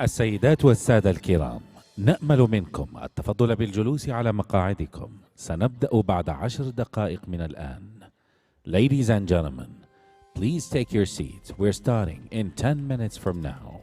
السيدات والسادة الكرام، نأمل منكم التفضل بالجلوس على مقاعدكم. سنبدأ بعد 10 دقائق من الآن. Ladies and gentlemen, please take your seats. We're starting in 10 minutes from now.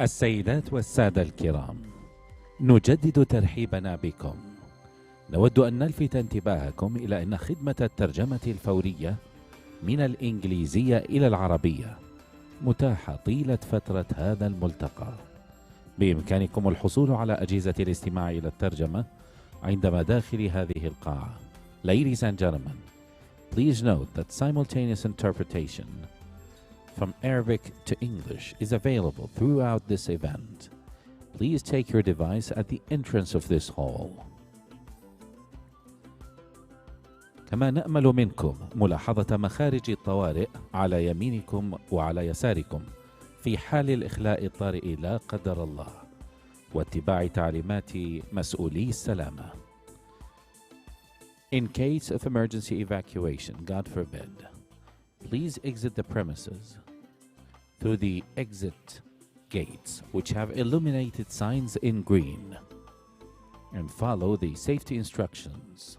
السيدات والسادة الكرام، نجدد ترحيبنا بكم. نود أن نلفت انتباهكم إلى أن خدمة الترجمة الفورية من الإنجليزية إلى العربية متاحة طيلة فترة هذا الملتقى. بإمكانكم الحصول على أجهزة الاستماع إلى الترجمة عند مداخل هذه القاعة. Ladies and gentlemen, please note that simultaneous interpretation from Arabic to English is available throughout this event. Please take your device at the entrance of this hall. كما نأمل منكم ملاحظة مخارج الطوارئ على يمينكم وعلى يساركم في حال الإخلاء الطارئ لا قدر الله، واتباع تعليمات مسؤولي السلامة. In case of emergency evacuation, God forbid, please exit the premises through the exit gates, which have illuminated signs in green, and follow the safety instructions.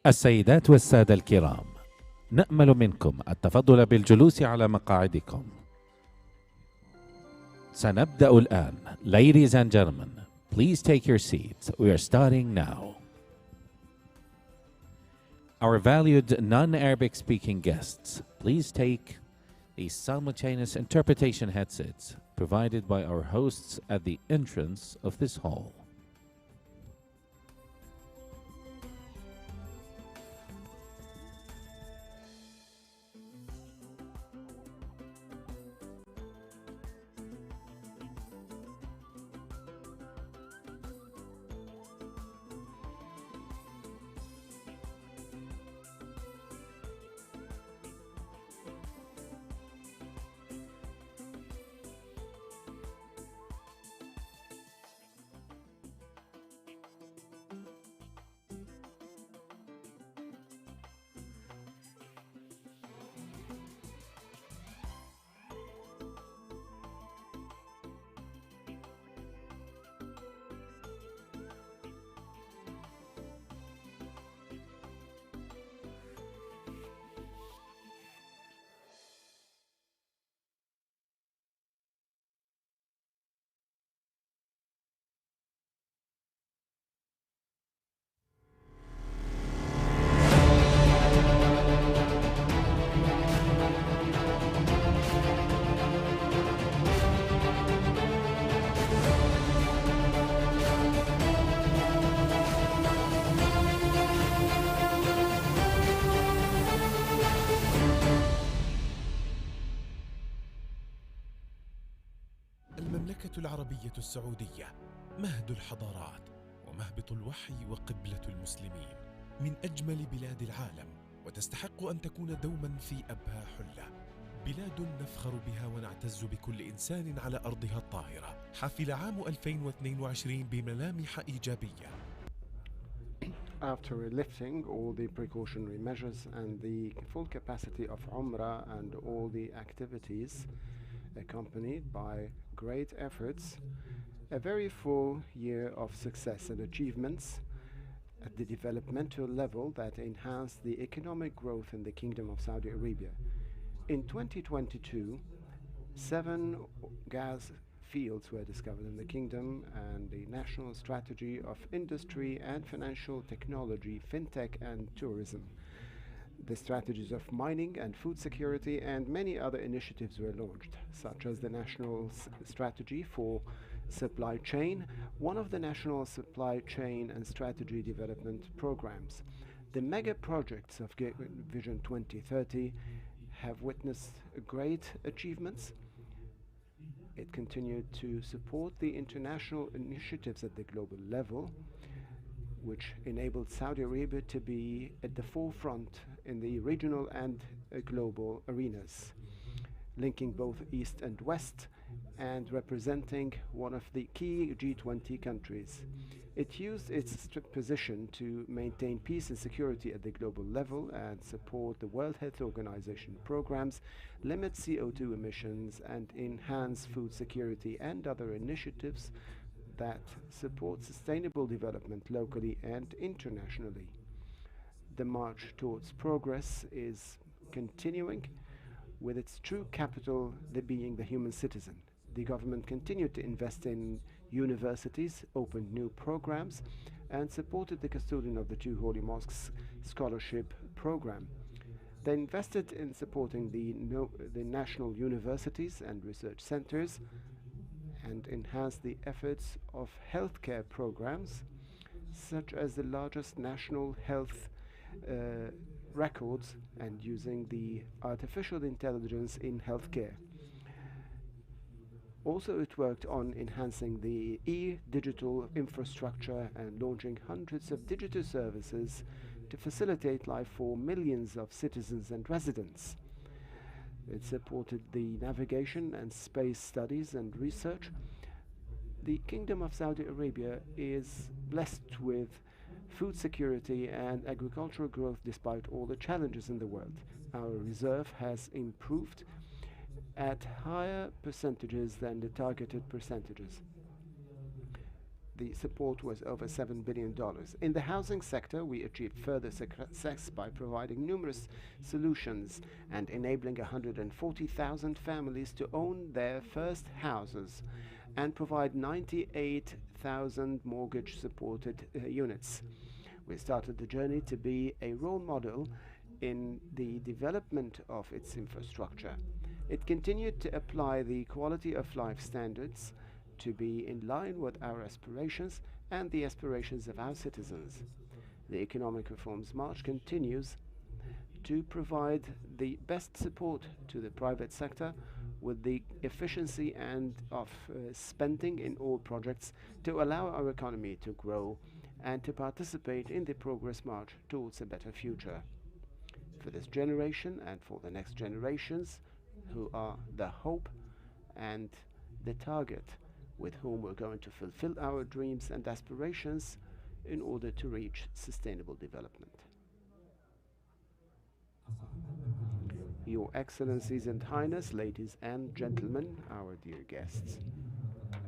السيدات والسادة الكرام، نأمل منكم التفضل بالجلوس على مقاعدكم. سنبدأ الآن. Ladies and gentlemen, please take your seats. We are starting now. Our valued non-Arabic speaking guests, please take the simultaneous interpretation headsets provided by our hosts at the entrance of this hall. المملكة العربية السعودية مهد الحضارات ومهبط الوحي وقبلة المسلمين، من أجمل بلاد العالم، وتستحق أن تكون دوما في أبهى حلة. بلاد نفخر بها ونعتز بكل إنسان على أرضها الطاهرة. حفل عام 2022 بملامح إيجابية. After lifting all the precautionary measures and the full capacity of Umrah and all the activities accompanied by great efforts, a very full year of success and achievements at the developmental level that enhanced the economic growth in the Kingdom of Saudi Arabia. In 2022, 7 gas fields were discovered in the kingdom, and the national strategy of industry and financial technology, fintech and tourism, the strategies of mining and food security, and many other initiatives were launched, such as the national strategy for supply chain, one of the national supply chain and strategy development programs. The mega projects of Vision 2030 have witnessed great achievements. It continued to support the international initiatives at the global level, which enabled Saudi Arabia to be at the forefront in the regional and global arenas, linking both East and West and representing one of the key G20 countries. It used its position to maintain peace and security at the global level and support the World Health Organization programs, limit CO2 emissions, and enhance food security and other initiatives that support sustainable development locally and internationally. The march towards progress is continuing, with its true capital being the human citizen. The government continued to invest in universities, opened new programs, and supported the custodian of the 2 holy mosques scholarship program. They invested in supporting the national universities and research centers, and enhanced the efforts of healthcare programs, such as the largest national health records and using the artificial intelligence in healthcare. Also, it worked on enhancing the digital infrastructure and launching hundreds of digital services to facilitate life for millions of citizens and residents. It supported the navigation and space studies and research. The Kingdom of Saudi Arabia is blessed with food security and agricultural growth despite all the challenges in the world. Our reserve has improved at higher percentages than the targeted percentages. the support was over $7 billion. In the housing sector, we achieved further success by providing numerous solutions and enabling 140,000 families to own their first houses and provide 98,000 mortgage-supported units. We started the journey to be a role model in the development of its infrastructure. It continued to apply the quality of life standards to be in line with our aspirations and the aspirations of our citizens. The Economic Reforms March continues to provide the best support to the private sector with the efficiency and of spending in all projects to allow our economy to grow and to participate in the progress march towards a better future. For this generation and for the next generations, who are the hope and the target with whom we're going to fulfill our dreams and aspirations in order to reach sustainable development. Your Excellencies and Highness, ladies and gentlemen, our dear guests,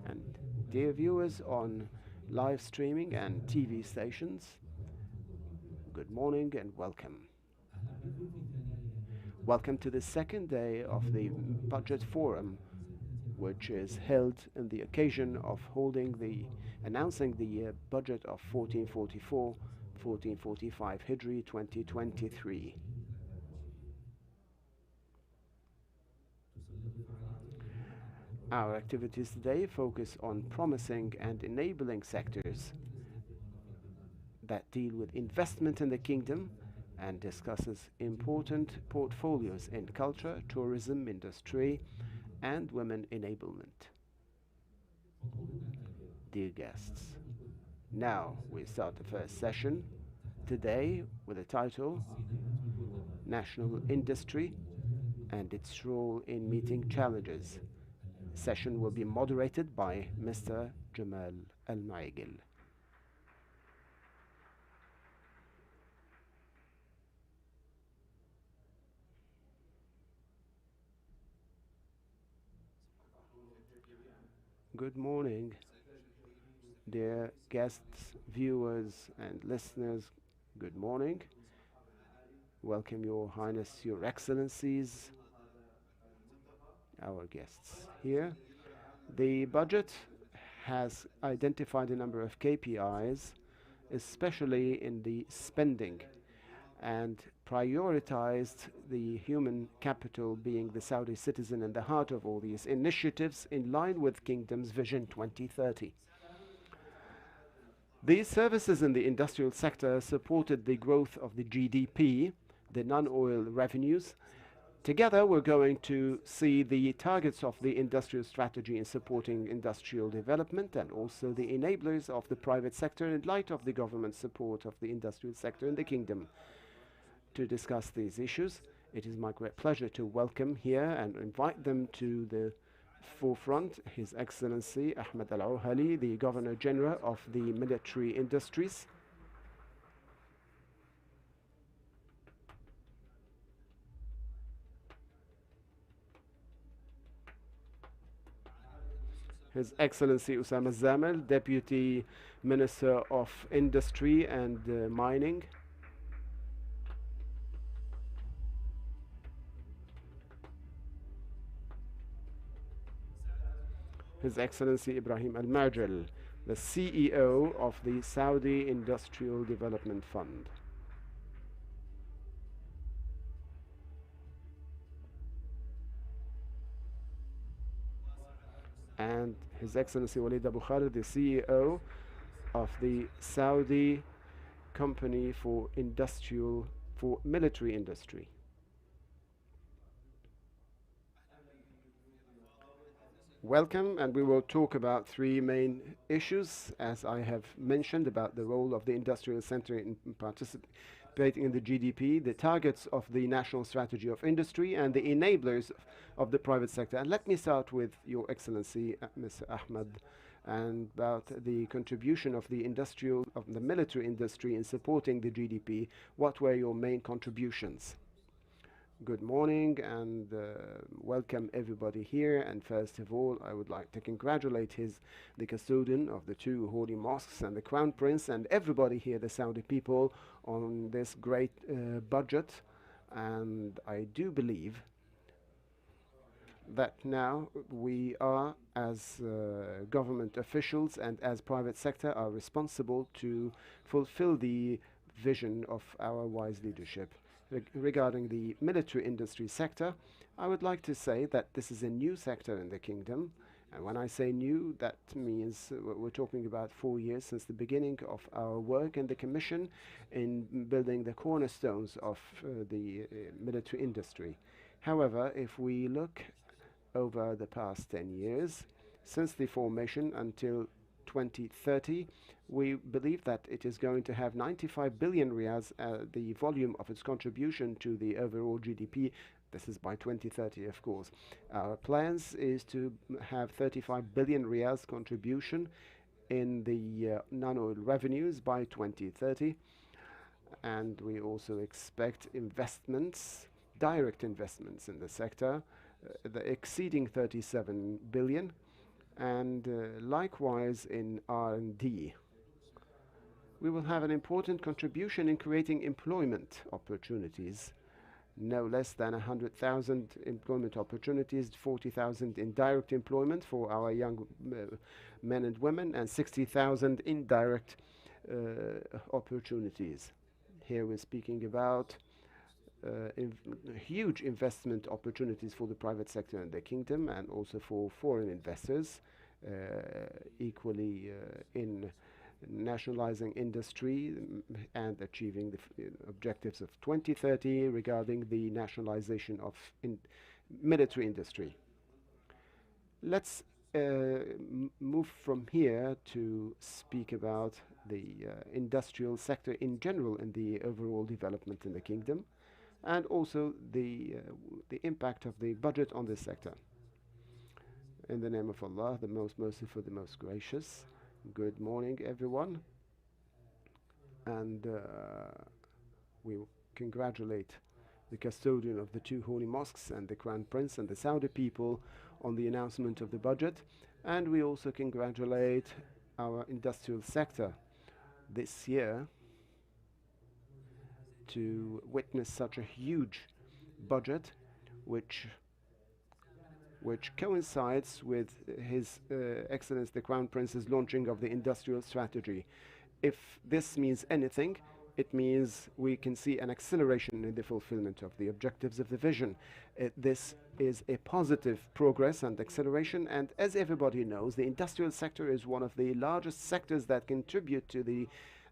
and dear viewers on live streaming and TV stations, good morning and welcome. Welcome to the second day of the Budget Forum, which is held on the occasion of announcing the budget of 1444-1445 Hijri 2023. Our activities today focus on promising and enabling sectors that deal with investment in the kingdom and discusses important portfolios in culture, tourism, industry, and women enablement. Dear guests, now we start the first session today with the title National Industry and its Role in Meeting Challenges. The session will be moderated by Mr. Jamal Al-Maigil. Good morning, dear guests, viewers, and listeners. Good morning. Welcome, Your Highness, Your Excellencies, our guests here. The budget has identified a number of KPIs, especially in the spending, and prioritized the human capital being the Saudi citizen in the heart of all these initiatives in line with Kingdom's Vision 2030. These services in the industrial sector supported the growth of the GDP, the non-oil revenues. Together, we're going to see the targets of the industrial strategy in supporting industrial development and also the enablers of the private sector in light of the government support of the industrial sector in the kingdom. To discuss these issues, it is my great pleasure to welcome here and invite them to the forefront His Excellency Ahmed Al-Ouhali, the Governor General of the Military Industries. His Excellency Usama Zamel, Deputy Minister of Industry and Mining. His Excellency Ibrahim Al-Marjal, the CEO of the Saudi Industrial Development Fund. And His Excellency Walid Abu Khalid, the CEO of the Saudi Company for Military Industry. Welcome, and we will talk about three main issues, as I have mentioned, about the role of the industrial sector in participating in the GDP, the targets of the national strategy of industry, and the enablers of the private sector. And let me start with Your Excellency, Mr. Ahmed, and about the contribution of the military industry in supporting the GDP. What were your main contributions? Good morning and welcome everybody here. And first of all, I would like to congratulate the custodian of the two holy mosques and the Crown Prince and everybody here, the Saudi people, on this great budget. And I do believe that now we are, as government officials and as private sector, are responsible to fulfill the vision of our wise leadership. Regarding the military industry sector, I would like to say that this is a new sector in the kingdom. And when I say new, that means we're talking about 4 years since the beginning of our work in the Commission in building the cornerstones of the military industry. However, if we look over the past 10 years, since the formation until 2030, we believe that it is going to have 95 billion riyals, the volume of its contribution to the overall GDP. This is by 2030, of course. Our plans is to have 35 billion riyals contribution in the non-oil revenues by 2030. And we also expect investments, direct investments in the sector, exceeding 37 billion, and likewise in R&D. We will have an important contribution in creating employment opportunities, no less than 100,000 employment opportunities, 40,000 in direct employment for our young men and women, and 60,000 indirect opportunities. Here we're speaking about huge investment opportunities for the private sector in the kingdom and also for foreign investors, equally in nationalizing industry and achieving the objectives of 2030 regarding the nationalization of military industry. Let's move from here to speak about the industrial sector in general and the overall development in the kingdom, and also the impact of the budget on this sector. In the name of Allah, the most merciful, the most gracious. Good morning, everyone. And we congratulate the custodian of the two holy mosques and the Crown Prince and the Saudi people on the announcement of the budget. And we also congratulate our industrial sector this year to witness such a huge budget, which coincides with His Excellence the Crown Prince's launching of the industrial strategy. If this means anything, it means we can see an acceleration in the fulfillment of the objectives of the vision. This is a positive progress and acceleration, and as everybody knows, the industrial sector is one of the largest sectors that contribute to the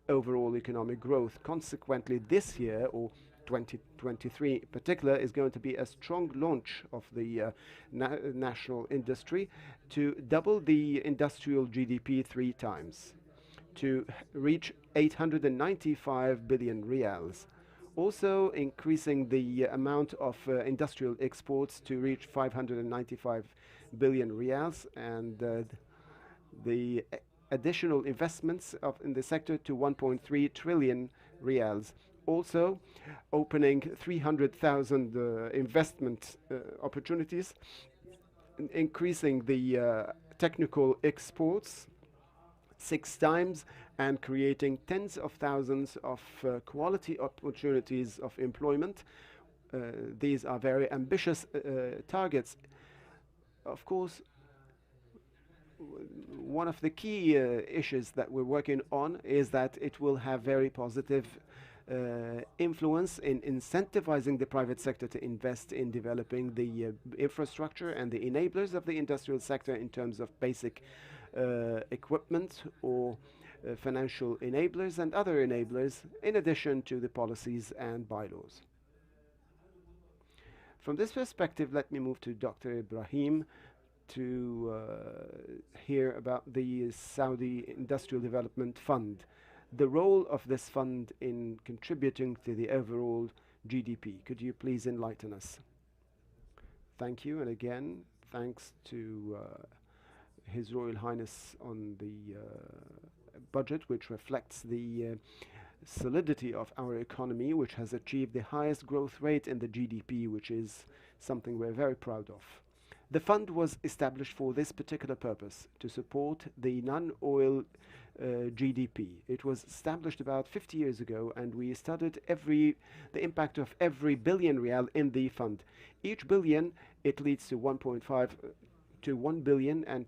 overall economic growth. Consequently, this year, or 2023 in particular, is going to be a strong launch of the national industry to double the industrial GDP 3 times, to reach 895 billion riyals. Also increasing the amount of industrial exports to reach 595 billion riyals, and the additional investments in the sector to 1.3 trillion riyals. Also opening 300,000 investment opportunities, increasing the technical exports 6 times, and creating tens of thousands of quality opportunities of employment. These are very ambitious targets. Of course, one of the key issues that we're working on is that it will have very positive influence in incentivizing the private sector to invest in developing the infrastructure and the enablers of the industrial sector in terms of basic equipment or financial enablers and other enablers, in addition to the policies and bylaws. From this perspective, let me move to Dr. Ibrahim to hear about the Saudi Industrial Development Fund, the role of this fund in contributing to the overall GDP. Could you please enlighten us? Thank you, and again, thanks to His Royal Highness on the budget, which reflects the solidity of our economy, which has achieved the highest growth rate in the GDP, which is something we're very proud of. The fund was established for this particular purpose, to support the non-oil GDP. It was established about 50 years ago, and we studied the impact of every billion real in the fund. Each billion, it leads to 1.5 to 1 billion and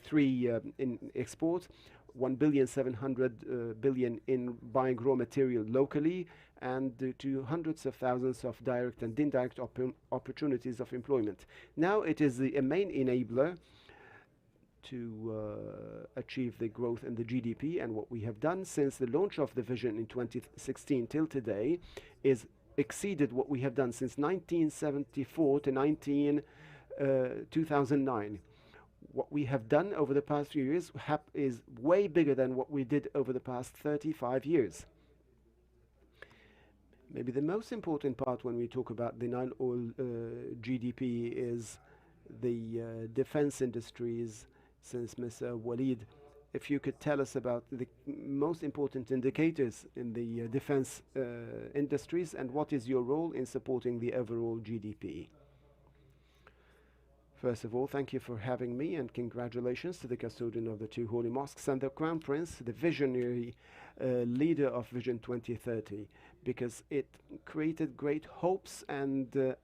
3 in export, 1.7 billion in buying raw material locally, and to hundreds of thousands of direct and indirect opportunities of employment. Now it is a main enabler to achieve the growth in the GDP, and what we have done since the launch of the vision in 2016 till today is exceeded what we have done since 1974 to 2009. What we have done over the past few years is way bigger than what we did over the past 35 years. Maybe the most important part when we talk about the non-oil GDP is the defense industries. Since Mr. Walid, if you could tell us about the most important indicators in the defense industries, and what is your role in supporting the overall GDP? First of all, thank you for having me, and congratulations to the custodian of the two holy mosques and the Crown Prince, the visionary leader of Vision 2030, because it created great hopes, and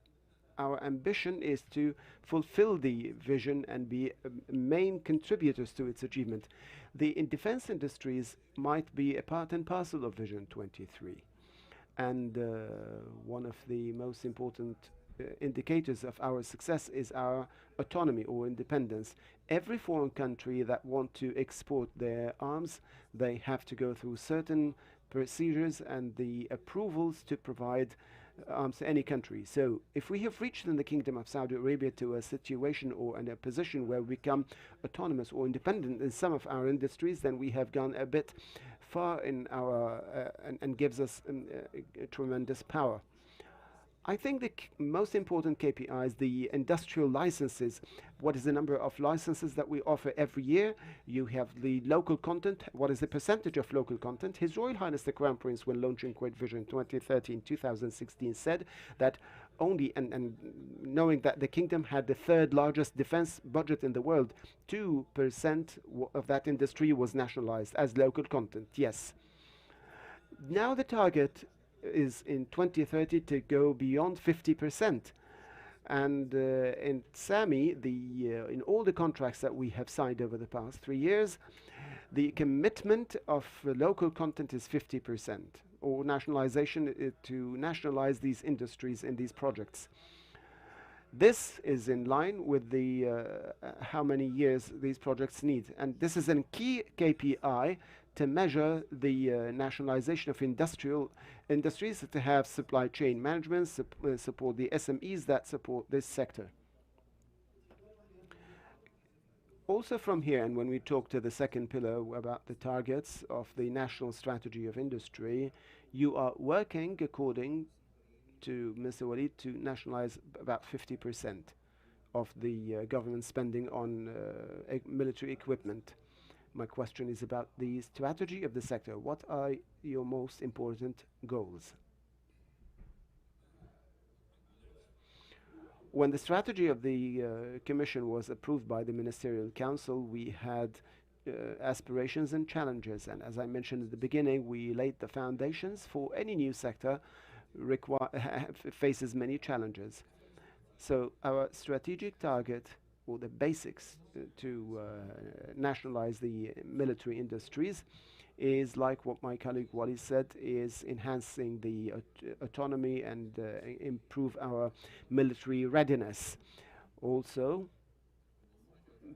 our ambition is to fulfill the vision and be main contributors to its achievement. The defense industries might be a part and parcel of Vision 23, and one of the most important indicators of our success is our autonomy or independence. Every foreign country that want to export their arms, they have to go through certain procedures and the approvals to provide arms to any country. So if we have reached in the Kingdom of Saudi Arabia to a situation or in a position where we become autonomous or independent in some of our industries, then we have gone a bit far in our and gives us tremendous power. I think the most important KPI is the industrial licenses. What is the number of licenses that we offer every year? You have the local content. What is the percentage of local content? His Royal Highness the Crown Prince, when launching Kuwait Vision 2013-2016, said that only, and knowing that the kingdom had the third largest defense budget in the world, 2% of that industry was nationalized as local content. Yes. Now the target is in 2030 to go beyond 50%, and in SAMI, in all the contracts that we have signed over the past 3 years, the commitment of local content is 50%, or nationalization to nationalize these industries in these projects. This is in line with the how many years these projects need, and this is a key KPI to measure the nationalization of industries, to have supply chain management, support the SMEs that support this sector. Also from here, and when we talk to the second pillar about the targets of the national strategy of industry, you are working according to Mr. Walid to nationalize about 50% of the government spending on military equipment. My question is about the strategy of the sector. What are your most important goals? When the strategy of the Commission was approved by the Ministerial Council, we had aspirations and challenges. And as I mentioned at the beginning, we laid the foundations for any new sector faces many challenges. So our strategic target, or the basics to nationalize the military industries, is like what my colleague Wally said, is enhancing the autonomy and improve our military readiness. Also,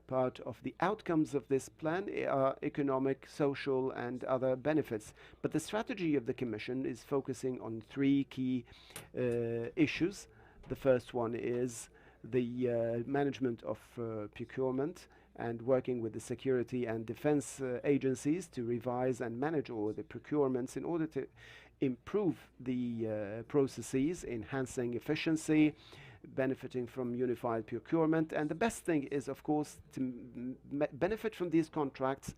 part of the outcomes of this plan are economic, social, and other benefits. But the strategy of the Commission is focusing on 3 key issues. The first one is the management of procurement, and working with the security and defense agencies to revise and manage all the procurements in order to improve the processes, enhancing efficiency, benefiting from unified procurement. And the best thing is, of course, to benefit from these contracts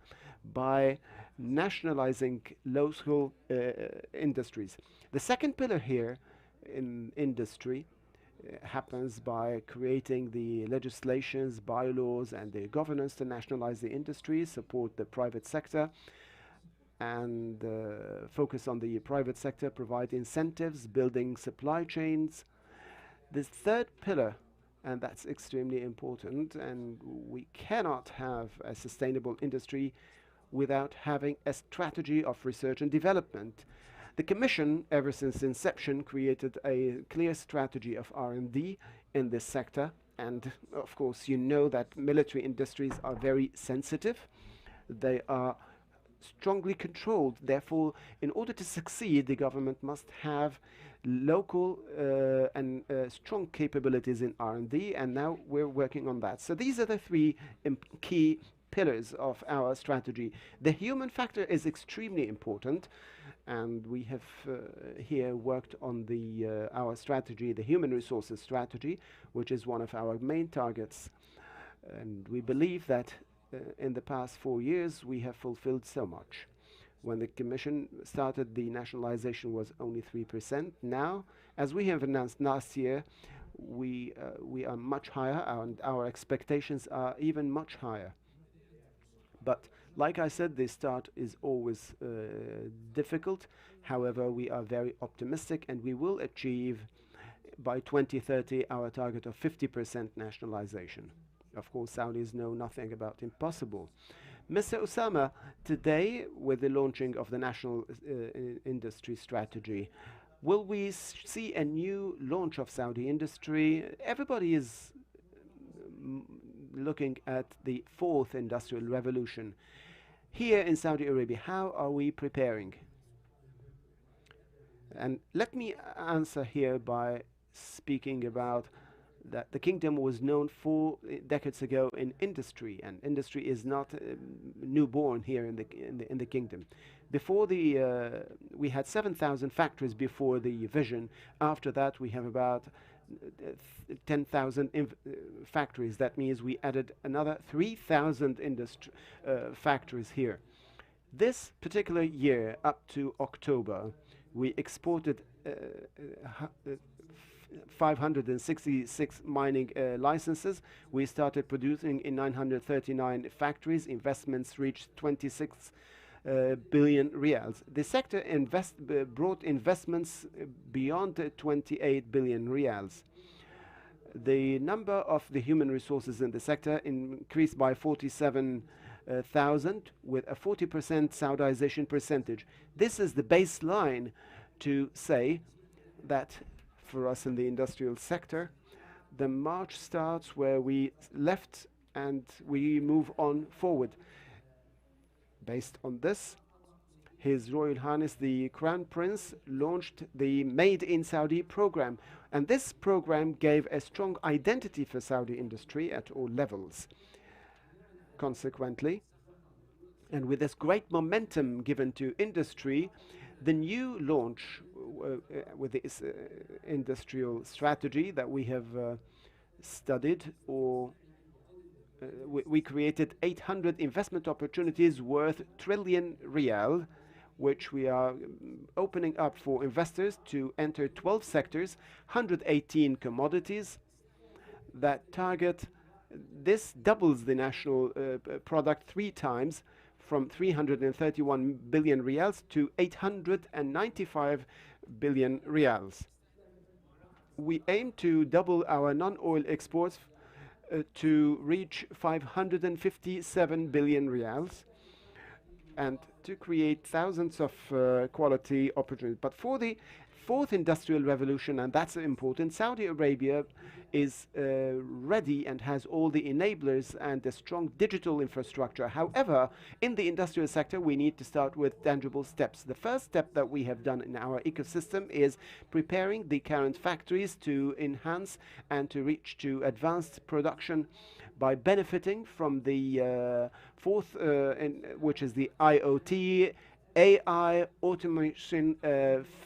by nationalizing local industries. The second pillar here in industry happens by creating the legislations, bylaws, and the governance to nationalize the industry, support the private sector, and focus on the private sector, provide incentives, building supply chains. The third pillar, and that's extremely important, and we cannot have a sustainable industry without having a strategy of research and development. The Commission, ever since inception, created a clear strategy of R&D in this sector. And of course, you know that military industries are very sensitive. They are strongly controlled. Therefore, in order to succeed, the government must have local and strong capabilities in R&D, and now we're working on that. So these are the three key pillars of our strategy. The human factor is extremely important, and we have here worked on our strategy, the human resources strategy, which is one of our main targets. And we believe that in the past 4 years we have fulfilled so much. When the Commission started, the nationalization was only 3%. Now, as we have announced last year, we are much higher, and our expectations are even much higher. But like I said, the start is always difficult. However, we are very optimistic, and we will achieve by 2030 our target of 50% nationalization. Of course, Saudis know nothing about impossible. Mr. Osama, today, with the launching of the National Industry Strategy, will we see a new launch of Saudi industry? Everybody is looking at the fourth industrial revolution. Here in Saudi Arabia, how are we preparing? And let me answer here by speaking about that the kingdom was known 4 decades ago in industry, and industry is not newborn here in the kingdom. Before we had 7,000 factories before the vision. After that, we have about 10,000 factories. That means we added another 3,000 factories here. This particular year, up to October, we exported 566 mining licenses. We started producing in 939 factories. Investments reached 26 billion riyals. The sector brought investments beyond 28 billion riyals. The number of the human resources in the sector increased by 47,000 with a 40% Saudization percentage. This is the baseline to say that for us in the industrial sector, the march starts where we left and we move on forward. Based on this, His Royal Highness the Crown Prince launched the Made in Saudi program, and this program gave a strong identity for Saudi industry at all levels. Consequently, and with this great momentum given to industry, the new launch with this industrial strategy that we have studied, or we created 800 investment opportunities worth trillion riyal, which we are opening up for investors to enter 12 sectors, 118 commodities that target. This doubles the national product 3 times, from 331 billion riyals to 895 billion riyals. We aim to double our non-oil exports to reach 557 billion riyals and to create thousands of quality opportunities. But for the fourth industrial revolution, and that's important, Saudi Arabia is ready and has all the enablers and a strong digital infrastructure. However, in the industrial sector, we need to start with tangible steps. The first step that we have done in our ecosystem is preparing the current factories to enhance and to reach to advanced production by benefiting from the fourth, which is the IoT, AI, automation,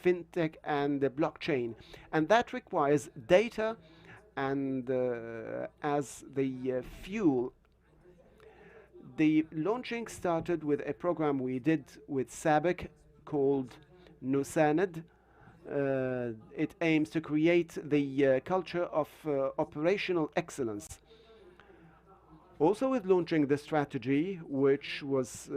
fintech, and the blockchain. And that requires data and as the fuel. The launching started with a program we did with SABIC called Nusanad. It aims to create the culture of operational excellence. Also, with launching the strategy, which was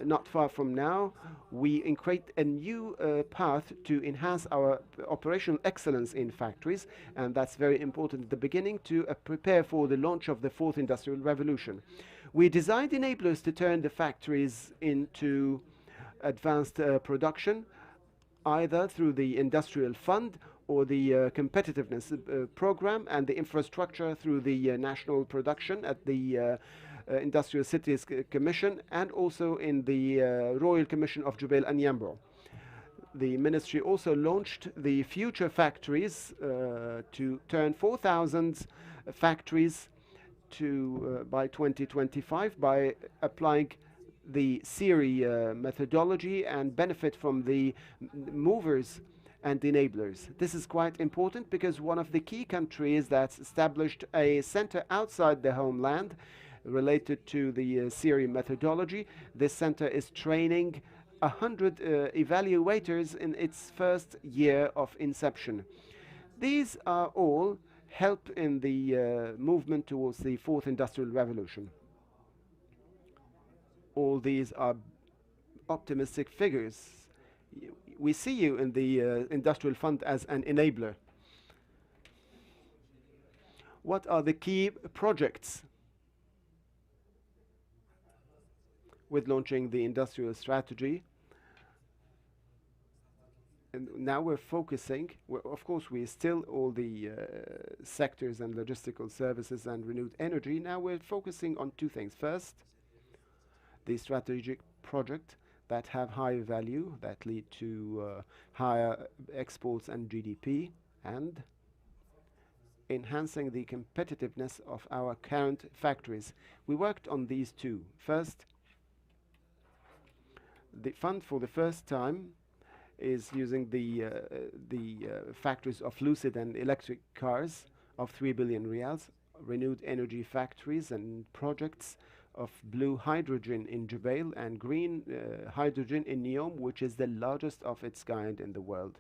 not far from now, we create a new path to enhance our operational excellence in factories, and that's very important at the beginning to prepare for the launch of the fourth industrial revolution. We designed enablers to turn the factories into advanced production, either through the industrial fund or the competitiveness program, and the infrastructure through the national production at the Industrial Cities Commission, and also in the Royal Commission of Jubail and Yambo. The ministry also launched the future factories to turn 4,000 factories to by 2025 by applying the SERI methodology and benefit from the movers and enablers. This is quite important because one of the key countries that's established a center outside the homeland related to the SERI methodology. This center is training 100 evaluators in its first year of inception. These are all help in the movement towards the fourth industrial revolution. All these are optimistic figures. We see you in the industrial fund as an enabler. What are the key projects with launching the industrial strategy? And now we're focusing, of course, we still all the sectors and logistical services and renewed energy. Now we're focusing on two things. First, the strategic project that have high value, that lead to higher exports and GDP, and enhancing the competitiveness of our current factories. We worked on these two. First, the fund for the first time is using the factories of Lucid and electric cars of 3 billion riyals, renewed energy factories and projects of blue hydrogen in Jubail and green hydrogen in Neom, which is the largest of its kind in the world.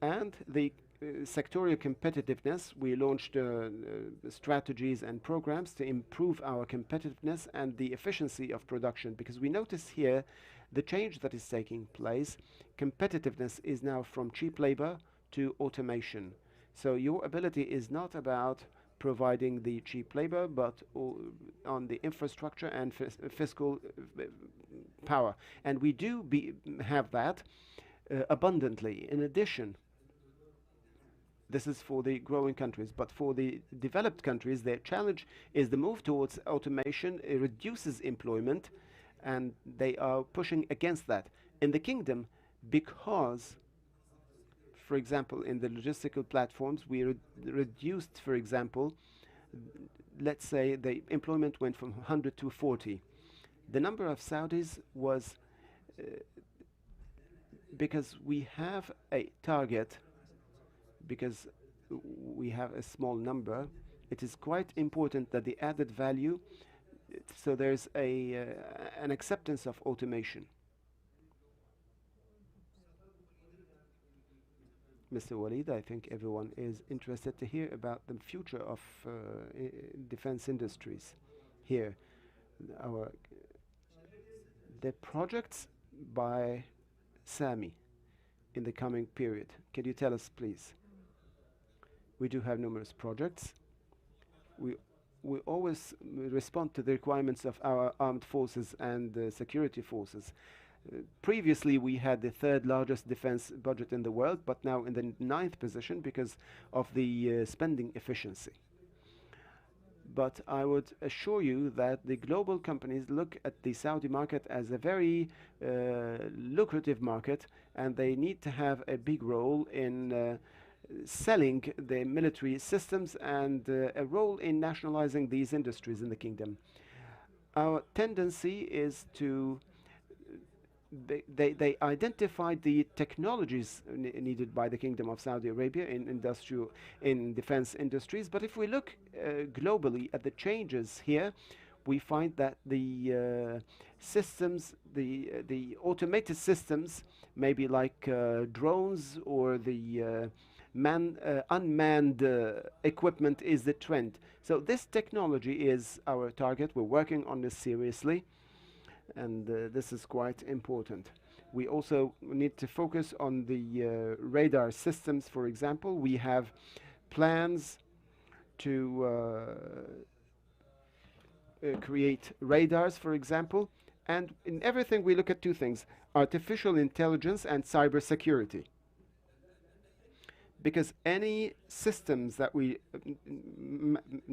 And the sectorial competitiveness, we launched strategies and programs to improve our competitiveness and the efficiency of production, because we notice here the change that is taking place. Competitiveness is now from cheap labor to automation. So your ability is not about providing the cheap labor, but on the infrastructure and fiscal power. And we do have that abundantly. In addition, this is for the growing countries, but for the developed countries, their challenge is the move towards automation. It reduces employment, and they are pushing against that. In the kingdom, because, for example, in the logistical platforms, we reduced, for example, let's say the employment went from 100 to 40. The number of Saudis was, because we have a target, because we have a small number, it is quite important that the added value, so there's an acceptance of automation. Mr. Walid, I think everyone is interested to hear about the future of defense industries here. The projects by SAMI in the coming period. Can you tell us, please? We do have numerous projects. We always respond to the requirements of our armed forces and security forces. Previously, we had the third largest defense budget in the world, but now in the 9th position because of the spending efficiency. But I would assure you that the global companies look at the Saudi market as a very lucrative market, and they need to have a big role in selling the military systems and a role in nationalizing these industries in the kingdom. Our tendency is to they identified the technologies needed by the Kingdom of Saudi Arabia in defense industries. But if we look globally at the changes here, we find that the systems, the automated systems, maybe like drones or the unmanned equipment is the trend. So this technology is our target. We're working on this seriously, and this is quite important. We also need to focus on the radar systems, for example. We have plans to create radars, for example. And in everything we look at two things: artificial intelligence and cybersecurity. Because any systems that we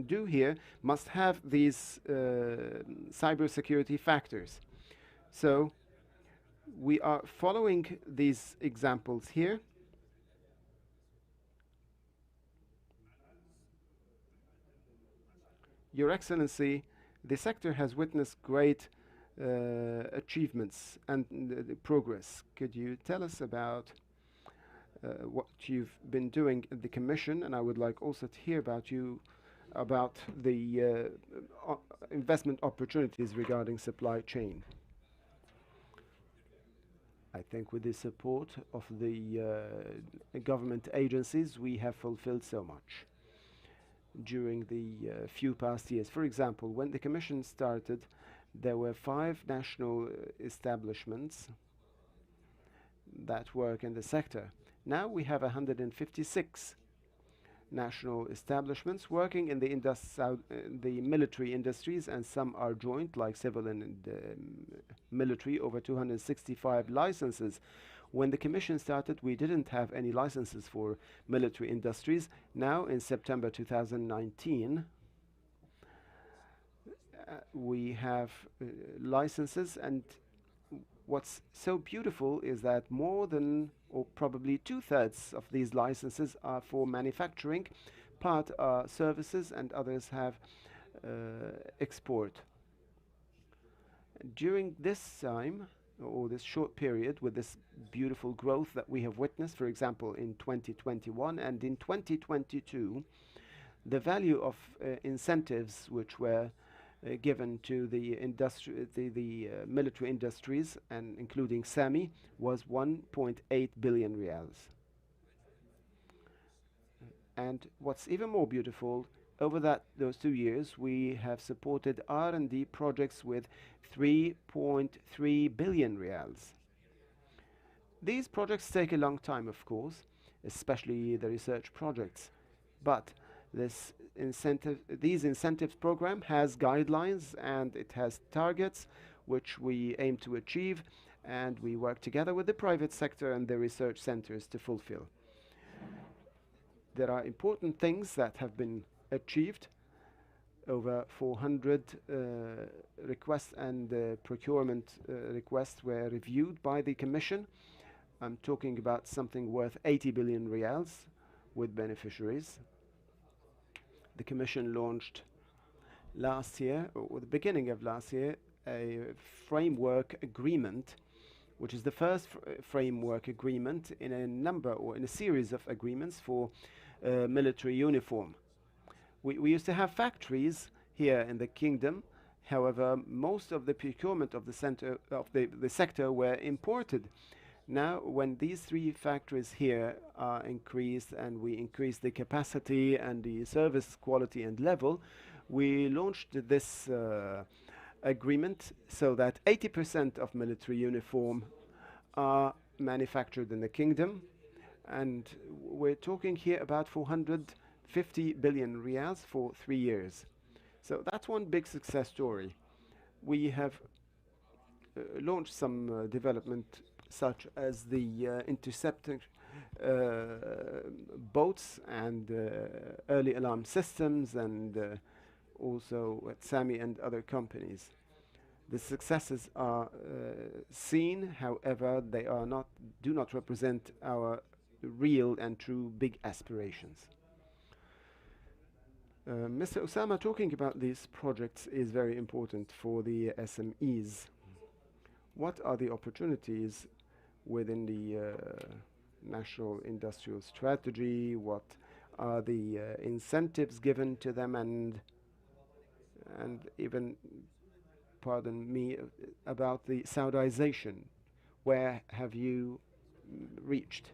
do here must have these cybersecurity factors. So we are following these examples here. Your Excellency, the sector has witnessed great achievements and progress. Could you tell us about what you've been doing at the Commission? And I would like also to hear about the investment opportunities regarding supply chain. I think with the support of the government agencies, we have fulfilled so much during the few past years. For example, when the Commission started, there were 5 national establishments that work in the sector. Now we have 156 national establishments working in the military industries, and some are joint, like civil and military, over 265 licenses. When the Commission started, we didn't have any licenses for military industries. Now, in September 2019, we have licenses, and what's so beautiful is that more than, or probably 2/3 of these licenses are for manufacturing, part are services, and others have export. During this time, or this short period, with this beautiful growth that we have witnessed, for example, in 2021 and in 2022, the value of incentives which were given to the military industries, and including SAMI, was 1.8 billion riyals. And what's even more beautiful, over those 2 years, we have supported R&D projects with 3.3 billion riyals. These projects take a long time, of course, especially the research projects, but these incentives program has guidelines and it has targets which we aim to achieve, and we work together with the private sector and the research centers to fulfill. There are important things that have been achieved. Over 400 requests and procurement requests were reviewed by the Commission. I'm talking about something worth 80 billion riyals with beneficiaries. The Commission launched last year, or the beginning of last year, a framework agreement, which is the first framework agreement in a series of agreements for military uniform. We used to have factories here in the kingdom. However, most of the procurement of the sector were imported. Now, when these 3 factories here are increased, and we increase the capacity and the service quality and level, we launched this agreement so that 80% of military uniform are manufactured in the kingdom, and we're talking here about 450 billion riyals for 3 years. So that's one big success story. We have launched some development, such as the interceptor boats and early alarm systems, and also at SAMI and other companies. The successes are seen, however, they do not represent our real and true big aspirations. Mr. Osama, talking about these projects is very important for the SMEs. what are the opportunities within the national industrial strategy, what are the incentives given to them, and even, pardon me, about the Saudization. Where have you reached?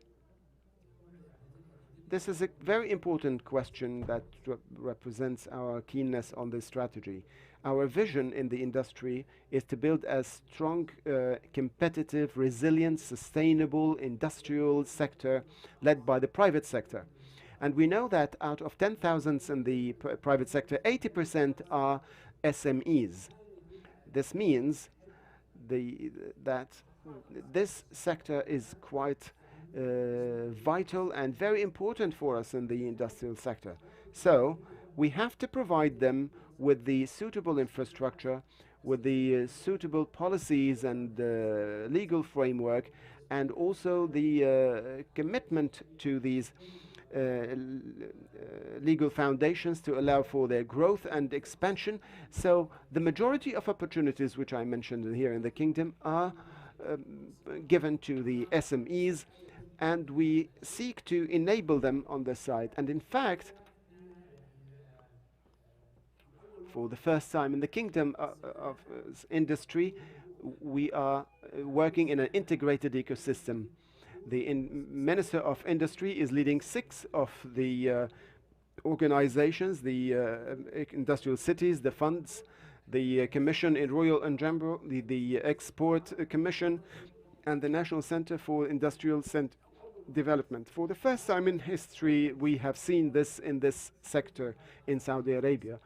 This is a very important question that represents our keenness on this strategy. Our vision in the industry is to build a strong, competitive, resilient, sustainable industrial sector led by the private sector. And we know that out of 10,000 in the private sector, 80% are SMEs. This means that this sector is quite vital and very important for us in the industrial sector. So we have to provide them with the suitable infrastructure, with the suitable policies and legal framework, and also the commitment to these legal foundations to allow for their growth and expansion. So the majority of opportunities which I mentioned here in the kingdom are given to the SMEs, and we seek to enable them on this side. And in fact, for the first time in the kingdom of industry, we are working in an integrated ecosystem. The Minister of Industry is leading 6 of the organizations, the industrial cities, the funds, the Commission in Royal Enjambo, the Export Commission, and the National Center for Industrial Development. For the first time in history, we have seen this in this sector in Saudi Arabia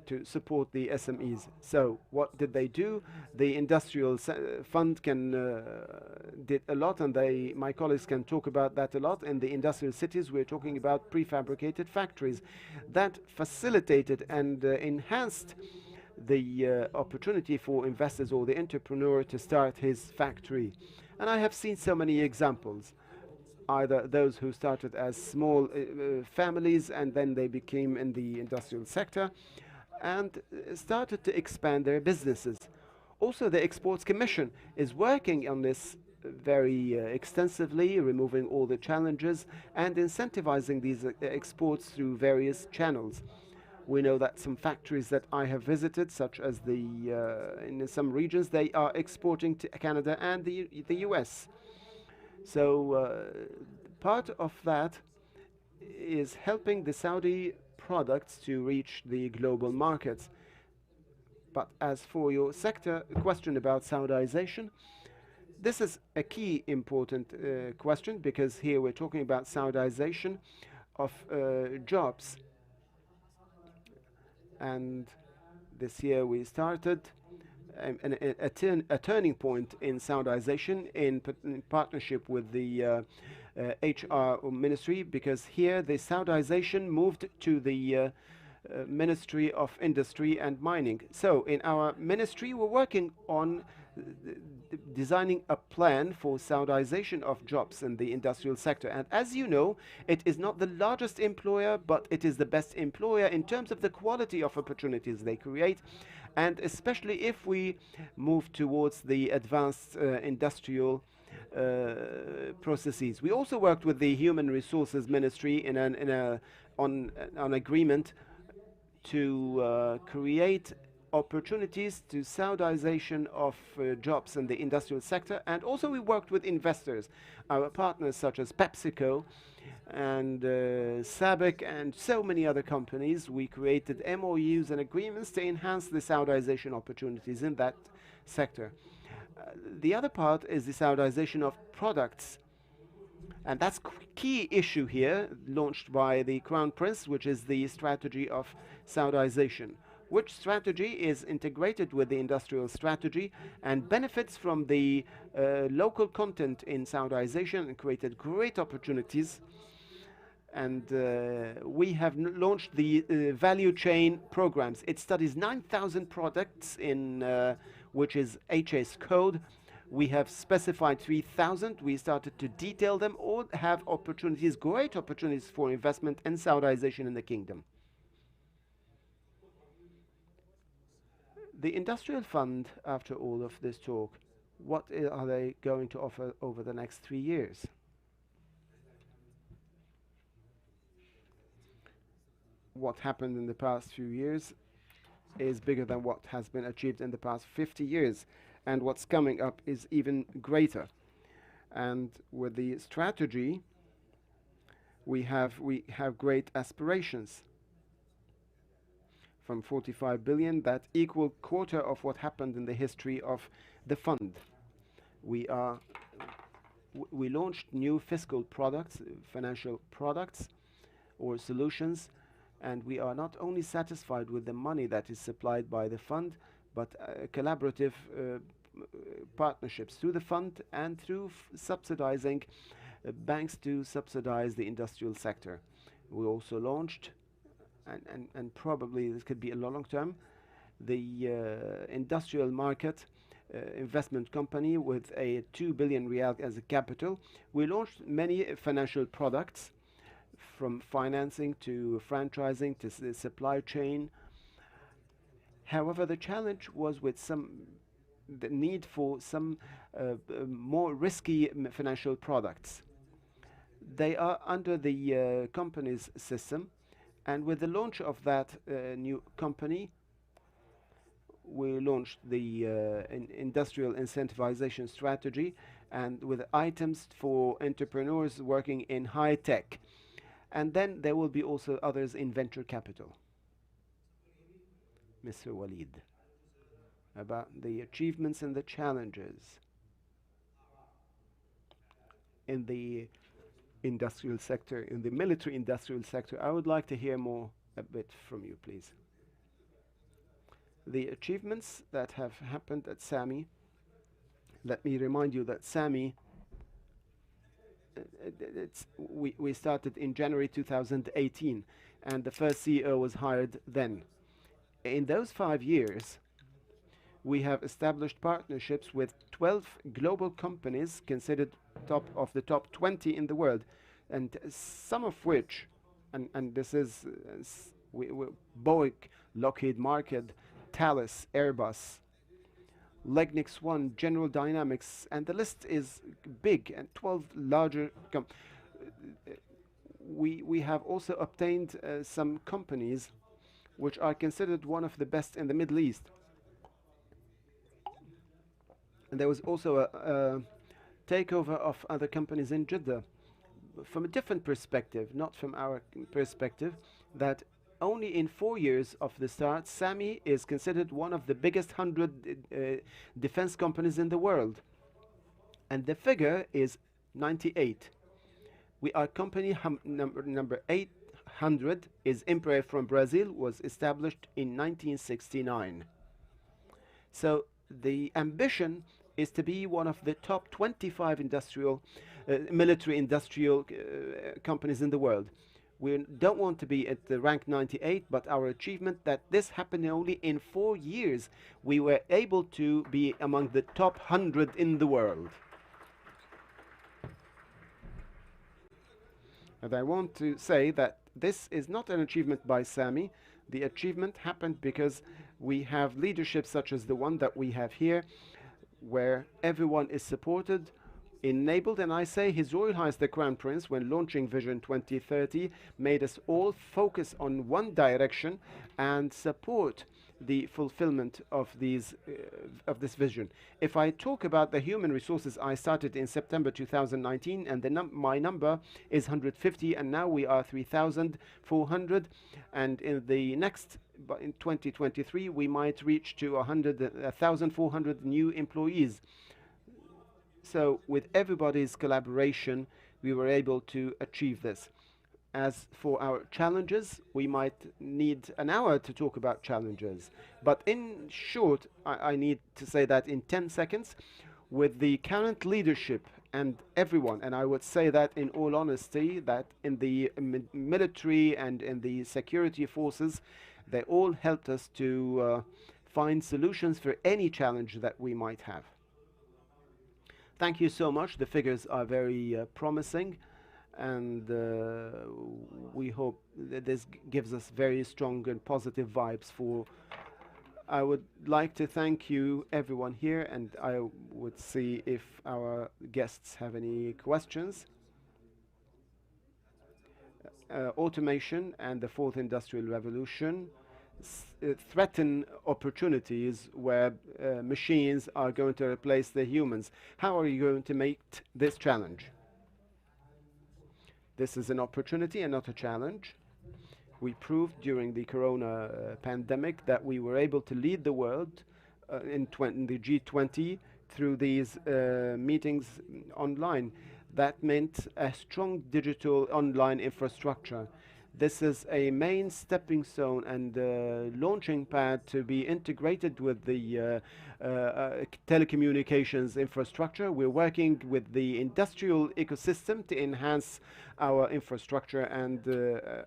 to support the SMEs. So what did they do? The industrial fund did a lot, and my colleagues can talk about that a lot. In the industrial cities, we're talking about prefabricated factories that facilitated and enhanced the opportunity for investors or the entrepreneur to start his factory. And I have seen so many examples, either those who started as small families and then they became in the industrial sector and started to expand their businesses. Also, the Exports Commission is working on this very extensively, removing all the challenges and incentivizing these exports through various channels. We know that some factories that I have visited, such as in some regions, they are exporting to Canada and the US. So part of that is helping the Saudi products to reach the global markets. But as for your sector question about Saudization, this is a key important question, because here we're talking about Saudization of jobs. And this year we started a turning point in Saudization in partnership with the HR Ministry, because here the Saudization moved to the Ministry of Industry and Mining. So in our ministry, we're working on designing a plan for Saudization of jobs in the industrial sector. And as you know, it is not the largest employer, but it is the best employer in terms of the quality of opportunities they create, and especially if we move towards the advanced industrial processes. We also worked with the Human Resources Ministry on an agreement to create opportunities to Saudization of jobs in the industrial sector. And also we worked with investors, our partners such as PepsiCo and SABIC and so many other companies. We created MOUs and agreements to enhance the Saudization opportunities in that sector. The other part is the Saudization of products. And that's key issue here, launched by the Crown Prince, which is the strategy of Saudization, which strategy is integrated with the industrial strategy and benefits from the local content in Saudization and created great opportunities. And we have launched the value chain programs. It studies 9,000 products in which is HS code. We have specified 3,000. We started to detail them. All have opportunities, great opportunities for investment and Saudization in the kingdom. The industrial fund, after all of this talk, What are they going to offer over the next 3 years? What happened in the past few years is bigger than what has been achieved in the past 50 years, and what's coming up is even greater. And with the strategy, we have great aspirations. From 45 billion, that equal quarter of what happened in the history of the fund. We launched new fiscal products, financial products or solutions, and we are not only satisfied with the money that is supplied by the fund, but collaborative partnerships through the fund and through subsidizing banks to subsidize the industrial sector. We also launched, and probably this could be a long term, the industrial market investment company with a 2 billion real as a capital. We launched many financial products, from financing to franchising to the supply chain. However, the challenge was with the need for some more risky financial products. They are under the company's system, and with the launch of that new company, we launched the industrial incentivization strategy, and with items for entrepreneurs working in high tech. And then there will be also others in venture capital. Mr. Walid, about the achievements and the challenges in the industrial sector, in the military industrial sector. I would like to hear a bit from you, please. The achievements that have happened at SAMI, let me remind you that SAMI, we started in January 2018, and the first CEO was hired then. In those 5 years, we have established partnerships with 12 global companies considered of the top 20 in the world, and some of which, and this is Boeing, Lockheed Martin, Thales, Airbus, Legnix One, General Dynamics, and the list is big, and 12 larger we have also obtained some companies which are considered one of the best in the Middle East. And there was also a takeover of other companies in Jeddah from a different perspective, not from our perspective, that only in 4 years of the start, SAMI is considered one of the biggest 100 defense companies in the world. And the figure is 98. We are company number 800 is Embraer from Brazil, was established in 1969. So the ambition is to be one of the top 25 military industrial companies in the world. We don't want to be at the rank 98, but our achievement that this happened only in 4 years, we were able to be among the top 100 in the world. And I want to say that this is not an achievement by SAMI. The achievement happened because we have leadership such as the one that we have here, where everyone is supported, enabled, and I say His Royal Highness the Crown Prince, when launching Vision 2030, made us all focus on one direction and support the fulfillment of this vision. If I talk about the human resources, I started in September 2019, and my number is 150, and now we are 3,400, and in the next, in 2023, we might reach to 1,400 new employees. So with everybody's collaboration, we were able to achieve this. As for our challenges, we might need an hour to talk about challenges. But in short, I need to say that in 10 seconds, with the current leadership and everyone, and I would say that in all honesty, that in the military and in the security forces, they all helped us to find solutions for any challenge that we might have. Thank you so much. The figures are very promising, and we hope that this gives us very strong and positive vibes for I would like to thank you, everyone here, and I would see if our guests have any questions. Automation and the fourth industrial revolution threaten opportunities where machines are going to replace the humans. How are you going to make this challenge? This is an opportunity and not a challenge. We proved during the corona pandemic that we were able to lead the world in the G20 through these meetings online. That meant a strong digital online infrastructure. This is a main stepping stone and launching pad to be integrated with the telecommunications infrastructure. We're working with the industrial ecosystem to enhance our infrastructure and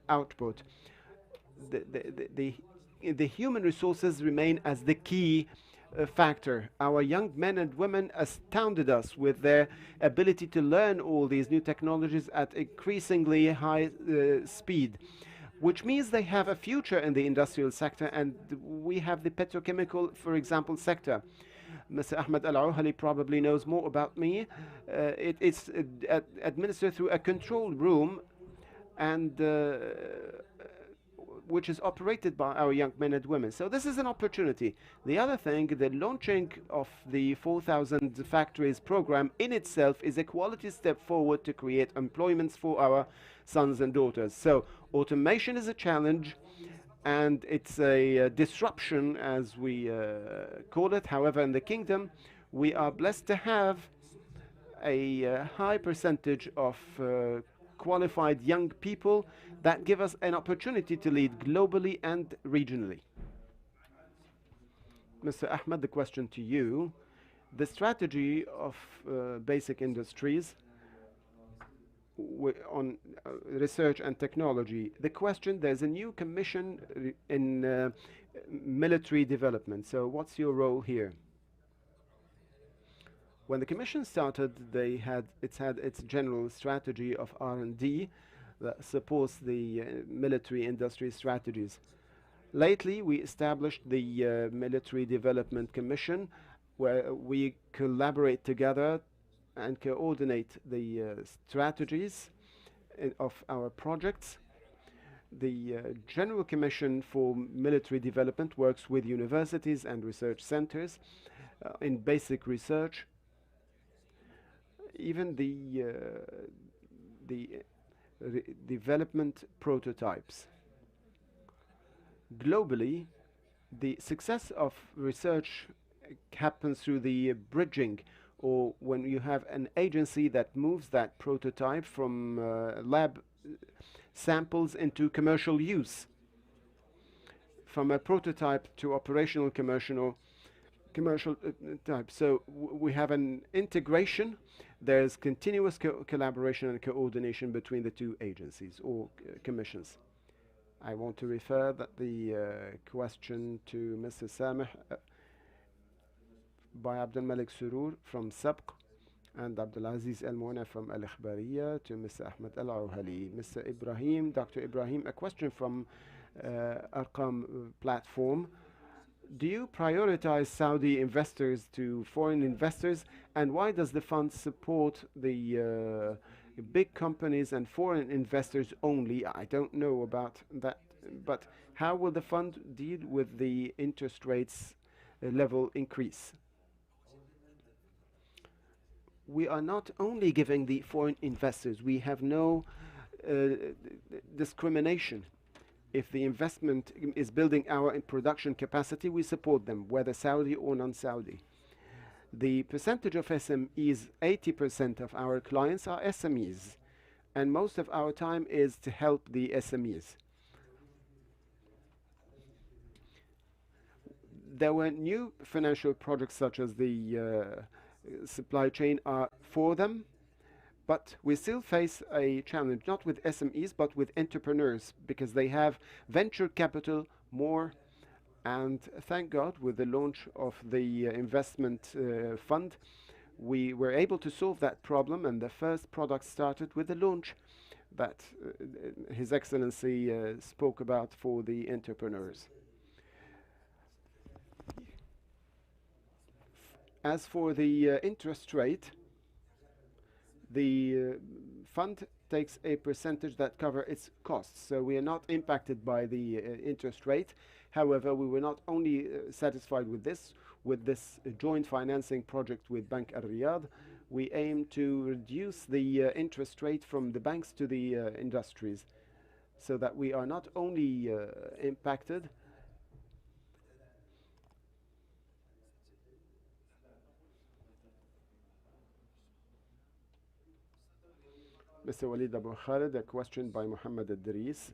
output. The human resources remain as the key factor. Our young men and women astounded us with their ability to learn all these new technologies at increasingly high speed, which means they have a future in the industrial sector, and we have the petrochemical, for example, sector. Mr. Ahmed Al-Ouhali probably knows more about me. It's administered through a control room and which is operated by our young men and women. So this is an opportunity. The other thing, the launching of the 4,000 factories program in itself is a quality step forward to create employments for our sons and daughters. So automation is a challenge and it's a disruption, as we call it. However, in the kingdom, we are blessed to have a high percentage of qualified young people that give us an opportunity to lead globally and regionally. Mr. Ahmed, the question to you. The strategy of basic industries on research and technology. The question, there's a new commission in military development. So what's your role here? When the commission started, it's had its general strategy of R&D that supports the military industry strategies. Lately, we established the Military Development Commission, where we collaborate together and coordinate the strategies of our projects. The General Commission for Military Development works with universities and research centers in basic research. Even the development prototypes. Globally, the success of research happens through the bridging, or when you have an agency that moves that prototype from lab samples into commercial use, from a prototype to operational commercial type. So we have an integration. There's continuous collaboration and coordination between the two agencies or commissions. I want to refer that the question to Mr. Sameh by Abdul Malik Surur from Sabq and Abdul Aziz Al Mouna from Al Ikhbariya to Mr. Ahmed Al-Ouhali. Mr. Ibrahim, Dr. Ibrahim, a question from Arqam platform. Do you prioritize Saudi investors to foreign investors, and why does the fund support the big companies and foreign investors only? I don't know about that, but how will the fund deal with the interest rates level increase? We are not only giving the foreign investors, we have no discrimination. If the investment is building our production capacity, we support them, whether Saudi or non-Saudi. The percentage of SMEs, 80% of our clients are SMEs, and most of our time is to help the SMEs. There were new financial projects such as the supply chain are for them, but we still face a challenge, not with SMEs, but with entrepreneurs, because they have venture capital more. And thank God, with the launch of the investment fund, we were able to solve that problem. And the first product started with the launch that His Excellency spoke about for the entrepreneurs. As for the interest rate, the fund takes a percentage that cover its costs, so we are not impacted by the interest rate. However, we were not only satisfied with this joint financing project with Bank Al-Riyadh, we aim to reduce the interest rate from the banks to the industries, so that we are not only impacted. Mr. Walid Abu Khalid, a question by Muhammad Idris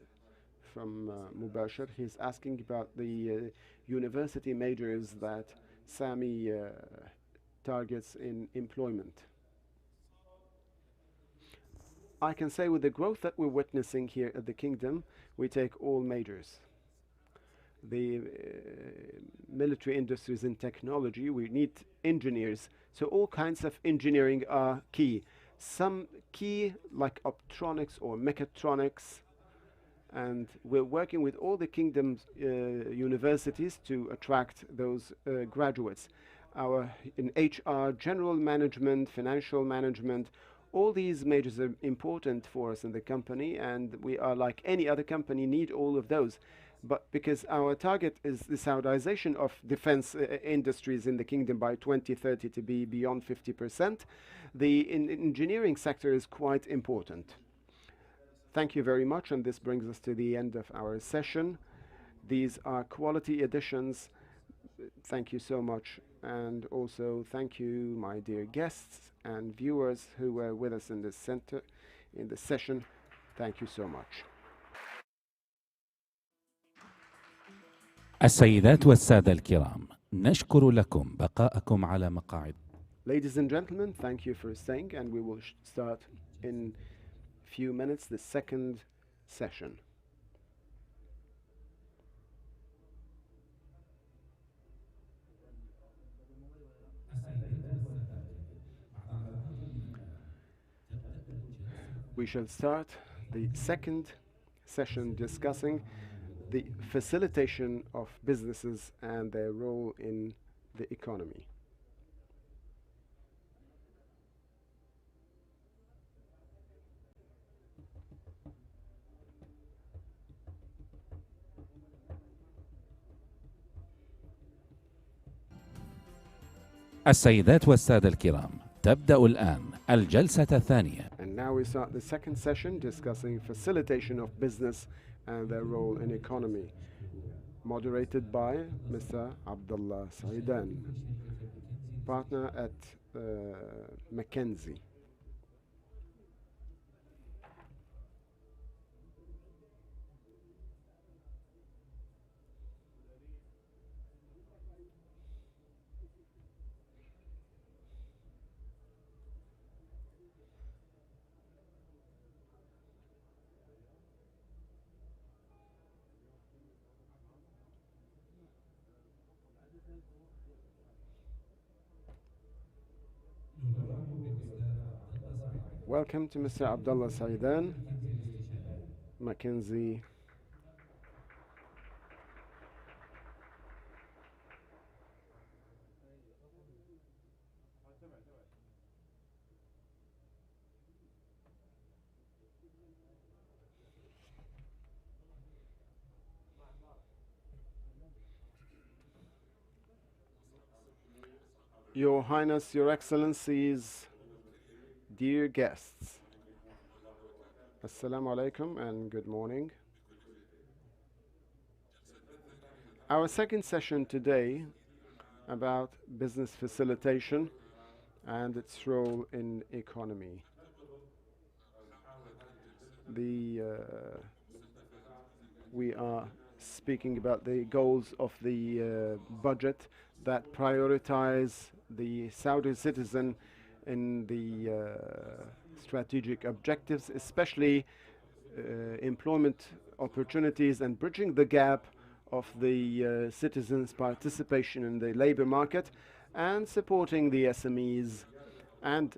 from Mubashir. He's asking about the university majors that SAMI targets in employment. I can say with the growth that we're witnessing here at the Kingdom, we take all majors. The military industries and technology, we need engineers. So all kinds of engineering are key. Some key like optronics or mechatronics, and we're working with all the Kingdom's universities to attract those graduates. In HR, general management, financial management, all these majors are important for us in the company, and we are like any other company, need all of those. But because our target is the Saudization of defense industries in the Kingdom by 2030 to be beyond 50%, the engineering sector is quite important. Thank you very much, and this brings us to the end of our session. These are quality additions. Thank you so much, and also thank you, my dear guests and viewers who were with us in this session. Thank you so much. السيدات والسادة الكرام، نشكر لكم بقاءكم على مقاعد. Ladies and gentlemen, thank you for staying, and we will start in a few minutes the second session. We shall start the second session discussing the facilitation of businesses and their role in the economy. السيدات والسادة الكرام، تبدأ الآن الجلسة الثانية. And now we start the second session discussing facilitation of business and their role in economy, moderated by Mr. Abdullah Saidan, partner at McKinsey. Welcome to Mr. Abdullah Saidan, McKinsey. Your Highness, Your Excellencies, dear guests, Assalamu alaikum and good morning. Our second session today about business facilitation and its role in economy. We are speaking about the goals of the budget that prioritize the Saudi citizen in the strategic objectives, especially employment opportunities and bridging the gap of the citizens' participation in the labor market, and supporting the SMEs and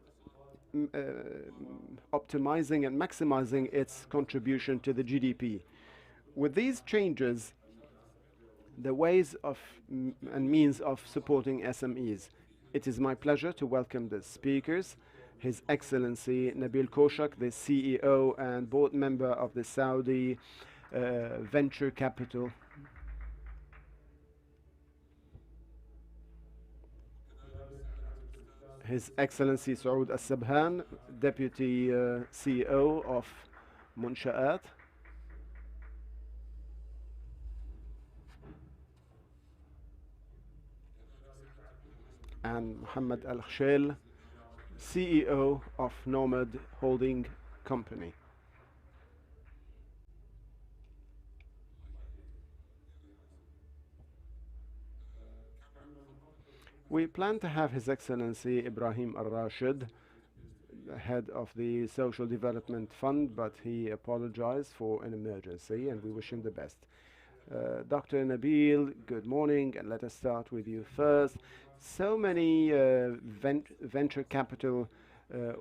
optimizing and maximizing its contribution to the GDP. With these changes, the ways of and means of supporting SMEs, It is my pleasure to welcome the speakers. His Excellency Nabil Koshak, the CEO and board member of the Saudi Venture Capital. His Excellency Saud Al-Sabhan, Deputy CEO of Munsha'at. And Mohammed Al-Khshel, CEO of Nomad Holding Company. We plan to have His Excellency Ibrahim Al-Rashid, head of the Social Development Fund, but he apologized for an emergency and we wish him the best. Dr. Nabil, good morning, and let us start with you first. So many venture capital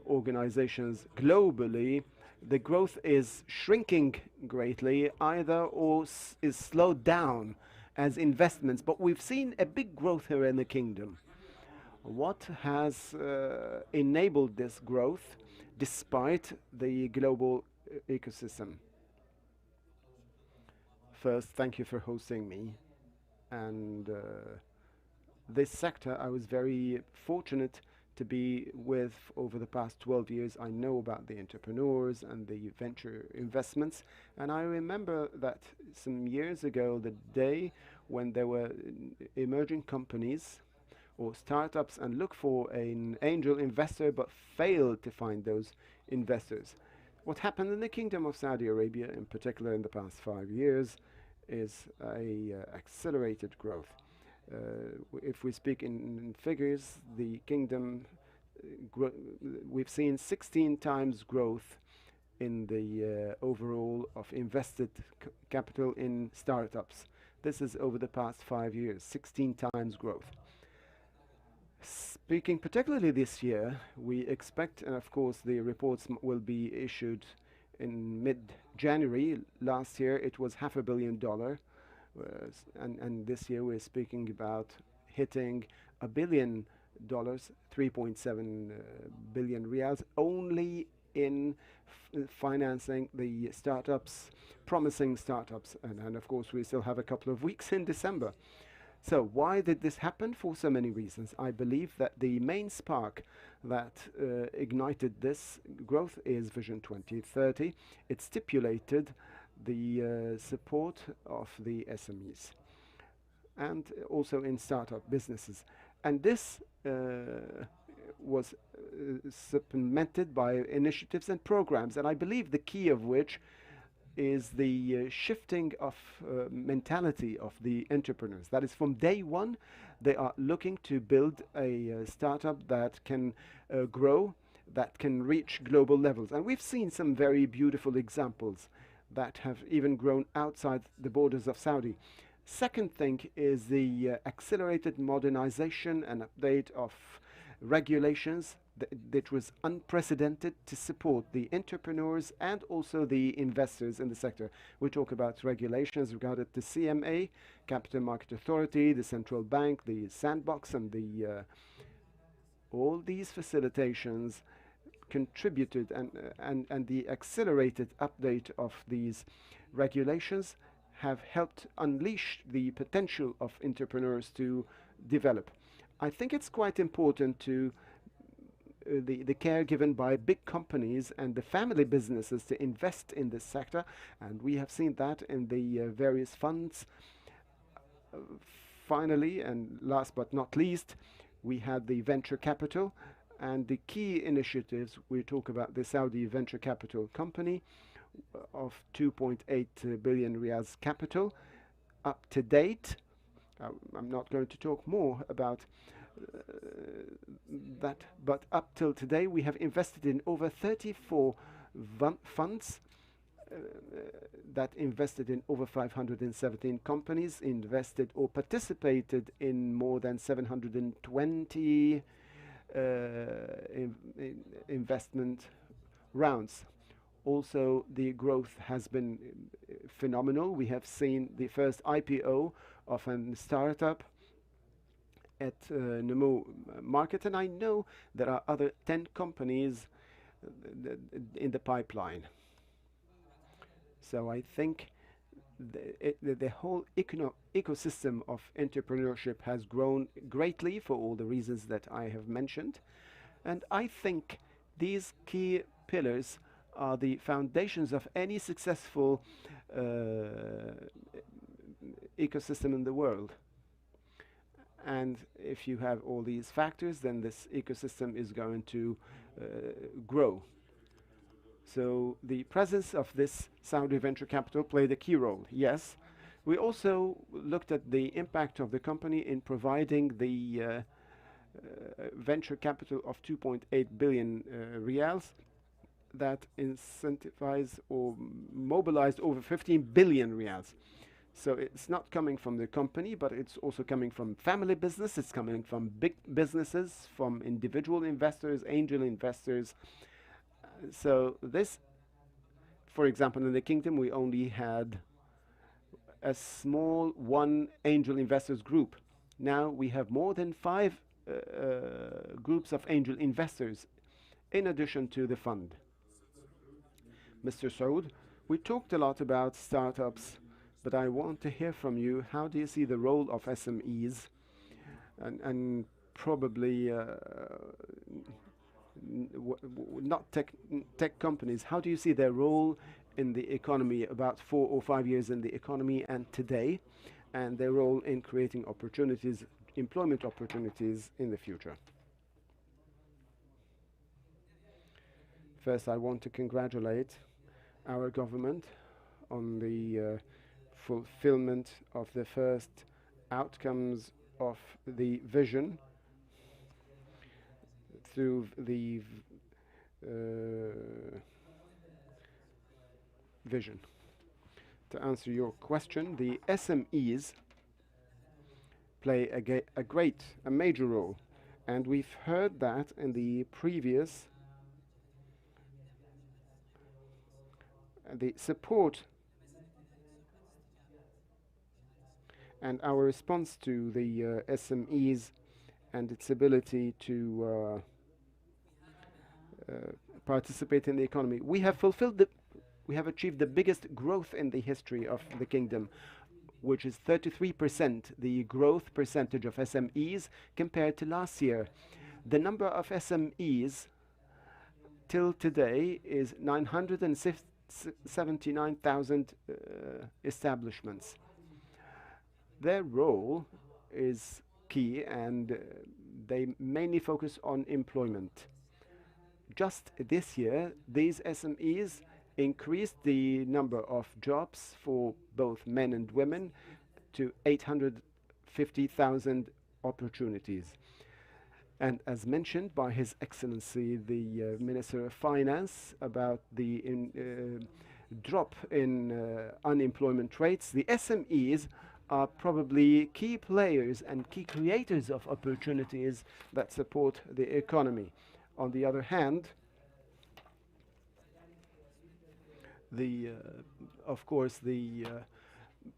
organizations globally, the growth is shrinking greatly, either or is slowed down as investments, but we've seen a big growth here in the kingdom. What has enabled this growth despite the global ecosystem? First, thank you for hosting me. And this sector, I was very fortunate to be with over the past 12 years. I know about the entrepreneurs and the venture investments. And I remember that some years ago, the day when there were emerging companies or startups and look for an angel investor but failed to find those investors. What happened in the Kingdom of Saudi Arabia, in particular in the past 5 years, is a accelerated growth. If we speak in figures, the kingdom, we've seen 16 times growth in the overall of invested capital in startups. This is over the past 5 years, 16 times growth. Speaking particularly this year, we expect, and of course the reports will be issued in mid-January. Last year it was $500 million. And this year we're speaking about hitting $1 billion, 3.7 billion riyals, only in financing the startups, promising startups. And of course we still have a couple of weeks in December. So why did this happen? For so many reasons. I believe that the main spark that ignited this growth is Vision 2030. It stipulated the support of the SMEs and also in startup businesses. And this was supplemented by initiatives and programs. And I believe the key of which is the shifting of mentality of the entrepreneurs. That is, from day one, they are looking to build a startup that can grow, that can reach global levels. And we've seen some very beautiful examples that have even grown outside the borders of Saudi. Second thing is the accelerated modernization and update of regulations that was unprecedented to support the entrepreneurs and also the investors in the sector. We talk about regulations regarding the CMA, Capital Market Authority, the Central Bank, the Sandbox, and the all these facilitations contributed, and the accelerated update of these regulations have helped unleash the potential of entrepreneurs to develop. I think it's quite important to the care given by big companies and the family businesses to invest in this sector, and we have seen that in the various funds. Finally, and last but not least, we had the venture capital and the key initiatives. We talk about the Saudi Venture Capital Company of 2.8 billion riyals capital up to date. I'm not going to talk more about that, but up till today we have invested in over 34 funds that invested in over 517 companies, invested or participated in more than 720 investment rounds. Also, the growth has been phenomenal. We have seen the first IPO of a startup at Nemo market, and I know there are other 10 companies in the pipeline. So I think the whole ecosystem of entrepreneurship has grown greatly for all the reasons that I have mentioned. And I think these key pillars are the foundations of any successful ecosystem in the world. And if you have all these factors, then this ecosystem is going to grow. So the presence of this Saudi venture capital played a key role, yes. We also looked at the impact of the company in providing the venture capital of 2.8 billion riyals that incentivized or mobilized over 15 billion riyals. So it's not coming from the company, but it's also coming from family business, it's coming from big businesses, from individual investors, angel investors. So this, for example, in the kingdom, we only had a small one angel investors group. Now we have more than 5 groups of angel investors in addition to the fund. Mr. Saud, we talked a lot about startups, but I want to hear from you, how do you see the role of SMEs and probably not tech companies, how do you see their role in the economy about 4 or 5 years in the economy and today, and their role in creating opportunities, employment opportunities in the future? First, I want to congratulate our government on the fulfillment of the first outcomes of the vision through the vision. To answer your question, the SMEs play a major role, and we've heard that in the previous the support and our response to the SMEs and its ability to participate in the economy. We have achieved the biggest growth in the history of the kingdom, which is 33%, the growth percentage of SMEs compared to last year. The number of SMEs till today is 979,000 establishments. Their role is key, and they mainly focus on employment. Just this year, these SMEs increased the number of jobs for both men and women to 850,000 opportunities. And as mentioned by His Excellency, the Minister of Finance, about the drop in unemployment rates, the SMEs are probably key players and key creators of opportunities that support the economy. On the other hand, of course, the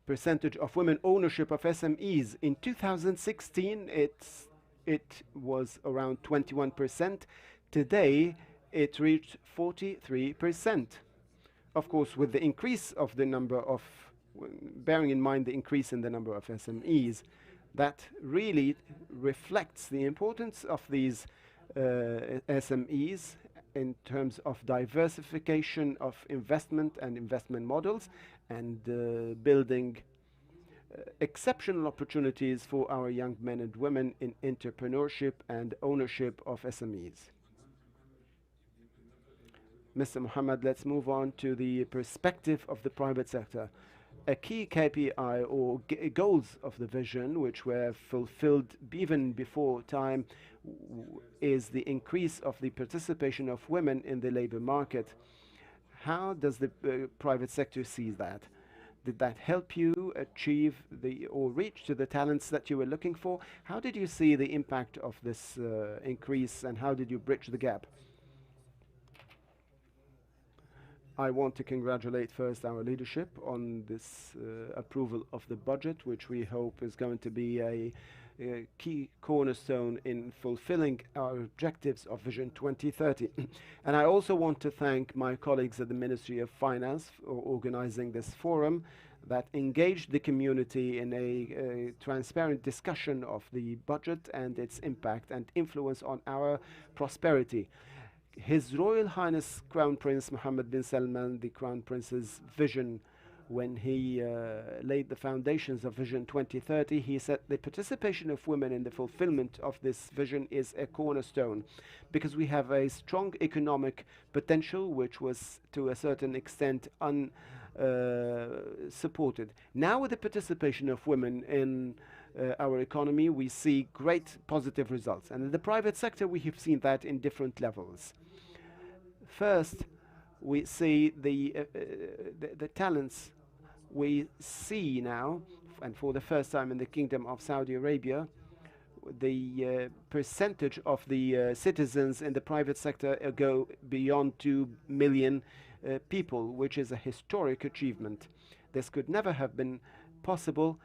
percentage of women ownership of SMEs in 2016, it was around 21%. Today, it reached 43%. Of course, with the increase of the number of, bearing in mind the increase in the number of SMEs, that really reflects the importance of these SMEs in terms of diversification of investment and investment models, and building exceptional opportunities for our young men and women in entrepreneurship and ownership of SMEs. Mr. Mohammed, let's move on to the perspective of the private sector. A key KPI or goals of the vision, which were fulfilled even before time, is the increase of the participation of women in the labor market. How does the private sector see that? Did that help you achieve or reach to the talents that you were looking for? How did you see the impact of this increase, and how did you bridge the gap? I want to congratulate first our leadership on this approval of the budget, which we hope is going to be a key cornerstone in fulfilling our objectives of Vision 2030. And I also want to thank my colleagues at the Ministry of Finance for organizing this forum that engaged the community in a transparent discussion of the budget and its impact and influence on our prosperity. His Royal Highness Crown Prince Mohammed bin Salman, the Crown Prince's vision when he laid the foundations of Vision 2030, he said the participation of women in the fulfillment of this vision is a cornerstone because we have a strong economic potential which was to a certain extent unsupported. Now with the participation of women in our economy, we see great positive results. And in the private sector, we have seen that in different levels. First, we see the talents we see now, and for the first time in the Kingdom of Saudi Arabia, the percentage of the citizens in the private sector go beyond 2 million people, which is a historic achievement. This could never have been possible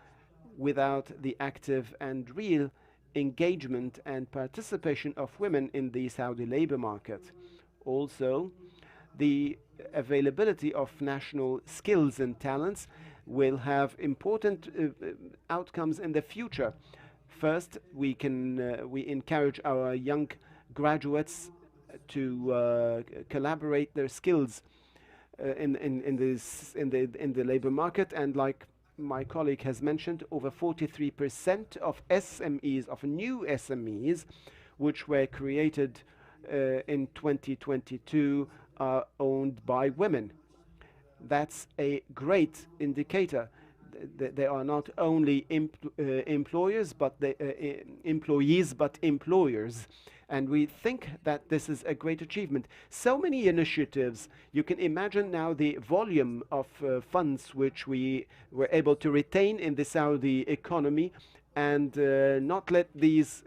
without the active and real engagement and participation of women in the Saudi labor market. Also, the availability of national skills and talents will have important outcomes in the future. First, we encourage our young graduates to collaborate their skills in the labor market, and like my colleague has mentioned, over 43% of SMEs, of new SMEs, which were created in 2022, are owned by women. That's a great indicator. They are not only employers, but employees, but employers. And we think that this is a great achievement. So many initiatives. You can imagine now the volume of funds which we were able to retain in the Saudi economy and not let these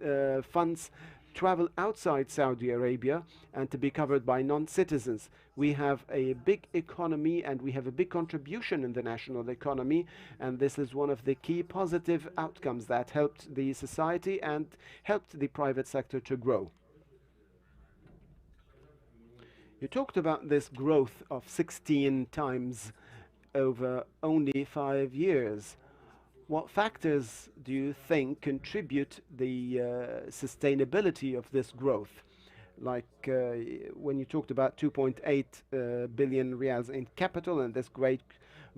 funds travel outside Saudi Arabia and to be covered by non-citizens. We have a big economy and we have a big contribution in the national economy, and this is one of the key positive outcomes that helped the society and helped the private sector to grow. You talked about this growth of 16 times over only 5 years. What factors do you think contribute the sustainability of this growth? Like when you talked about 2.8 billion riyals in capital and this great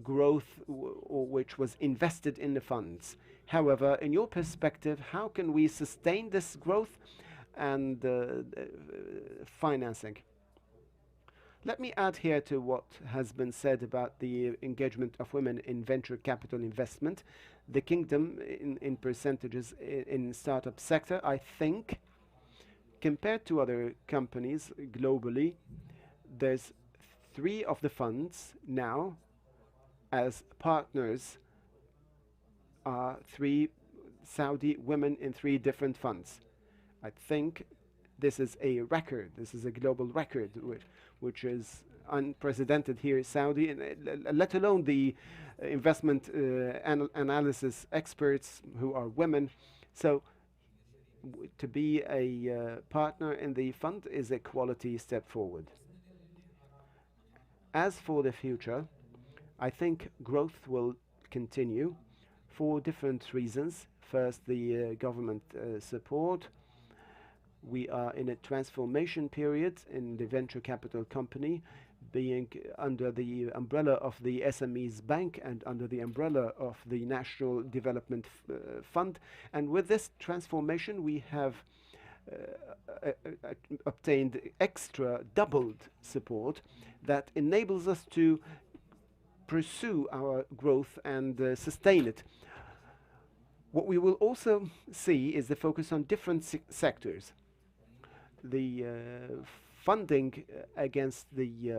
growth which was invested in the funds. However, in your perspective, how can we sustain this growth and financing? Let me add here to what has been said about the engagement of women in venture capital investment. The kingdom in percentages in startup sector, I think, compared to other companies globally, there's 3 of the funds now as partners are 3 Saudi women in 3 different funds. I think this is a record. This is a global record, which is unprecedented here in Saudi, and let alone the investment analysis experts who are women. So to be a partner in the fund is a quality step forward. As for the future, I think growth will continue for different reasons. First, the government support. We are in a transformation period in the venture capital company, being under the umbrella of the SMEs Bank and under the umbrella of the National Development Fund. And with this transformation, we have obtained extra doubled support that enables us to pursue our growth and sustain it. What we will also see is the focus on different sectors. The funding against these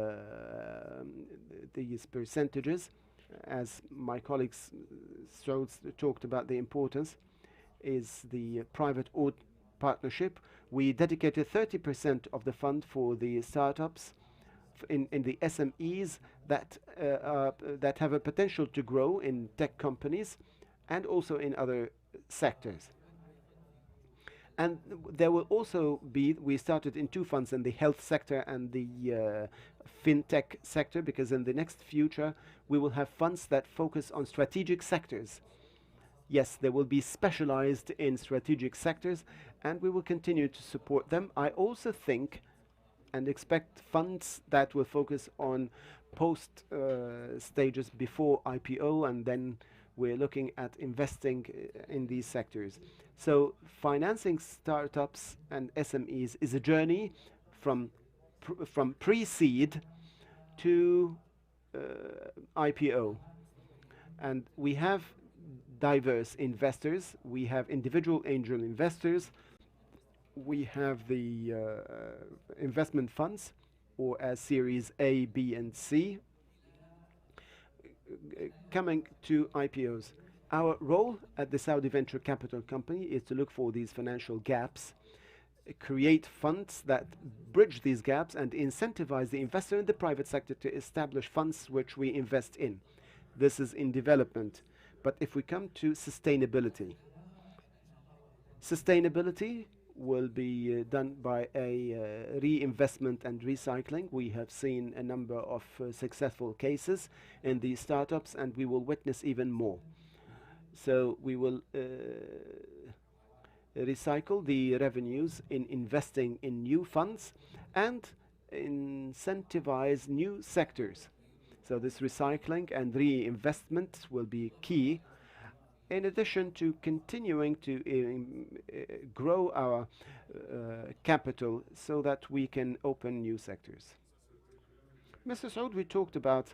percentages, as my colleagues talked about the importance, is the private partnership. We dedicated 30% of the fund for the startups, in the SMEs that that have a potential to grow in tech companies and also in other sectors. And there will also be, we started in two funds, in the health sector and the fintech sector, because in the next future we will have funds that focus on strategic sectors. Yes, they will be specialized in strategic sectors, and we will continue to support them. I also think and expect funds that will focus on post stages before IPO, and then we're looking at investing in these sectors. So financing startups and SMEs is a journey from pre-seed to IPO. And we have diverse investors. We have individual angel investors. We have the investment funds, or as Series A, B, and C, coming to IPOs. Our role at the Saudi Venture Capital Company is to look for these financial gaps, create funds that bridge these gaps, and incentivize the investor in the private sector to establish funds which we invest in. This is in development. But if we come to sustainability, sustainability will be done by a reinvestment and recycling. We have seen a number of successful cases in these startups, and we will witness even more. So we will recycle the revenues in investing in new funds and incentivize new sectors. So this recycling and reinvestment will be key, in addition to continuing to grow our capital so that we can open new sectors. Mr. Saud, we talked about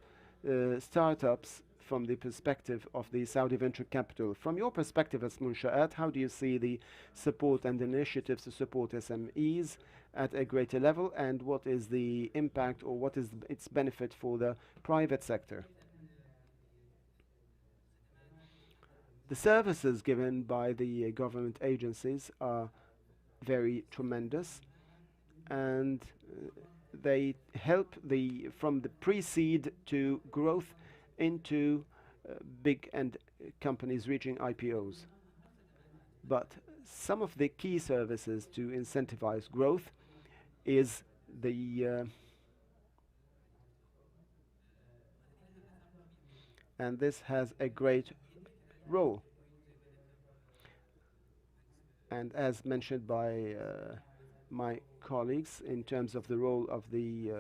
startups from the perspective of the Saudi venture capital. From your perspective as Munsha'at, how do you see the support and initiatives to support SMEs at a greater level, and what is the impact, or what is its benefit for the private sector? The services given by the government agencies are very tremendous, and they help from the pre-seed to growth into big and companies reaching IPOs. But some of the key services to incentivize growth is the and this has a great role. And as mentioned by my colleagues, in terms of the role of the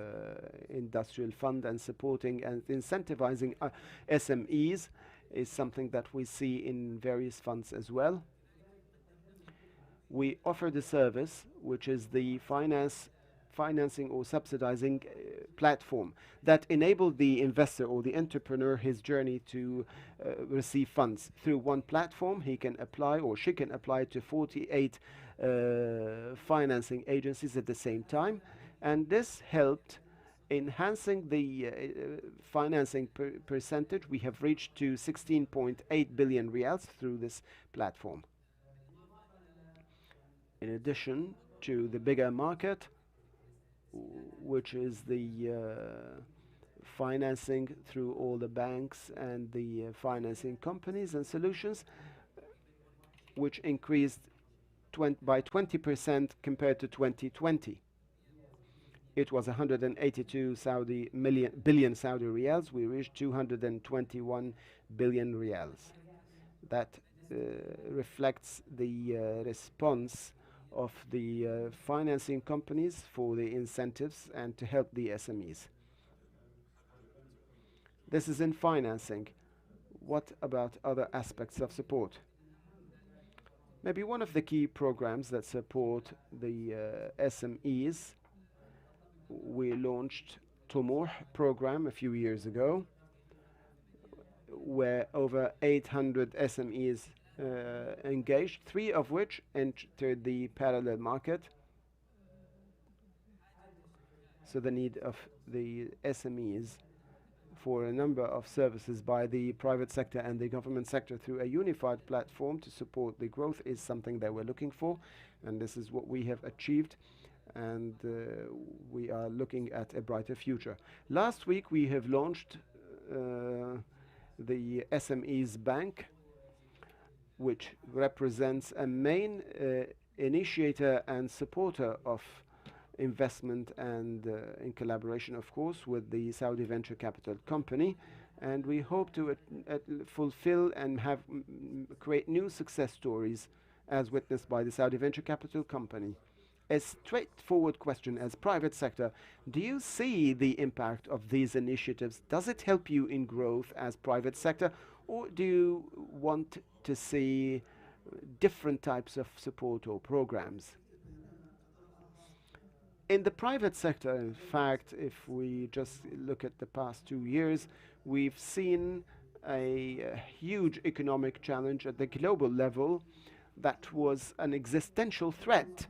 industrial fund and supporting and incentivizing SMEs, is something that we see in various funds as well. We offer the service, which is the financing or subsidizing platform that enabled the investor or the entrepreneur his journey to receive funds. Through one platform, he can apply, or she can apply, to 48 financing agencies at the same time, and this helped enhancing the financing percentage. We have reached to 16.8 billion riyals through this platform. In addition to the bigger market, which is the financing through all the banks and the financing companies and solutions, which increased by 20% compared to 2020. It was 182 billion Saudi riyals. We reached 221 billion riyals. That reflects the response of the financing companies for the incentives and to help the SMEs. This is in financing. What about other aspects of support? Maybe one of the key programs that support the SMEs, we launched Tumur program a few years ago, where over 800 SMEs engaged, 3 of which entered the parallel market. So the need of the SMEs for a number of services by the private sector and the government sector through a unified platform to support the growth is something that we're looking for, and this is what we have achieved. and we are looking at a brighter future. Last week we have launched the SMEs Bank, which represents a main initiator and supporter of investment, and in collaboration, of course, with the Saudi venture capital company. And we hope to fulfill and create new success stories as witnessed by the Saudi venture capital company. A straightforward question: as private sector, do you see the impact of these initiatives? Does it help you in growth as private sector, or do you want to see different types of support or programs? In the private sector, in fact, if we just look at the past 2 years, we've seen a huge economic challenge at the global level that was an existential threat.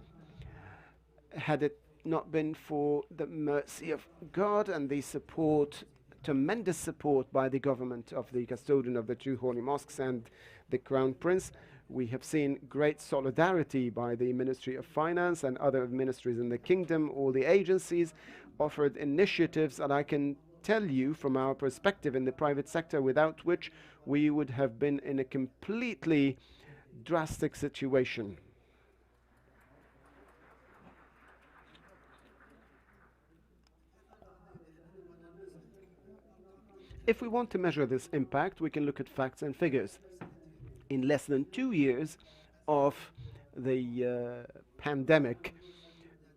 Had it not been for the mercy of God and the support, tremendous support by the government of the custodian of the two holy mosques and the Crown Prince, we have seen great solidarity by the Ministry of Finance and other ministries in the kingdom. All the agencies offered initiatives, and I can tell you from our perspective in the private sector, without which we would have been in a completely drastic situation. If we want to measure this impact, we can look at facts and figures. In less than 2 years of the pandemic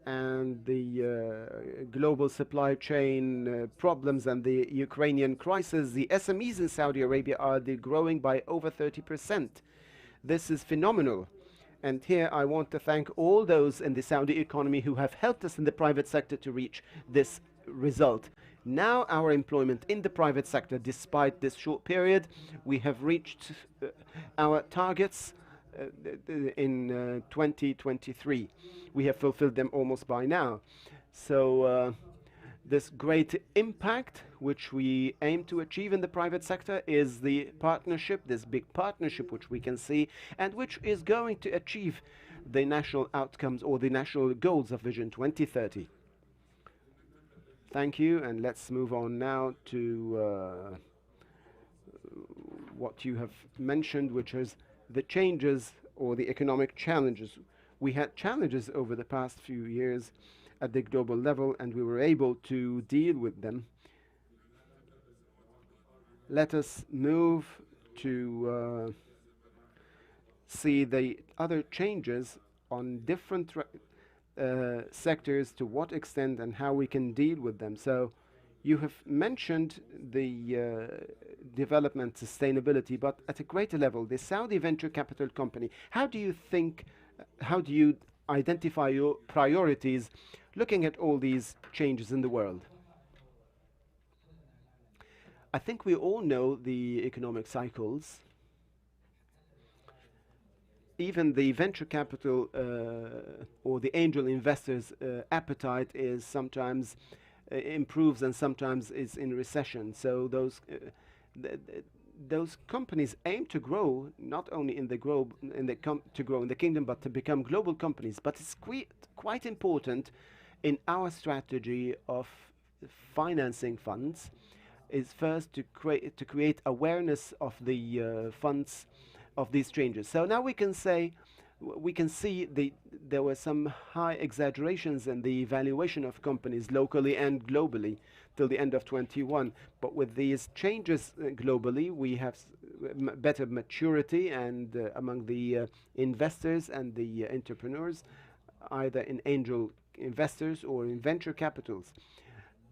and the global supply chain problems and the Ukrainian crisis, the SMEs in Saudi Arabia are growing by over 30%. This is phenomenal. And here I want to thank all those in the Saudi economy who have helped us in the private sector to reach this result. Now our employment in the private sector, despite this short period, we have reached our targets in 2023. We have fulfilled them almost by now. So this great impact which we aim to achieve in the private sector is the partnership, this big partnership which we can see, and which is going to achieve the national outcomes or the national goals of Vision 2030. Thank you, and let's move on now to what you have mentioned, which is the changes or the economic challenges. We had challenges over the past few years at the global level, and we were able to deal with them. Let us move to see the other changes on different sectors, to what extent and how we can deal with them. So you have mentioned the development sustainability, but at a greater level, the Saudi venture capital company, how do you identify your priorities looking at all these changes in the world? I think we all know the economic cycles. Even the venture capital or the angel investors' appetite is sometimes improves and sometimes is in recession. So those companies aim to grow not only in the grow to grow in the kingdom, but to become global companies. But it's quite important in our strategy of financing funds is first to create awareness of the funds of these changes. So now we can say, we can see there were some high exaggerations in the valuation of companies locally and globally till the end of 21. But with these changes globally, we have better maturity and among the investors and the entrepreneurs, either in angel investors or in venture capitals.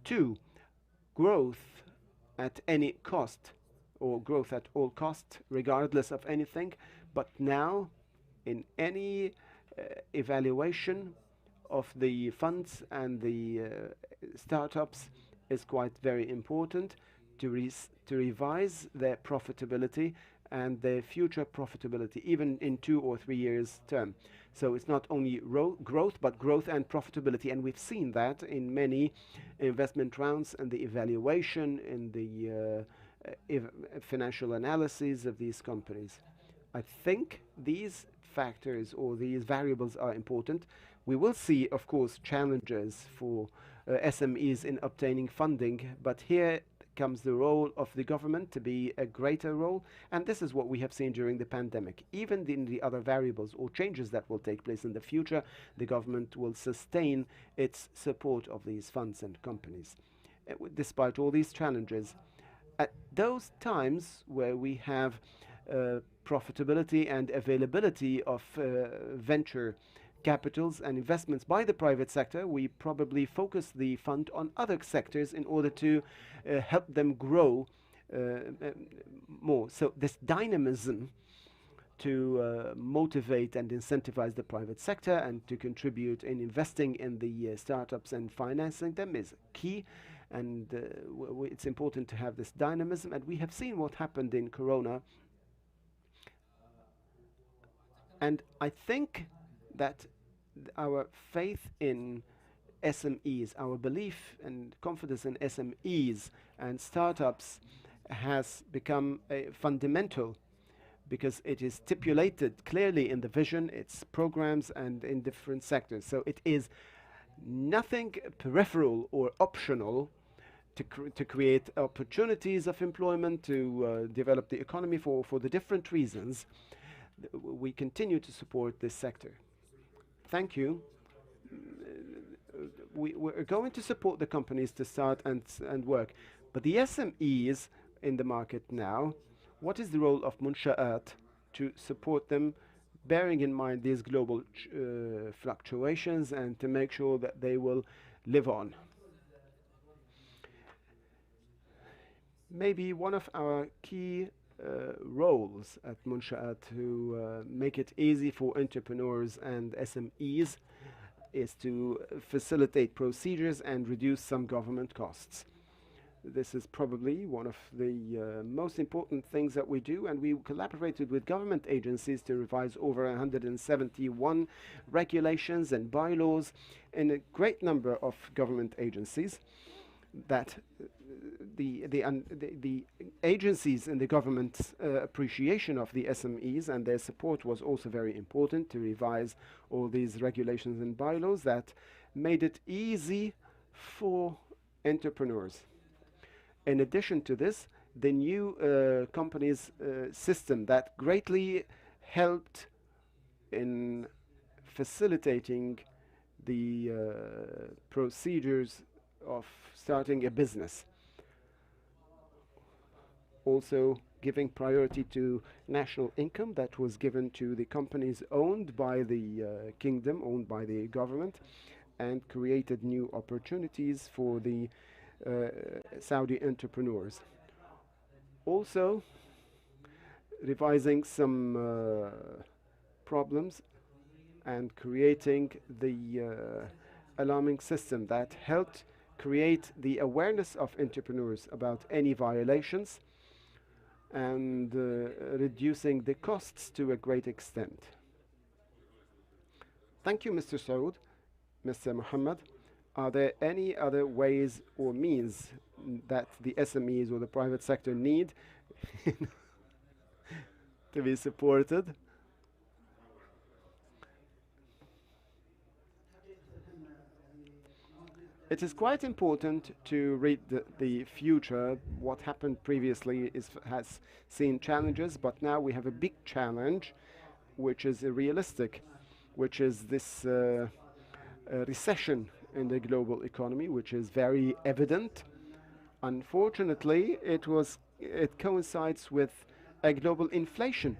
2, growth at any cost, or growth at all cost, regardless of anything. But now, in any evaluation of the funds and the startups, is quite very important to revise their profitability and their future profitability, even in 2 or 3 years term. So it's not only growth, but growth and profitability. And we've seen that in many investment rounds and the evaluation in the financial analysis of these companies. I think these factors or these variables are important. We will see, of course, challenges for SMEs in obtaining funding, but here comes the role of the government to be a greater role, and this is what we have seen during the pandemic. Even in the other variables or changes that will take place in the future, the government will sustain its support of these funds and companies. Despite all these challenges, at those times where we have profitability and availability of venture capitals and investments by the private sector, we probably focus the fund on other sectors in order to help them grow more. So this dynamism to motivate and incentivize the private sector and to contribute in investing in the startups and financing them is key. And it's important to have this dynamism. And we have seen what happened in Corona. And I think that our faith in SMEs, our belief and confidence in SMEs and startups has become fundamental, because it is stipulated clearly in the vision, its programs, and in different sectors. So it is nothing peripheral or optional to create opportunities of employment, to develop the economy for the different reasons. We continue to support this sector. Thank you. We're going to support the companies to start and work. But the SMEs in the market now, what is the role of Munsha'at to support them, bearing in mind these global fluctuations, and to make sure that they will live on? Maybe one of our key roles at Munsha'at to make it easy for entrepreneurs and SMEs is to facilitate procedures and reduce some government costs. This is probably one of the most important things that we do, and we collaborated with government agencies to revise over 171 regulations and bylaws in a great number of government agencies. That the agencies in the government's appreciation of the SMEs and their support was also very important to revise all these regulations and bylaws that made it easy for entrepreneurs. In addition to this, the new companies system that greatly helped in facilitating the procedures of starting a business. Also giving priority to national income that was given to the companies owned by the kingdom, owned by the government, and created new opportunities for the Saudi entrepreneurs. Also revising some problems and creating the alarming system that helped create the awareness of entrepreneurs about any violations and reducing the costs to a great extent. Thank you, Mr. Saud. Mr. Muhammad, are there any other ways or means that the SMEs or the private sector need to be supported? It is quite important to read the future. What happened previously has seen challenges, but now we have a big challenge, which is realistic, which is this recession in the global economy, which is very evident. Unfortunately, it coincides with a global inflation.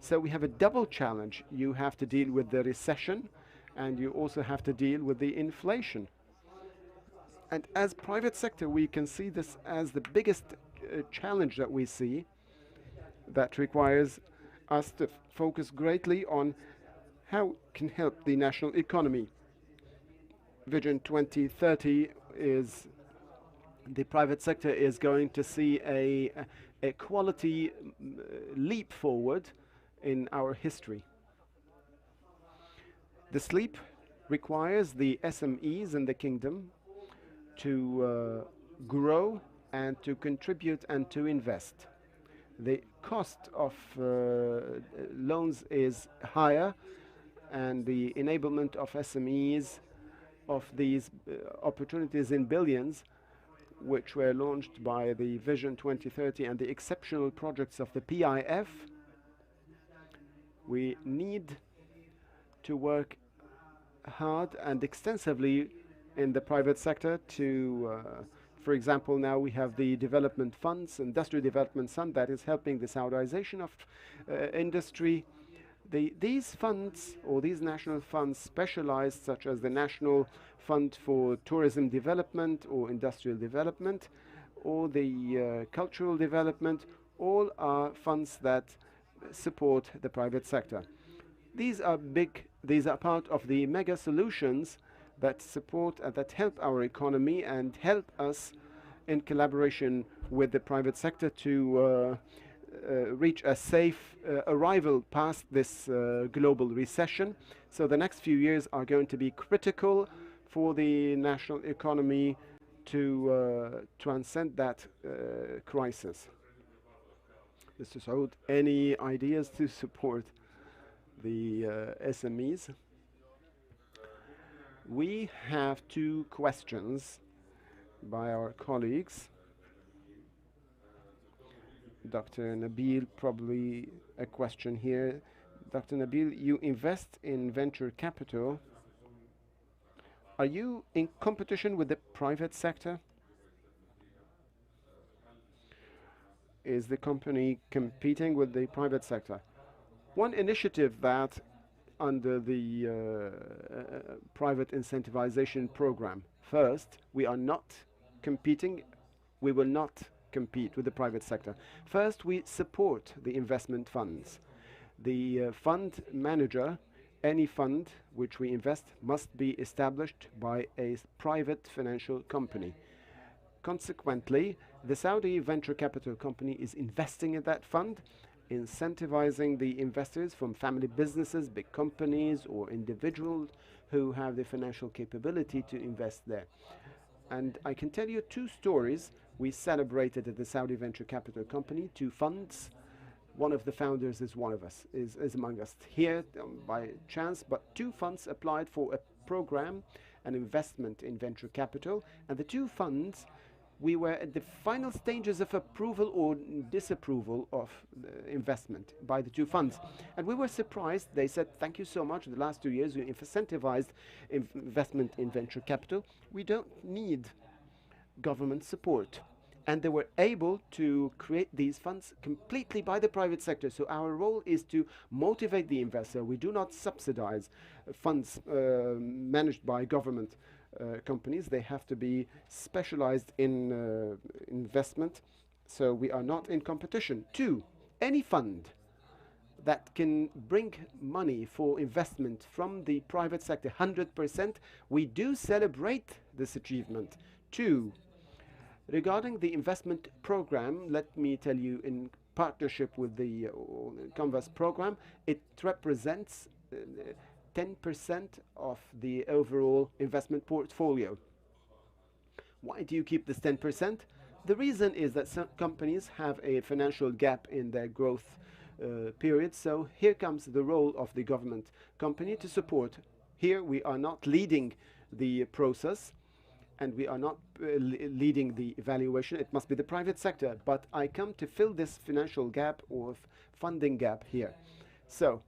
So we have a double challenge. You have to deal with the recession, and you also have to deal with the inflation. And as private sector, we can see this as the biggest challenge that we see, that requires us to focus greatly on how can help the national economy. Vision 2030 is the private sector is going to see a quality leap forward in our history. This leap requires the SMEs in the kingdom to grow and to contribute and to invest. The cost of loans is higher, and the enablement of SMEs of these opportunities in billions, which were launched by the Vision 2030 and the exceptional projects of the PIF, we need to work hard and extensively in the private sector to, for example, now we have the development funds, industrial development fund, that is helping the Saudization of industry. These funds, or these national funds, specialized, such as the National Fund for Tourism Development or Industrial Development, or the Cultural Development, all are funds that support the private sector. These are part of the mega solutions that support and that help our economy and help us in collaboration with the private sector to reach a safe arrival past this global recession. So the next few years are going to be critical for the national economy to transcend that crisis. Mr. Saud, any ideas to support the SMEs? We have two questions by our colleagues. Dr. Nabil, probably a question here. Dr. Nabil, you invest in venture capital. Are you in competition with the private sector? Is the company competing with the private sector? One initiative that under the private incentivization program, first, we are not competing, we will not compete with the private sector. First, we support the investment funds. The fund manager, any fund which we invest, must be established by a private financial company. Consequently, the Saudi venture capital company is investing in that fund, incentivizing the investors from family businesses, big companies, or individuals who have the financial capability to invest there. And I can tell you two stories we celebrated at the Saudi venture capital company, two funds. One of the founders is one of us, is among us here by chance, but two funds applied for a program, an investment in venture capital, and the two funds, we were at the final stages of approval or disapproval of the investment by the two funds. And we were surprised. They said, thank you so much. In the last 2 years, we incentivized investment in venture capital. We don't need government support. And they were able to create these funds completely by the private sector. So our role is to motivate the investor. We do not subsidize funds managed by government companies. They have to be specialized in investment. So we are not in competition. Two, any fund that can bring money for investment from the private sector, 100%, we do celebrate this achievement. Two, regarding the investment program, let me tell you, in partnership with the Canvas program, it represents 10% of the overall investment portfolio. Why do you keep this 10%? The reason is that some companies have a financial gap in their growth period, so here comes the role of the government company to support. Here we are not leading the process, and we are not leading the evaluation. It must be the private sector, but I come to fill this financial gap or funding gap here. So,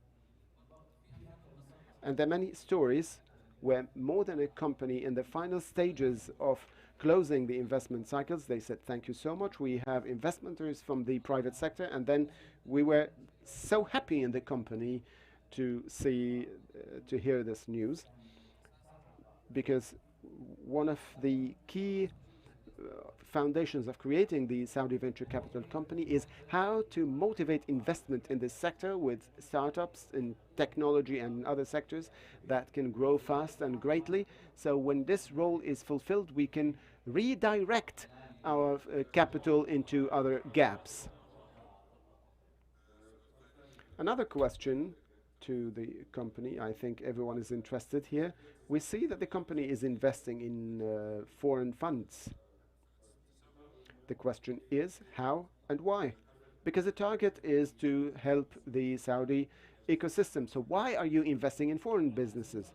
and there are many stories where more than a company in the final stages of closing the investment cycles, they said, thank you so much. We have investors from the private sector, and then we were so happy in the company to see, to hear this news, because one of the key foundations of creating the Saudi venture capital company is how to motivate investment in this sector with startups in technology and other sectors that can grow fast and greatly. So when this role is fulfilled, we can redirect our capital into other gaps. Another question to the company, I think everyone is interested here. We see that the company is investing in foreign funds. The question is how and why? because the target is to help the Saudi ecosystem. So why are you investing in foreign businesses?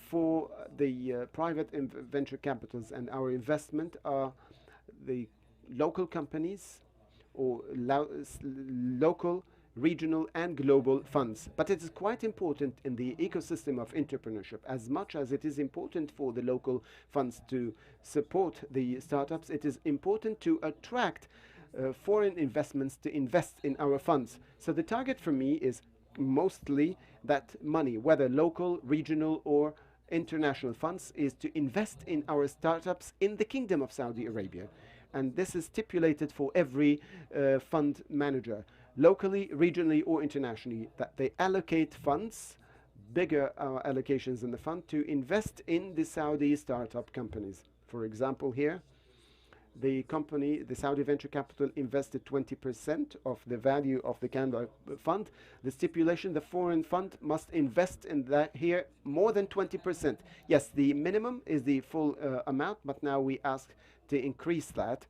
For the private venture capitals, and our investment are the local companies or local, regional and global funds. But it is quite important in the ecosystem of entrepreneurship. As much as it is important for the local funds to support the startups, it is important to attract foreign investments to invest in our funds. So the target for me is mostly that money, whether local, regional or international funds, is to invest in our startups in the Kingdom of Saudi Arabia. And this is stipulated for every fund manager, locally, regionally or internationally, that they allocate funds, bigger allocations in the fund, to invest in the Saudi startup companies. For example, here, the company, the Saudi venture capital, invested 20% of the value of the Canva fund. The stipulation, the foreign fund must invest in that here more than 20%. Yes, the minimum is the full amount, but now we ask to increase that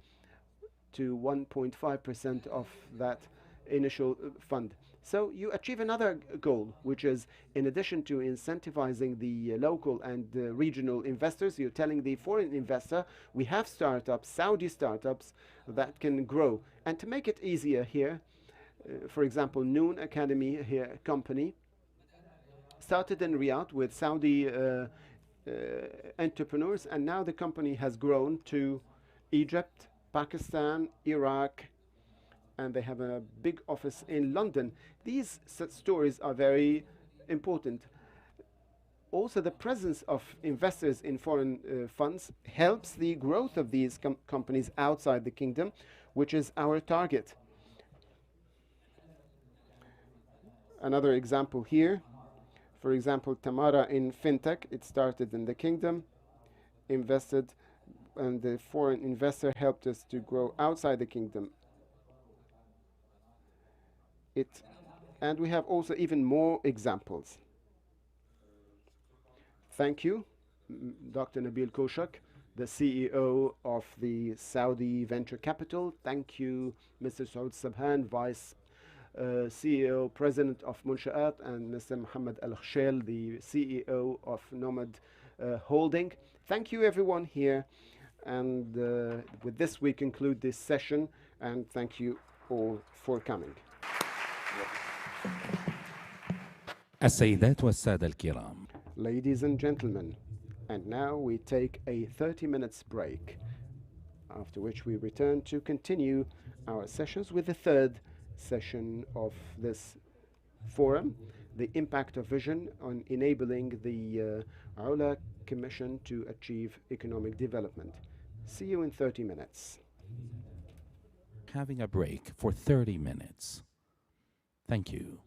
to 1.5% of that initial fund. So you achieve another goal, which is, in addition to incentivizing the local and regional investors, you're telling the foreign investor, we have startups, Saudi startups, that can grow. And to make it easier here, for example, Noon Academy here company started in Riyadh with Saudi entrepreneurs, and now the company has grown to Egypt, Pakistan, Iraq, and they have a big office in London. These stories are very important. Also, the presence of investors in foreign funds helps the growth of these companies outside the kingdom, which is our target. Another example here, for example, Tamara in FinTech, it started in the kingdom, invested, and the foreign investor helped us to grow outside the kingdom. And we have also even more examples. Thank you, Dr. Nabil Koshak, the CEO of the Saudi Venture Capital. Thank you, Mr. Saud Sabhan, Vice CEO, President of Munshaat, and Mr. Mohammed Al-Khshel, the CEO of Nomad Holding. Thank you, everyone here. And with this, we conclude this session, and thank you all for coming. السيدات والسادة الكرام. Ladies and gentlemen, and now we take a 30 minutes break, after which we return to continue our sessions with the third session of this forum, the impact of vision on enabling the Al-Ula Commission to achieve economic development. See you in 30 minutes. Having a break for 30 minutes. Thank you.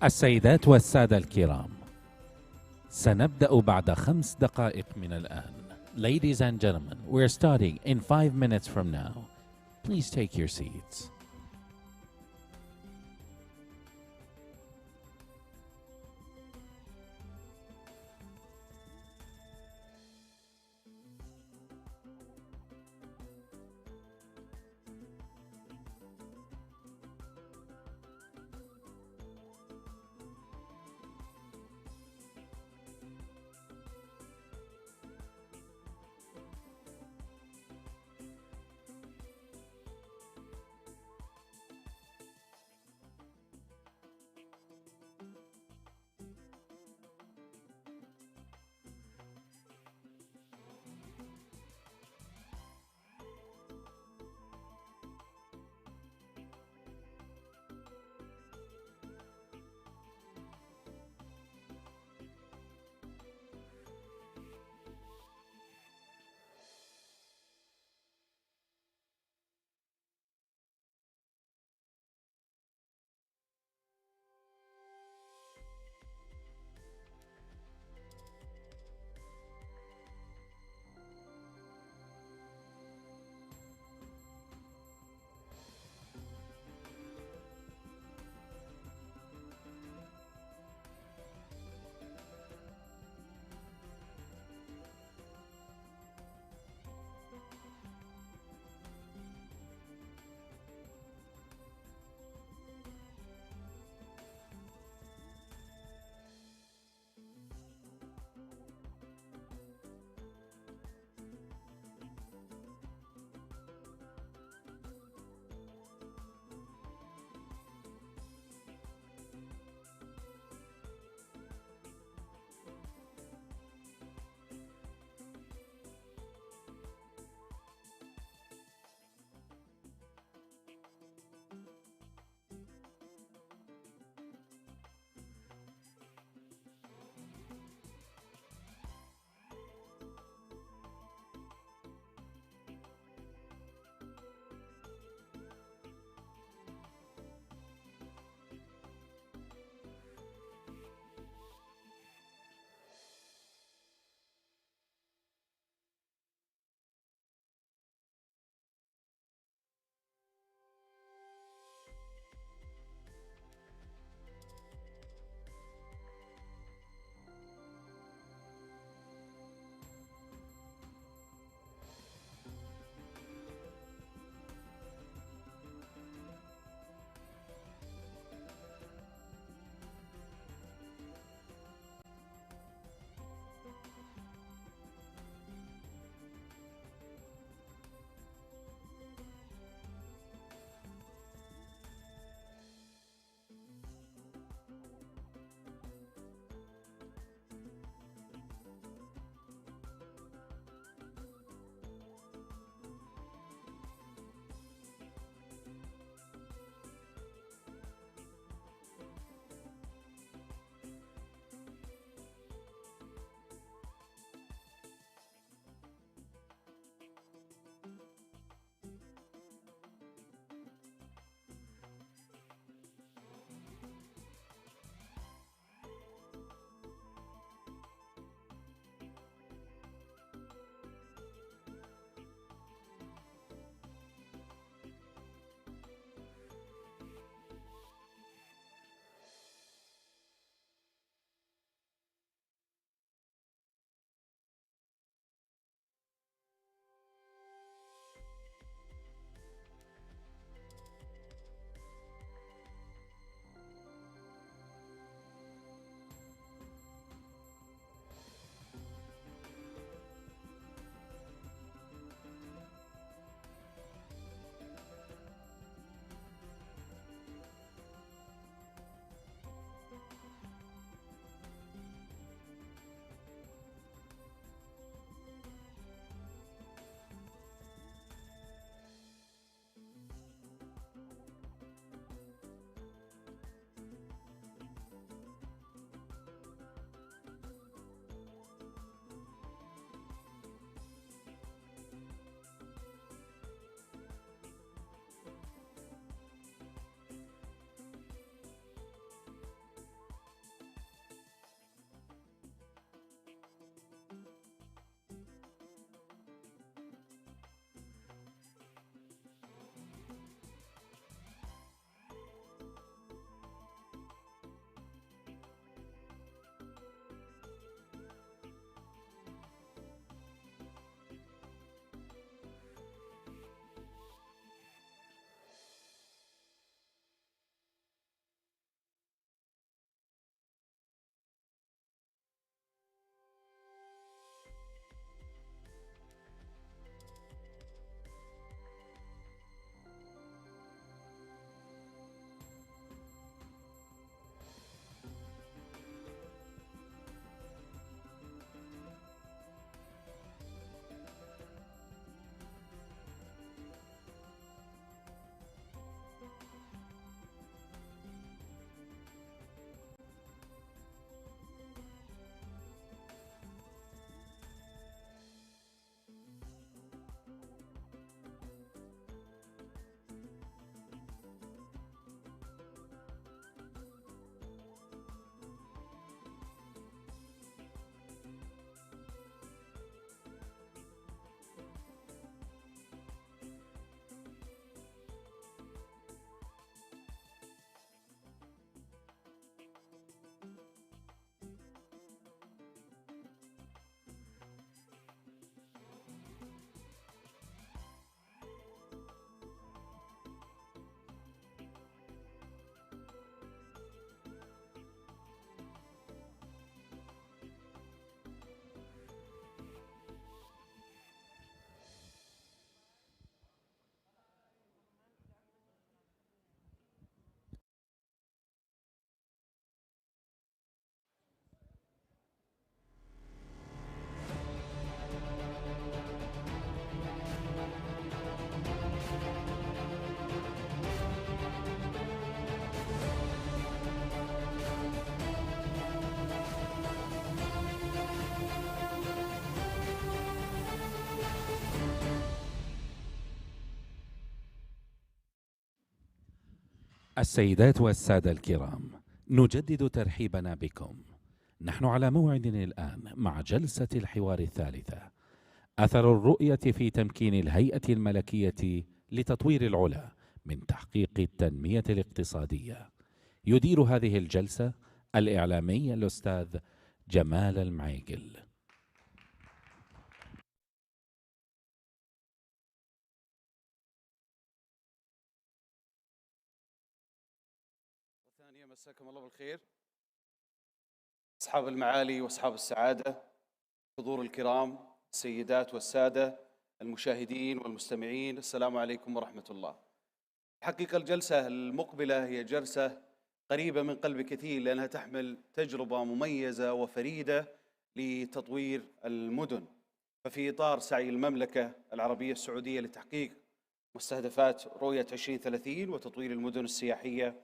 السيدات والسادة الكرام، سنبدأ بعد 5 دقائق من الآن. Ladies and gentlemen, we're starting in 5 minutes from now. Please take your seats. السيدات والسادة الكرام، نجدد ترحيبنا بكم. نحن على موعد الآن مع جلسة الحوار الثالثة، أثر الرؤية في تمكين الهيئة الملكية لتطوير العلا من تحقيق التنمية الاقتصادية. يدير هذه الجلسة الإعلامي الأستاذ جمال المعيقل. ثانية، مساكم الله بالخير. أصحاب المعالي وأصحاب السعادة، حضور الكرام، السيدات والسادة المشاهدين والمستمعين، السلام عليكم ورحمة الله. الحقيقة الجلسة المقبلة هي جلسة قريبة من قلب كثير، لأنها تحمل تجربة مميزة وفريدة لتطوير المدن. ففي إطار سعي المملكة العربية السعودية لتحقيق مستهدفات رؤية 2030 وتطوير المدن السياحية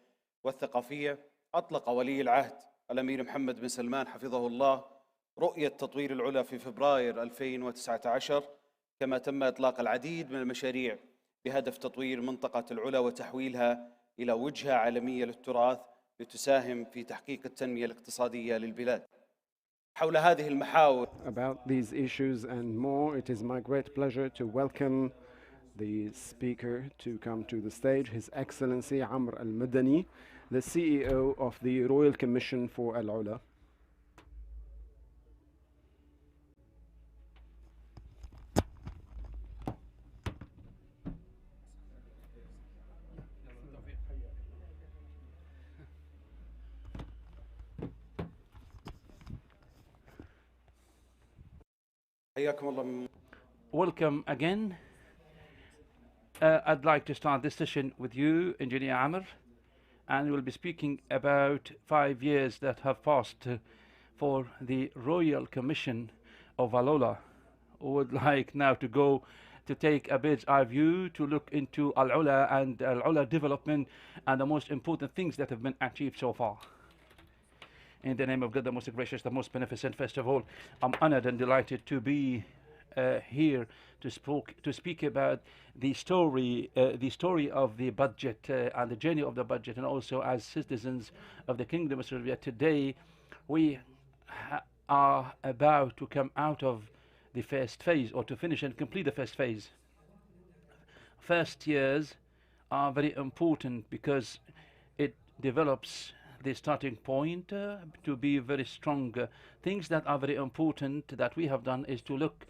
والثقافية، أطلق ولي العهد الأمير محمد بن سلمان حفظه الله رؤية تطوير العلا في فبراير 2019، كما تم إطلاق العديد من المشاريع بهدف تطوير منطقة العلا وتحويلها إلى وجهة عالمية للتراث لتساهم في تحقيق التنمية الاقتصادية للبلاد. حول هذه المحاور About these issues and more, it is my great pleasure to welcome the speaker to come to the stage, His Excellency Amr Al-Madani, the CEO of the Royal Commission for Al-Ula. حياكم الله. Welcome again. I'd like to start this session with you, Engineer Amr, and we'll be speaking about 5 years that have passed for the Royal Commission of Al-Ula. We would like now to go to take a bird's eye view to look into Al-Ula and Al-Ula Development and the most important things that have been achieved so far. In the name of God, the most gracious, the most beneficent, first of all, I'm honored and delighted to be here to speak about the story of the budget and the journey of the budget, and also as citizens of the Kingdom of Saudi Arabia. Today, we are about to come out of the first phase, or to finish and complete the first phase. First years are very important because it develops the starting point to be very strong. Things that are very important that we have done is to look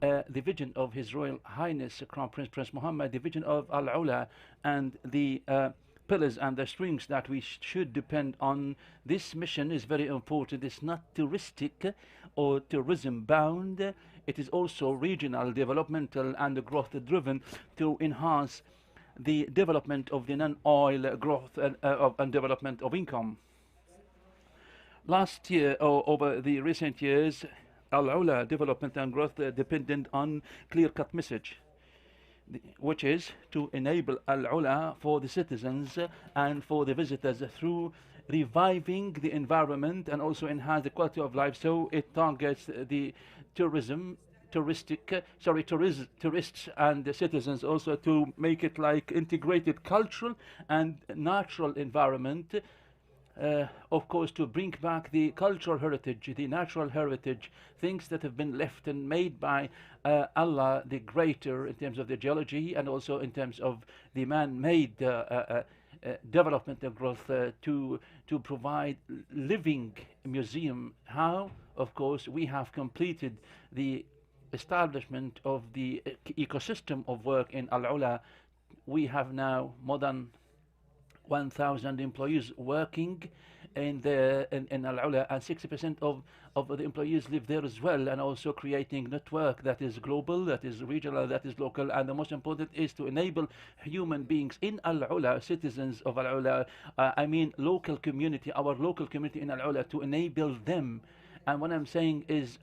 the vision of His Royal Highness Crown Prince Muhammad, the vision of Al-Ula, and the pillars and the strings that we should depend on. This mission is very important. It's not touristic or tourism bound. It is also regional, developmental, and growth driven to enhance the development of the non-oil growth and development of income. Last year, or over the recent years, Al-Ula development and growth dependent on clear-cut message, which is to enable Al-Ula for the citizens and for the visitors through reviving the environment and also enhance the quality of life. So it targets the tourists and the citizens also, to make it like integrated cultural and natural environment. Of course, to bring back the cultural heritage, the natural heritage, things that have been left and made by Allah the Greater in terms of the geology and also in terms of the man-made development and growth, to provide living museum. How? Of course, we have completed the establishment of the ecosystem of work in Al-Ula. We have now more than 1,000 employees working in Al-Ula, and 60% of the employees live there as well, and also creating network that is global, that is regional, that is local. And the most important is to enable human beings in Al-Ula, citizens of Al-Ula, I mean local community, our local community in Al-Ula, to enable them. And what I'm saying is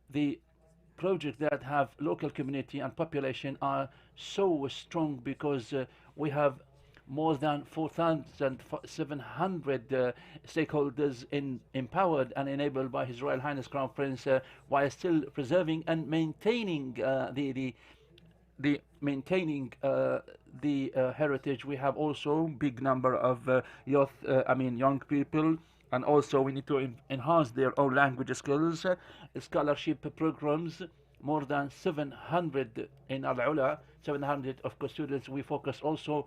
the projects that have local community and population are so strong because we have more than 4,700 stakeholders empowered and enabled by His Royal Highness Crown Prince, while still preserving and maintaining the maintaining the heritage, we have also big number of young people, and also we need to enhance their own language skills, scholarship programs, more than 700 in Al-Ula, 700 of course students. We focus also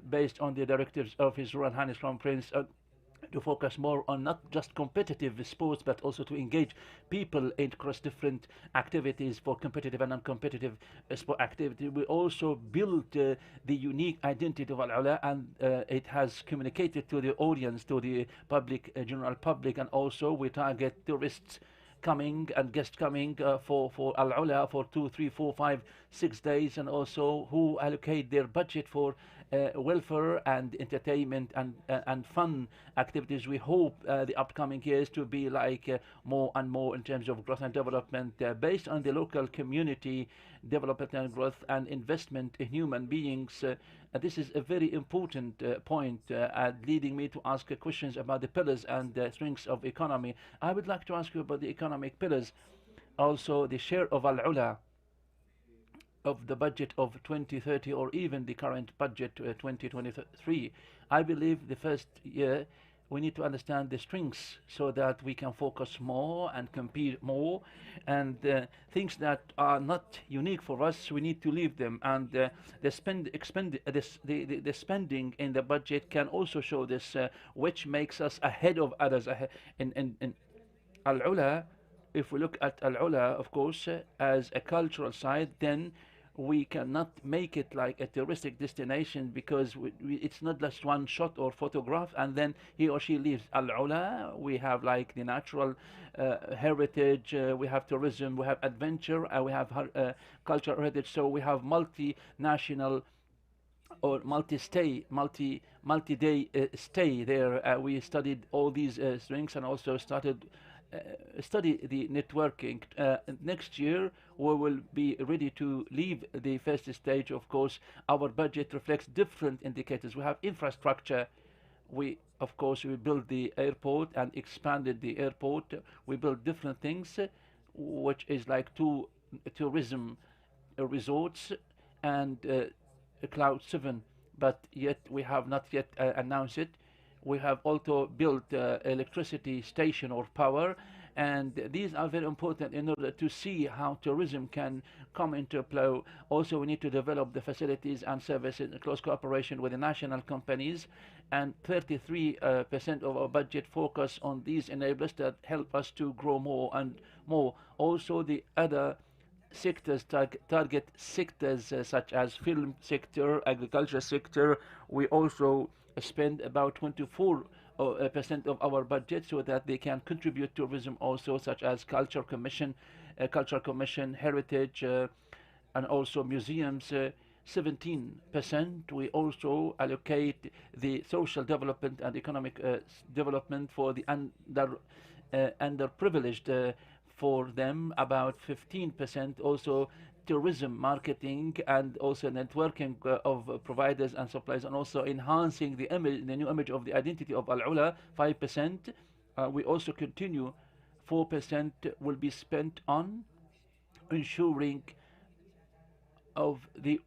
based on the directives of His Royal Highness Crown Prince to focus more on not just competitive sports, but also to engage people in across different activities for competitive and non-competitive sport activity. We also built the unique identity of Al-Ula, and it has communicated to the audience, to the public, general public, and also we target tourists coming and guests coming for Al-Ula for 2, 3, 4, 5, 6 days, and also who allocate their budget for welfare and entertainment and fun activities. We hope the upcoming years to be like more and more in terms of growth and development based on the local community development and growth and investment in human beings. This is a very important point, leading me to ask questions about the pillars and the strengths of economy. I would like to ask you about the economic pillars, also the share of Al-Ula of the budget of 2030, or even the current budget 2023. I believe the first year we need to understand the strengths so that we can focus more and compete more, and things that are not unique for us, we need to leave them. And the spending in the budget can also show this, which makes us ahead of others. In Al-Ula, if we look at Al-Ula, of course, as a cultural site, then we cannot make it like a touristic destination, because it's not just one shot or photograph and then he or she leaves. Al-Ula, we have like the natural heritage, we have tourism, we have adventure, we have cultural heritage. So we have multinational or multi-day stay there. We studied all these strengths and also started study the networking. Next year we will be ready to leave the first stage. Of course, our budget reflects different indicators. We have infrastructure. We built the airport and expanded the airport. We built different things, which is like two tourism resorts and Cloud 7, but yet we have not yet announced it. We have also built electricity station or power, and these are very important in order to see how tourism can come into play. Also, we need to develop the facilities and services in close cooperation with the national companies, and 33% of our budget focus on these enablers that help us to grow more and more. Also, the other sectors, target sectors such as film sector, agriculture sector, we also spend about 24% of our budget so that they can contribute to tourism also, such as cultural commission, heritage, and also museums. 17% we also allocate the social development and economic development for the underprivileged, for them about 15%, also tourism marketing and also networking of providers and suppliers, and also enhancing the new image of the identity of Al-Ula, 5%. We also continue, 4% will be spent on ensuring of the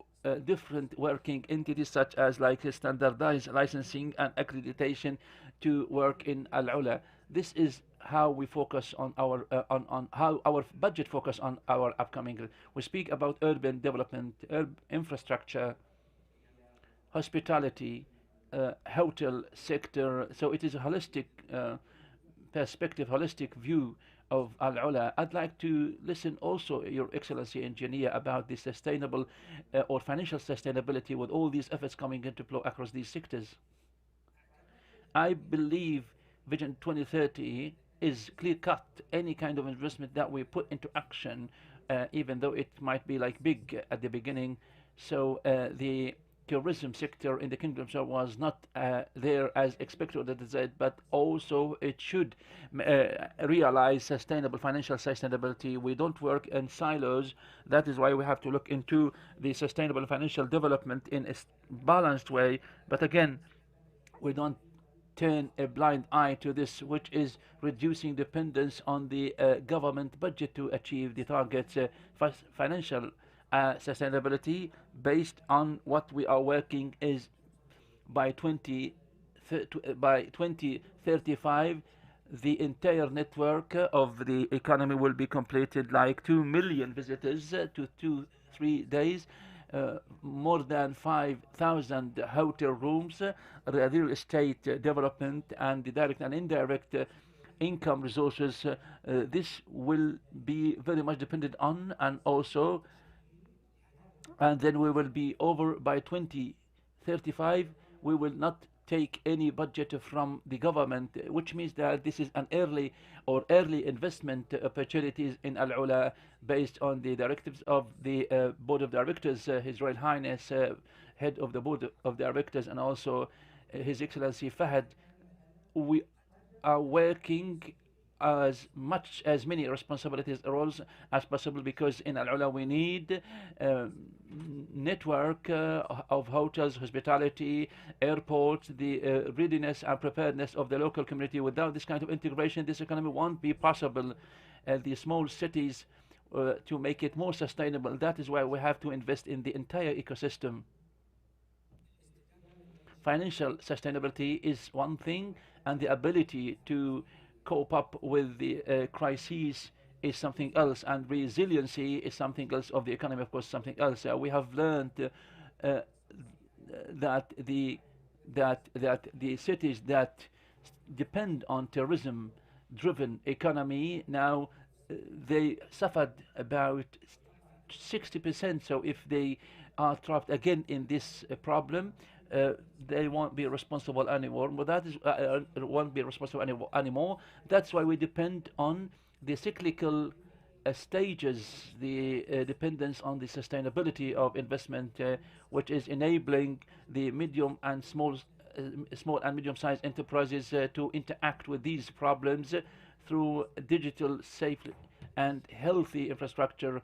different working entities, such as like standardized licensing and accreditation to work in Al-Ula. This is how we focus on our on how our budget focus on our upcoming. We speak about urban development, infrastructure, hospitality, hotel sector. So it is a holistic perspective, holistic view of Al-Ula. I'd like to listen also, Your Excellency Engineer, about the sustainable or financial sustainability with all these efforts coming into play across these sectors. I believe Vision 2030 is clear cut. Any kind of investment that we put into action, even though it might be like big at the beginning. So the tourism sector in the kingdom was not there as expected or desired, but also it should realize sustainable financial sustainability. We don't work in silos. That is why we have to look into the sustainable financial development in a balanced way. But again, we don't turn a blind eye to this, which is reducing dependence on the government budget to achieve the targets. Financial sustainability based on what we are working is by 2035 the entire network of the economy will be completed, like 2 million visitors to 2-3 days, more than 5,000 hotel rooms, real estate development, and the direct and indirect income resources. This will be very much dependent on, and then we will be over by 2035. We will not take any budget from the government, which means that this is an early investment opportunities in Al-Ula based on the directives of the Board of Directors, His Royal Highness, Head of the Board of Directors, and also His Excellency Fahad. We are working as many responsibilities roles as possible, because in Al-Ula we need network of hotels, hospitality, airports, the readiness and preparedness of the local community. Without this kind of integration, this economy won't be possible. The small cities, to make it more sustainable, that is why we have to invest in the entire ecosystem. Financial sustainability is one thing, and the ability to cope up with the crises is something else, and resiliency is something else of the economy, of course, something else. We have learned that the cities that depend on tourism-driven economy now they suffered about 60%. So if they are trapped again in this problem, they won't be responsible anymore. But that is won't be responsible anymore. That's why we depend on the cyclical stages, the dependence on the sustainability of investment, which is enabling the medium and small and medium-sized enterprises to interact with these problems through digital, safe, and healthy infrastructure.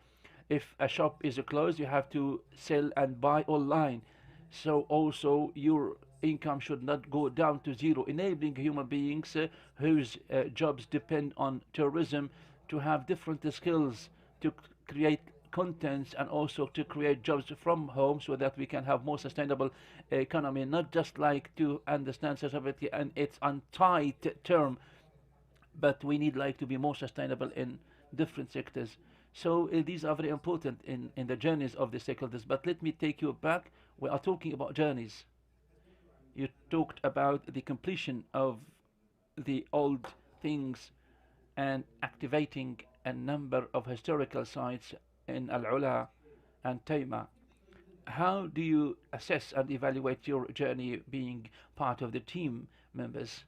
If a shop is closed, you have to sell and buy online. So also your income should not go down to zero, enabling human beings whose jobs depend on tourism to have different skills to create contents and also to create jobs from home, so that we can have more sustainable economy, not just like to understand sustainability and its untied term, but we need like to be more sustainable in different sectors. So these are very important in the journeys of the stakeholders. But let me take you back. We are talking about journeys. You talked about the completion of the old things and activating a number of historical sites in Al-Ula and Tayma. How do you assess and evaluate your journey being part of the team members?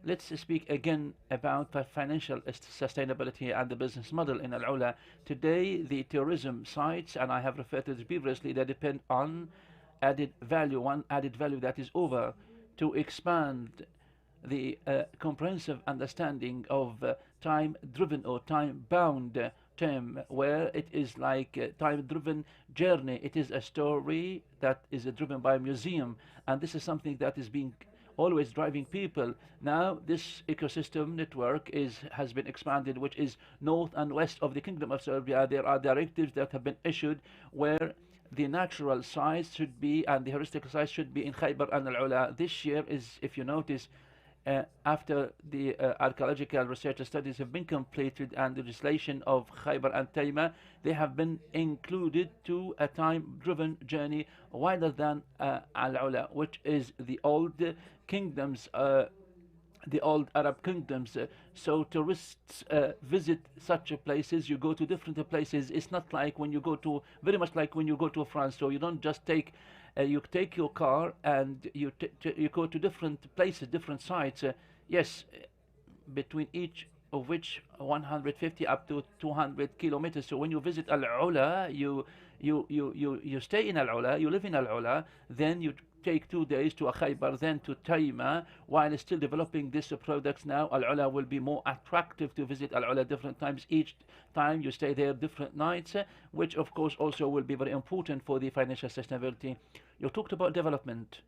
Let's speak again about the financial sustainability and the business model in Al-Ula. Today, the tourism sites, and I have referred to this previously, they depend on added value, one added value that is over to expand the comprehensive understanding of time-driven or time-bound term, where it is like a time-driven journey. It is a story that is driven by a museum, and this is something that is being always driving people. Now this ecosystem network has been expanded, which is north and west of the Kingdom of Serbia. There are directives that have been issued where the natural sites should be and the historical sites should be in Khaybar and Al-Ula. This year is, if you notice, after the archaeological research studies have been completed and the legislation of Khaybar and Tayma, they have been included to a time-driven journey wider than Al-Ula, which is the old kingdoms, the old Arab kingdoms. So tourists visit such places. You go to different places. It's not like when you go to, very much like when you go to France. So you don't just take you take your car and you go to different places, different sites. Yes, between each of which 150 up to 200 kilometers. So when you visit Al-Ula, you stay in Al-Ula, you live in Al-Ula, then you take 2 days to Khaybar, then to Tayma. While still developing these products now, Al-Ula will be more attractive to visit Al-Ula different times. Each time you stay there different nights, which of course also will be very important for the financial sustainability. You talked about development.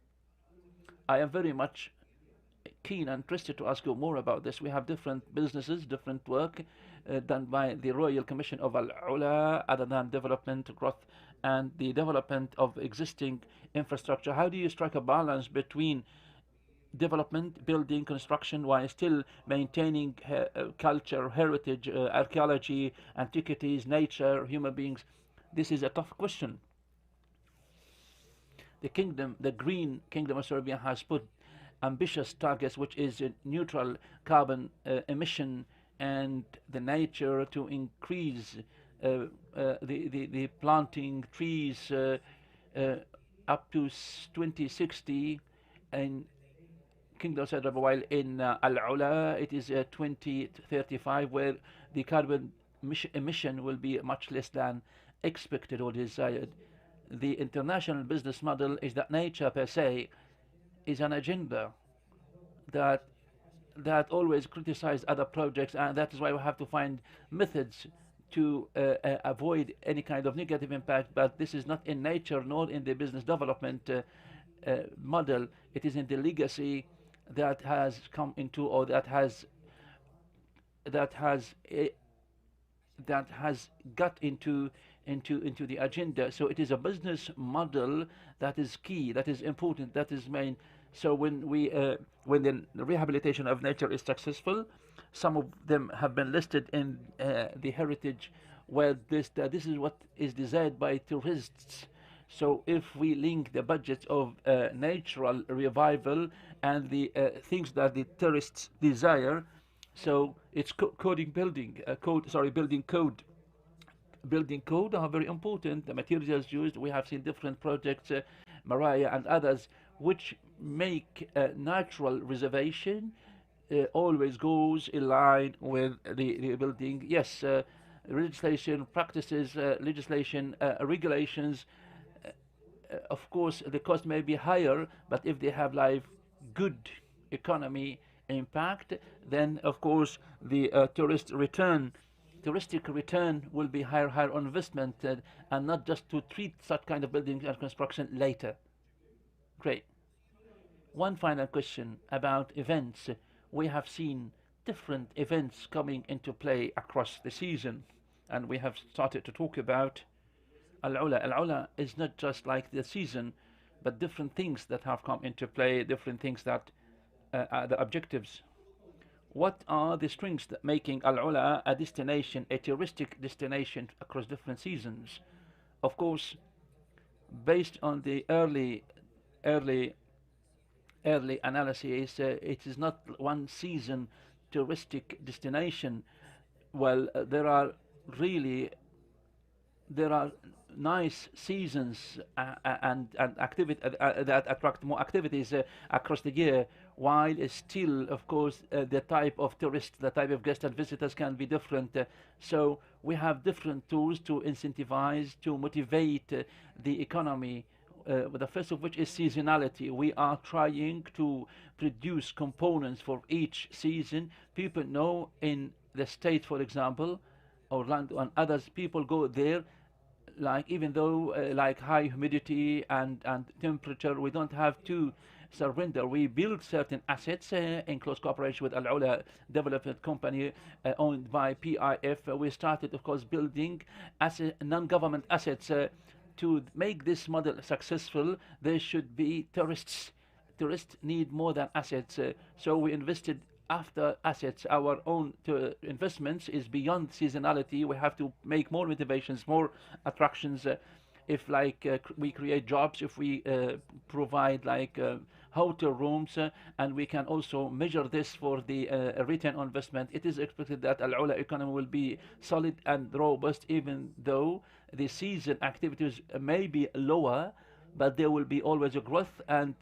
I am very much keen and interested to ask you more about this. We have different businesses, different work done by the Royal Commission of Al-Ula, other than development, growth, and the development of existing infrastructure. How do you strike a balance between development, building, construction, while still maintaining culture, heritage, archaeology, antiquities, nature, human beings? This is a tough question. The Green Kingdom of Serbia has put ambitious targets, which is neutral carbon emission, and the nature to increase the planting trees up to 2060 in Kingdom of Serbia, while in Al-Ula it is 2035, where the carbon emission will be much less than expected or desired. The international business model is that nature per se is an agenda that always criticize other projects, and that is why we have to find methods to avoid any kind of negative impact. But this is not in nature nor in the business development model. It is in the legacy that has come into, or that has got into the agenda. So it is a business model that is key, that is important, that is main. So when the rehabilitation of nature is successful, some of them have been listed in the heritage, where this is what is desired by tourists. So if we link the budget of natural revival and the things that the tourists desire, so it's building code are very important. The materials used, we have seen different projects, Mariah and others, which make natural reservation always goes in line with the building. Yes, legislation, practices, regulations. Of course, the cost may be higher, but if they have good economy impact, then of course the touristic return will be higher on investment, and not just to treat such kind of buildings and construction later. Great. One final question about events. We have seen different events coming into play across the season, and we have started to talk about Al-Ula. Al-Ula is not just like the season, but different things that have come into play, different things that are the objectives. What are the strengths that making Al-Ula a destination, a touristic destination across different seasons? Of course, based on the early analysis, it is not one season touristic destination. Well, there are nice seasons and activity that attract more activities across the year, while still, of course, the type of tourists, the type of guests and visitors can be different. So we have different tools to incentivize, to motivate the economy. The first of which is seasonality. We are trying to produce components for each season. People know in the States, for example, Orlando and others, people go there, even though high humidity and temperature, we don't have to surrender. We build certain assets in close cooperation with Al-Ula Development company owned by PIF. We started, of course, building non-government assets. To make this model successful, there should be tourists. Tourists need more than assets. So we invested after assets. Our own investments is beyond seasonality. We have to make more motivations, more attractions. If we create jobs, if we provide hotel rooms, and we can also measure this for the return on investment, it is expected that Al-Ula economy will be solid and robust, even though the season activities may be lower, but there will be always a growth, and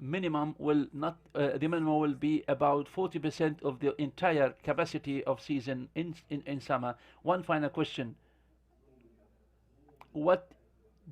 minimum will not the minimum will be about 40% of the entire capacity of season in summer. One final question: what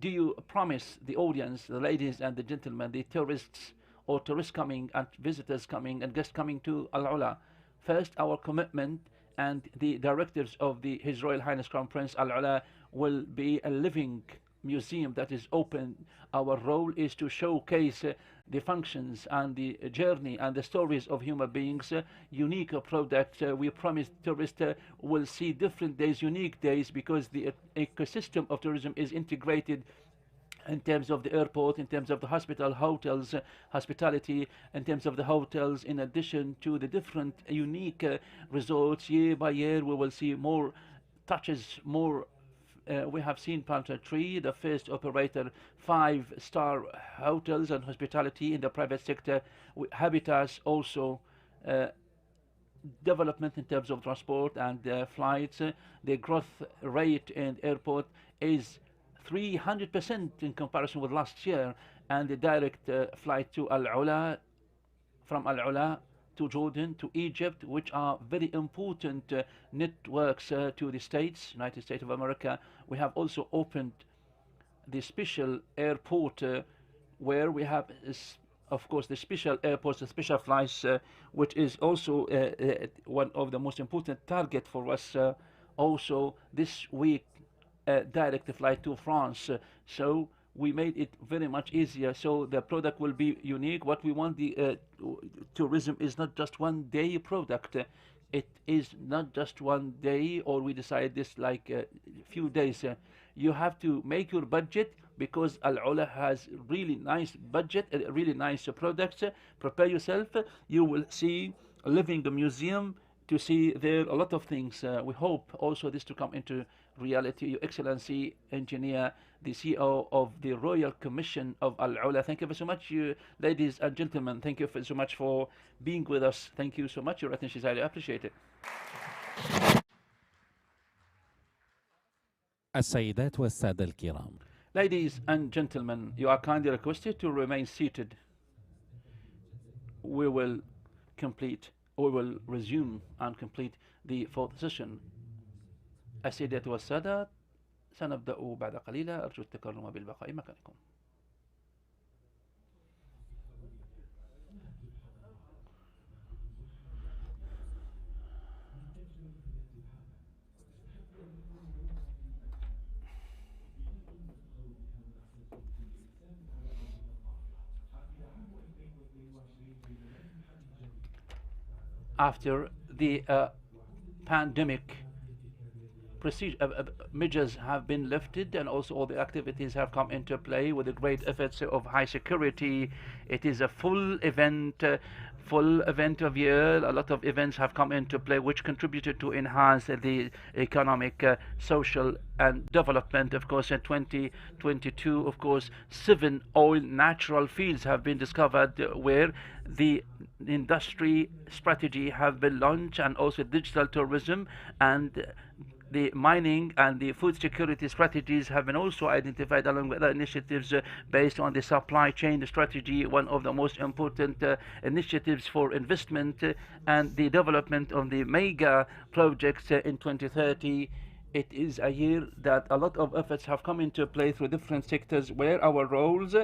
do you promise the audience, the ladies and the gentlemen, the tourists or tourists coming and visitors coming and guests coming to Al-Ula? First, our commitment and the directives of His Royal Highness Crown Prince Al-Ula will be a living museum that is open. Our role is to showcase the functions and the journey and the stories of human beings, unique products. We promise tourists will see different days, unique days, because the ecosystem of tourism is integrated in terms of the airport, in terms of the hospital, hotels, hospitality, in terms of the hotels, in addition to the different unique resorts. Year by year, we will see more touches, more. We have seen Palm Tree, the first operator, 5-star hotels and hospitality in the private sector. Habitats also. Development in terms of transport and flights. The growth rate in airport is 300% in comparison with last year, and the direct flight to Al-Ula, from Al-Ula to Jordan to Egypt, which are very important networks to the States, United States of America. We have also opened the special airport where we have, of course, the special airports, the special flights, which is also one of the most important target for us. Also this week, direct flight to France. So we made it very much easier. So the product will be unique. What we want, the tourism is not just one day product. It is not just one day, or we decide this like a few days. You have to make your budget, because Al-Ula has really nice budget, really nice products. Prepare yourself. You will see living a museum to see there a lot of things. We hope also this to come into reality. Your Excellency, Engineer, the CEO of the Royal Commission of Al-Ula, thank you very so much, ladies and gentlemen. Thank you so much for being with us. Thank you so much. Your attention is highly appreciated. السيدات والسادة الكرام. Ladies and gentlemen, you are kindly requested to remain seated. We will resume and complete the fourth session. السيدات والسادة، سنبدأ بعد قليل. أرجو التكرم بالبقاء مكانكم. After the pandemic, measures have been lifted, and also all the activities have come into play with the great efforts of high security. It is a full event of year. A lot of events have come into play which contributed to enhance the economic, social and development. Of course, in 2022, of course, 7 oil natural fields have been discovered where the industry strategy have been launched, and also digital tourism and the mining and the food security strategies have been also identified, along with other initiatives based on the supply chain strategy, one of the most important initiatives for investment and the development of the mega projects in 2030. It is a year that a lot of efforts have come into play through different sectors, where our roles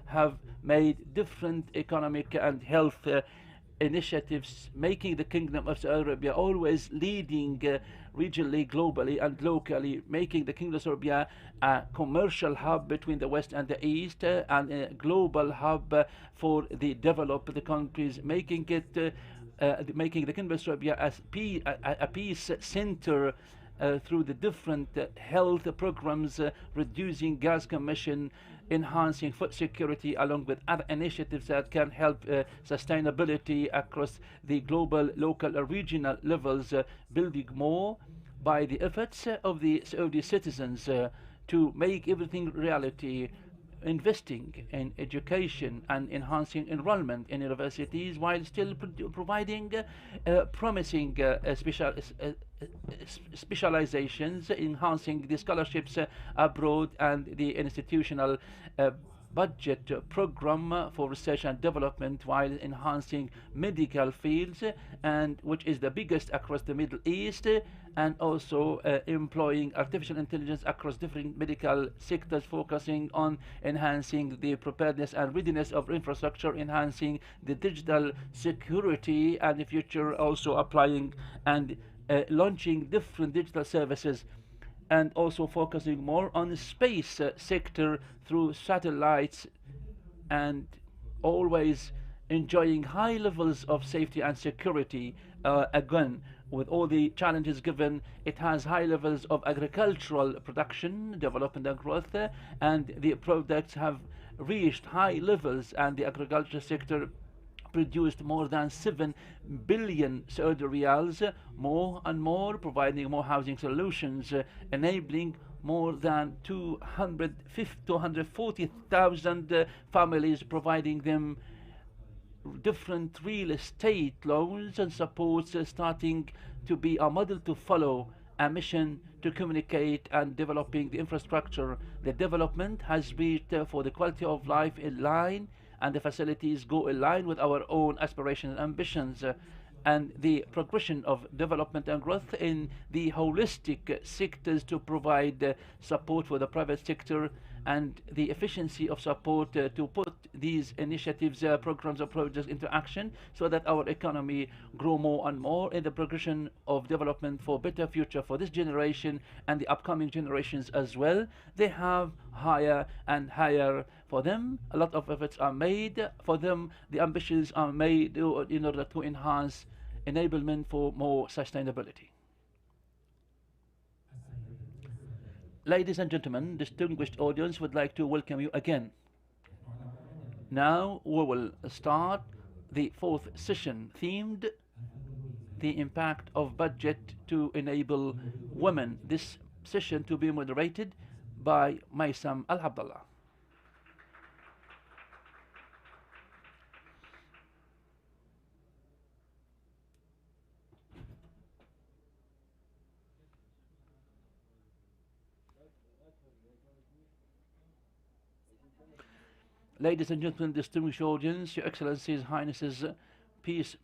have made different economic and health initiatives, making the Kingdom of Saudi Arabia always leading regionally, globally and locally, making the Kingdom of Saudi Arabia a commercial hub between the West and the East, and a global hub for the developed countries, making it making the Kingdom of Saudi Arabia as a peace center through the different health programs, reducing gas emission, enhancing food security, along with other initiatives that can help sustainability across the global, local, or regional levels, building more by the efforts of the Saudi citizens to make everything reality, investing in education and enhancing enrollment in universities, while still providing promising specializations, enhancing the scholarships abroad, and the institutional budget program for research and development, while enhancing medical fields, and which is the biggest across the Middle East, and also employing artificial intelligence across different medical sectors, focusing on enhancing the preparedness and readiness of infrastructure, enhancing the digital security, and the future also applying and launching different digital services. and also focusing more on the space sector through satellites, and always enjoying high levels of safety and security. Again, with all the challenges given, it has high levels of agricultural production, development and growth, and the products have reached high levels, and the agriculture sector produced more than 7 billion Saudi riyals, more and more, providing more housing solutions, enabling more than 240,000 families, providing them different real estate loans and supports, starting to be a model to follow, a mission to communicate and developing the infrastructure. The development has reached for the quality of life in line, and the facilities go in line with our own aspirations and ambitions. And the progression of development and growth in the holistic sectors to provide support for the private sector, and the efficiency of support to put these initiatives, programs or projects into action, so that our economy grow more and more in the progression of development for better future for this generation and the upcoming generations as well. They have higher and higher for them. A lot of efforts are made for them. The ambitions are made in order to enhance enablement for more sustainability. Ladies and gentlemen, distinguished audience, would like to welcome you again. Now we will start the fourth session, themed the impact of budget to enable women. This session to be moderated by Maysam Al-Abdallah. Ladies and gentlemen, distinguished audience, Your Excellencies, Highnesses, peace,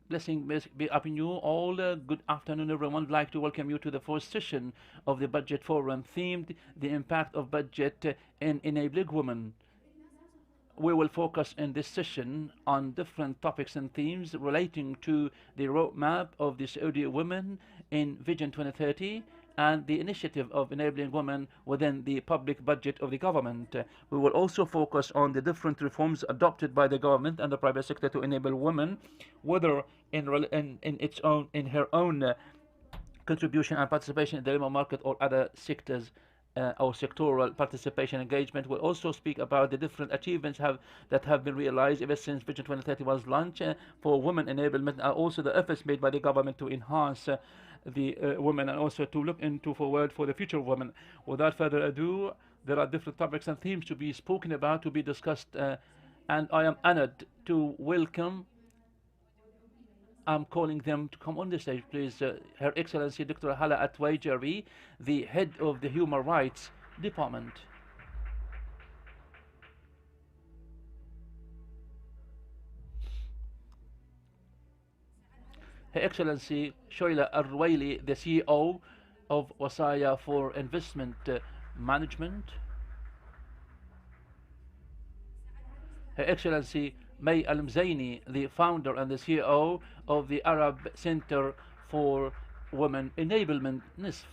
blessing be upon you all. Good afternoon, everyone. I'd like to welcome you to the fourth session of the Budget Forum, themed the impact of budget in enabling women. We will focus in this session on different topics and themes relating to the roadmap of the Saudi women in Vision 2030, and the initiative of enabling women within the public budget of the government. We will also focus on the different reforms adopted by the government and the private sector to enable women, whether in her own contribution and participation in the labor market or other sectors or sectoral participation engagement. We'll also speak about the different achievements that have been realized ever since Vision 2030 was launched for women enablement, and also the efforts made by the government to enhance the women, and also to look into forward for the future of women. Without further ado, there are different topics and themes to be spoken about, to be discussed, and I am honored to welcome, I'm calling them to come on the stage, please, Her Excellency Dr. Al-Ula Future, the head of the Human Rights Department. Her Excellency Shoila Al-Ruwaili, the CEO of Wasaya for Investment Management. Her Excellency May Al-Mzaini, the founder and the CEO of the Arab Center for Women Enablement, NISF.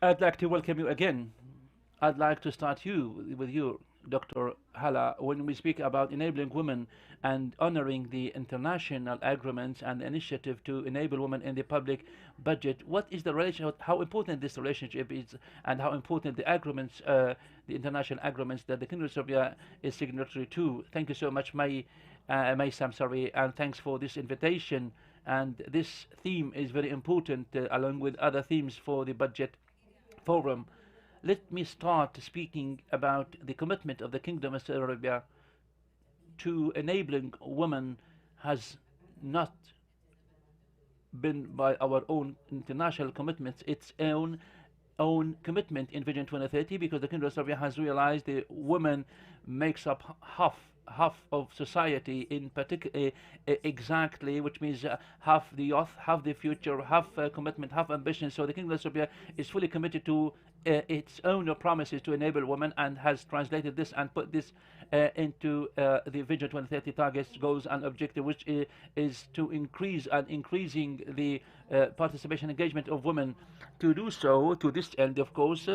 I'd like to welcome you again. I'd like to start with you, Dr. Hala, when we speak about enabling women and honoring the international agreements and initiative to enable women in the public budget. What is the relationship, how important this relationship is, and how important the agreements, the international agreements that the Kingdom of Saudi is signatory to? Thank you so much, Maysam, and thanks for this invitation. And this theme is very important, along with other themes for the budget forum. Let me start speaking about the commitment of the Kingdom of Saudi Arabia to enabling women has not been by our own international commitments, its own commitment in Vision 2030, because the Kingdom of Saudi Arabia has realized the women makes up half half of society in particular, exactly, which means half the youth, half the future, half commitment, half ambition. So the Kingdom of Serbia is fully committed to its own promises to enable women, and has translated this and put this into the Vision 2030 targets, goals and objective, which is to increasing the participation engagement of women. To do so, to this end, of course,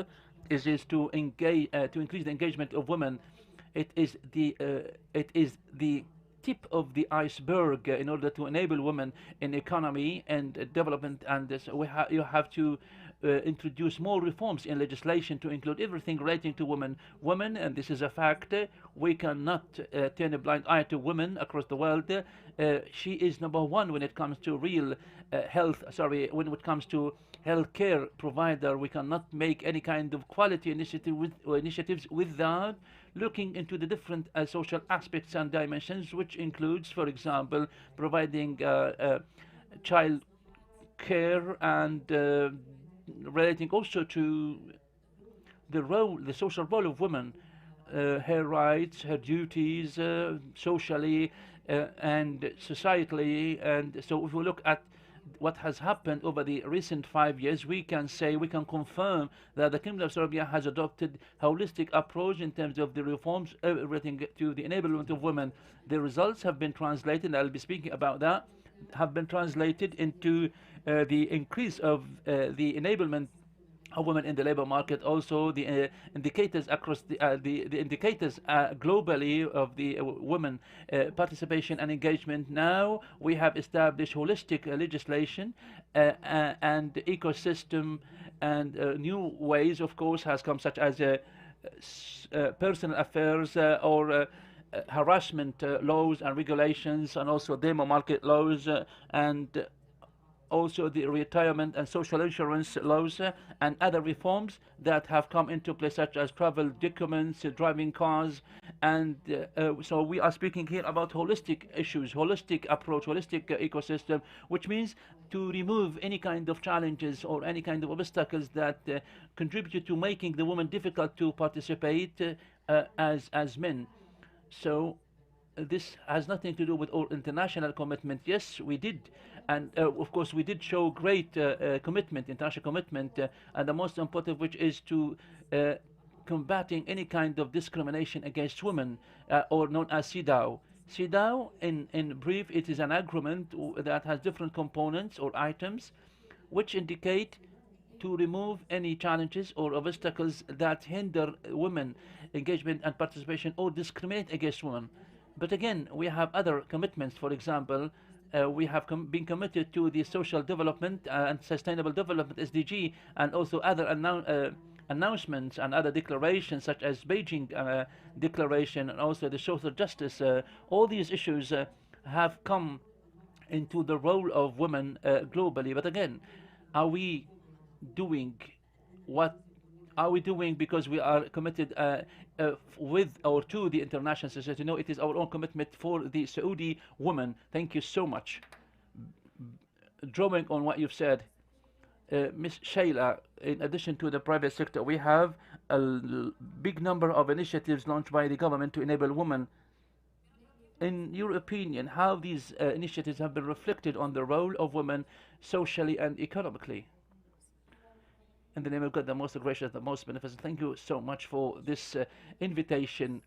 is to engage, to increase the engagement of women. It is the tip of the iceberg in order to enable women in economy and development. And this, you have to introduce more reforms in legislation to include everything relating to women. Women, and this is a fact, we cannot turn a blind eye to women across the world. She is number one when it comes to real when it comes to healthcare provider. We cannot make any kind of quality initiatives without looking into the different social aspects and dimensions, which includes, for example, providing child care, and relating also to the social role of women, her rights, her duties, socially and societally. And so if we look at what has happened over the recent 5 years, we can confirm that the Kingdom of Serbia has adopted a holistic approach in terms of the reforms relating to the enablement of women. The results have been translated, and I'll be speaking about that, have been translated into the increase of the enablement of women in the labor market. Also, the indicators across the indicators globally of the women participation and engagement. Now we have established holistic legislation and ecosystem, and new ways, of course, has come, such as personal affairs or harassment laws and regulations, and also demo market laws, and also the retirement and social insurance laws, and other reforms that have come into place, such as travel documents, driving cars. And so we are speaking here about holistic issues, holistic approach, holistic ecosystem, which means to remove any kind of challenges or any kind of obstacles that contribute to making the woman difficult to participate as men. So this has nothing to do with our international commitment. Yes, we did, and of course we did show great commitment, international commitment, and the most important of which is to combating any kind of discrimination against women, or known as CEDAW. CEDAW, in brief, it is an agreement that has different components or items which indicate to remove any challenges or obstacles that hinder women engagement and participation or discriminate against women. But again, we have other commitments. For example, we have been committed to the social development and sustainable development SDG, and also other announcements and other declarations, such as Beijing Declaration, and also the social justice. All these issues have come into the role of women globally. But again, are we doing what are we doing because we are committed with or to the international society? No, it is our own commitment for the Saudi women. Thank you so much. Drawing on what you've said, Ms. Shayla, in addition to the private sector, we have a big number of initiatives launched by the government to enable women. In your opinion, how these initiatives have been reflected on the role of women socially and economically? In the name of God, the most gracious, the most beneficent, thank you so much for this invitation.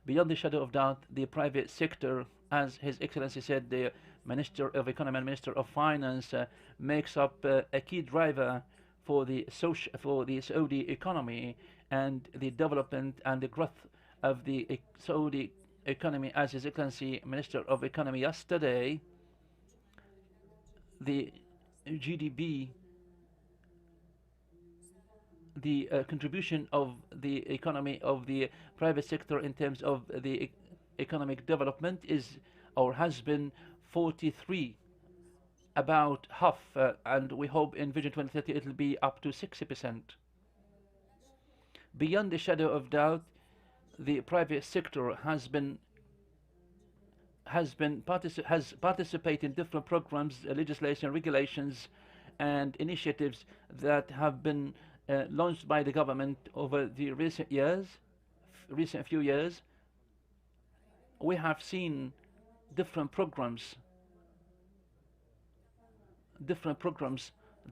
Beyond the shadow of doubt, the private sector, as His Excellency said, the Minister of Economy and Minister of Finance, makes up a key driver for the Saudi economy and the development and the growth of the Saudi economy. As His Excellency Minister of Economy yesterday, the GDP, the contribution of the economy of the private sector in terms of the economic development is or has been 43, about half, and we hope in Vision 2030 it will be up to 60%. Beyond the shadow of doubt, the private sector has participated in different programs, legislation, regulations, and initiatives that have been launched by the government over the recent few years. we have seen different programs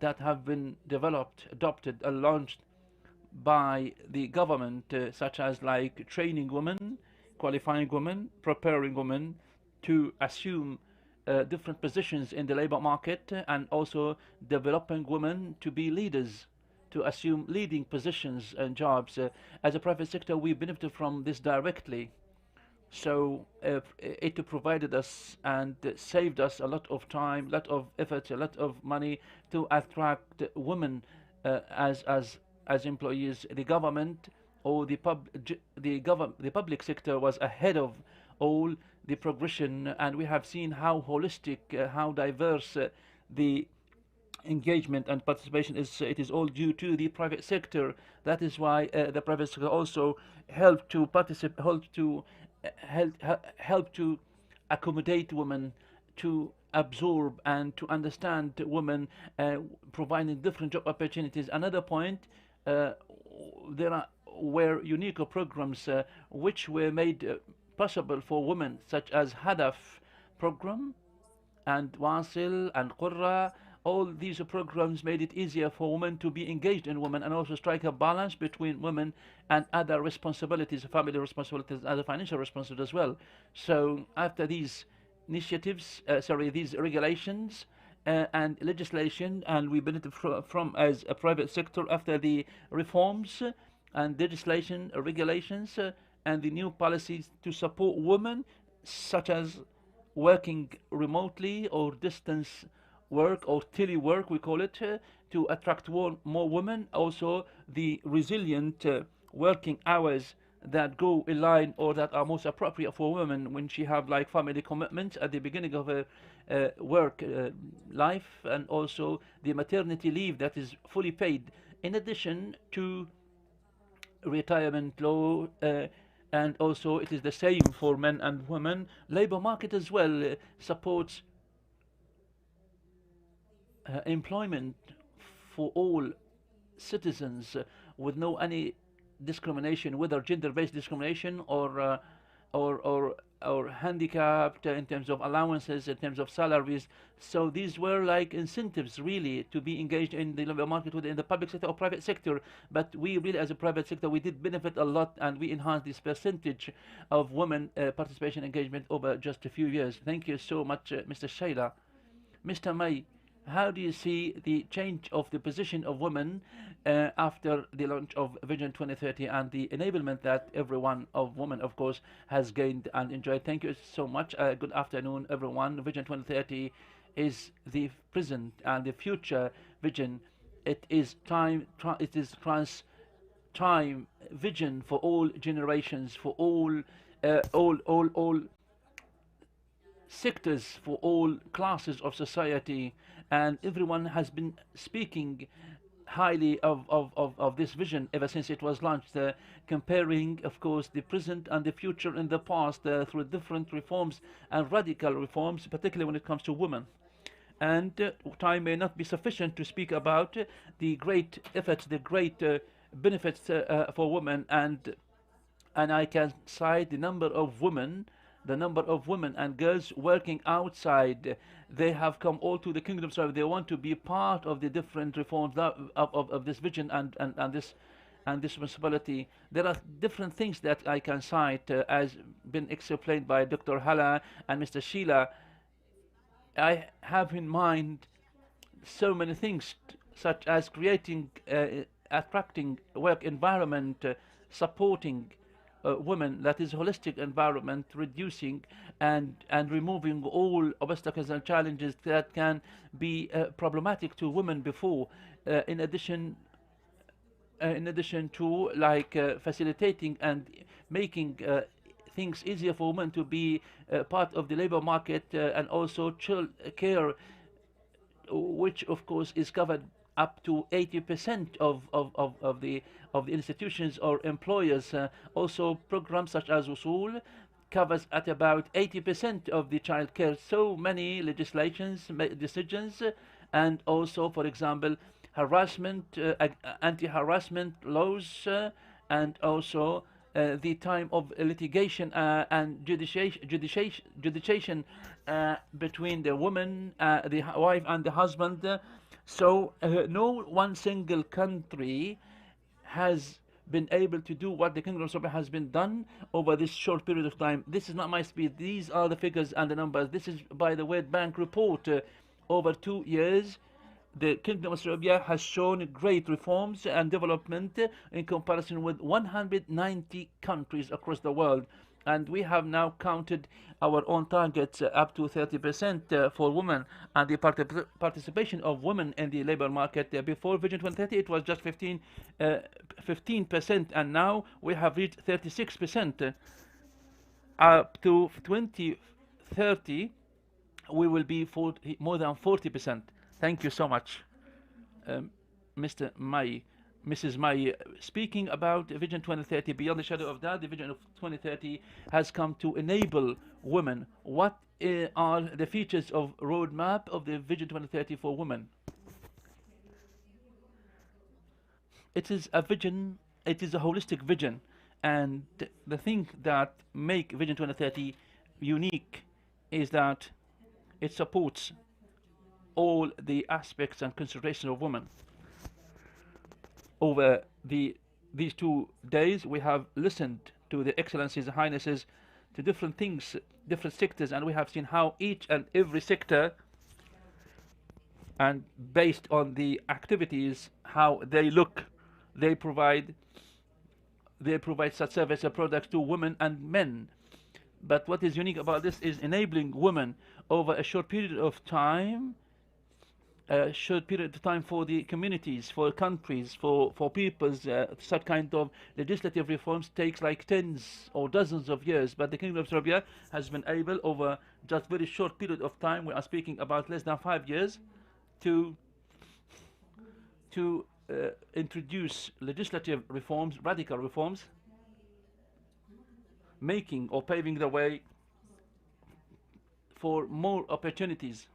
that have been developed, adopted, and launched by the government, such as like training women, qualifying women, preparing women to assume different positions in the labor market, and also developing women to be leaders, to assume leading positions and jobs. As a private sector, we benefit from this directly. So it provided us and saved us a lot of time, a lot of effort, a lot of money to attract women as employees. The government or the public sector was ahead of all the progression, and we have seen how holistic, how diverse the engagement and participation is. It is all due to the private sector. That is why the private sector also helped to participate, help to accommodate women, to absorb and to understand women, providing different job opportunities. Another point, were unique programs which were made possible for women, such as Hadaf program and Wasil and Qurra. All these programs made it easier for women to be engaged in women, and also strike a balance between women and other responsibilities, family responsibilities, other financial responsibilities as well. So after these initiatives, these regulations and legislation, and we benefit from as a private sector after the reforms and legislation, regulations, and the new policies to support women, such as working remotely or distance work or telework, we call it, to attract more women. Also, the resilient working hours that go in line or that are most appropriate for women when she have like family commitments at the beginning of her work life, and also the maternity leave that is fully paid, in addition to retirement law, and also it is the same for men and women. Labor market as well supports employment for all citizens with no any discrimination, whether gender-based discrimination or handicapped in terms of allowances, in terms of salaries. So these were like incentives really to be engaged in the labor market, whether in the public sector or private sector. But we really, as a private sector, we did benefit a lot, and we enhanced this percentage of women participation engagement over just a few years. Thank you so much, Mr. Shaila. Mr. May, how do you see the change of the position of women after the launch of Vision 2030 and the enablement that every one of women, of course, has gained and enjoyed? Thank you so much. Good afternoon, everyone. Vision 2030 is the present and the future vision. It is time vision for all generations, for all sectors, for all classes of society, and everyone has been speaking highly of this vision ever since it was launched, comparing, of course, the present and the future in the past through different reforms and radical reforms, particularly when it comes to women. And time may not be sufficient to speak about the great efforts, the great benefits for women, and I can cite the number of women and girls working outside. They have come all to the kingdom, so they want to be part of the different reforms of this vision and this responsibility. There are different things that I can cite, as been explained by Dr. Hala and Mr. Sheila. I have in mind so many things, such as creating, attracting work environment, supporting women, that is holistic environment, reducing and removing all obstacles and challenges that can be problematic to women before, in addition to like facilitating and making things easier for women to be part of the labor market, and also child care, which of course is covered up to 80% of the institutions or employers. Also, programs such as Usul covers at about 80% of the child care. So many legislations, decisions, and also, for example, harassment, anti-harassment laws, and also the time of litigation and judiciation between the woman, the wife and the husband. So no one single country has been able to do what the Kingdom of Saudi Arabia has been done over this short period of time. This is not my speech. These are the figures and the numbers. This is by the World Bank report. Over 2 years, the Kingdom of Saudi Arabia has shown great reforms and development in comparison with 190 countries across the world. And we have now counted our own targets up to 30% for women, and the participation of women in the labor market. Before Vision 2030, it was just 15%, and now we have reached 36%. Up to 2030, we will be more than 40%. Thank you so much, Mr. Mai. Mrs. Mai, speaking about Vision 2030, beyond the shadow of that, the Vision of 2030 has come to enable women. What are the features of roadmap of the Vision 2030 for women? It is a vision, it is a holistic vision, and the thing that make Vision 2030 unique is that it supports all the aspects and considerations of women. Over these 2 days, we have listened to the Excellencies and Highnesses, to different things, different sectors, and we have seen how each and every sector, and based on the activities, how they look, they provide such service and products to women and men. But what is unique about this is enabling women over a short period of time, for the communities, for countries, for peoples. Such kind of legislative reforms takes like tens or dozens of years, but the Kingdom of Saudi Arabia has been able over just very short period of time, we are speaking about less than 5 years, to introduce legislative reforms, radical reforms, making or paving the way for more opportunities.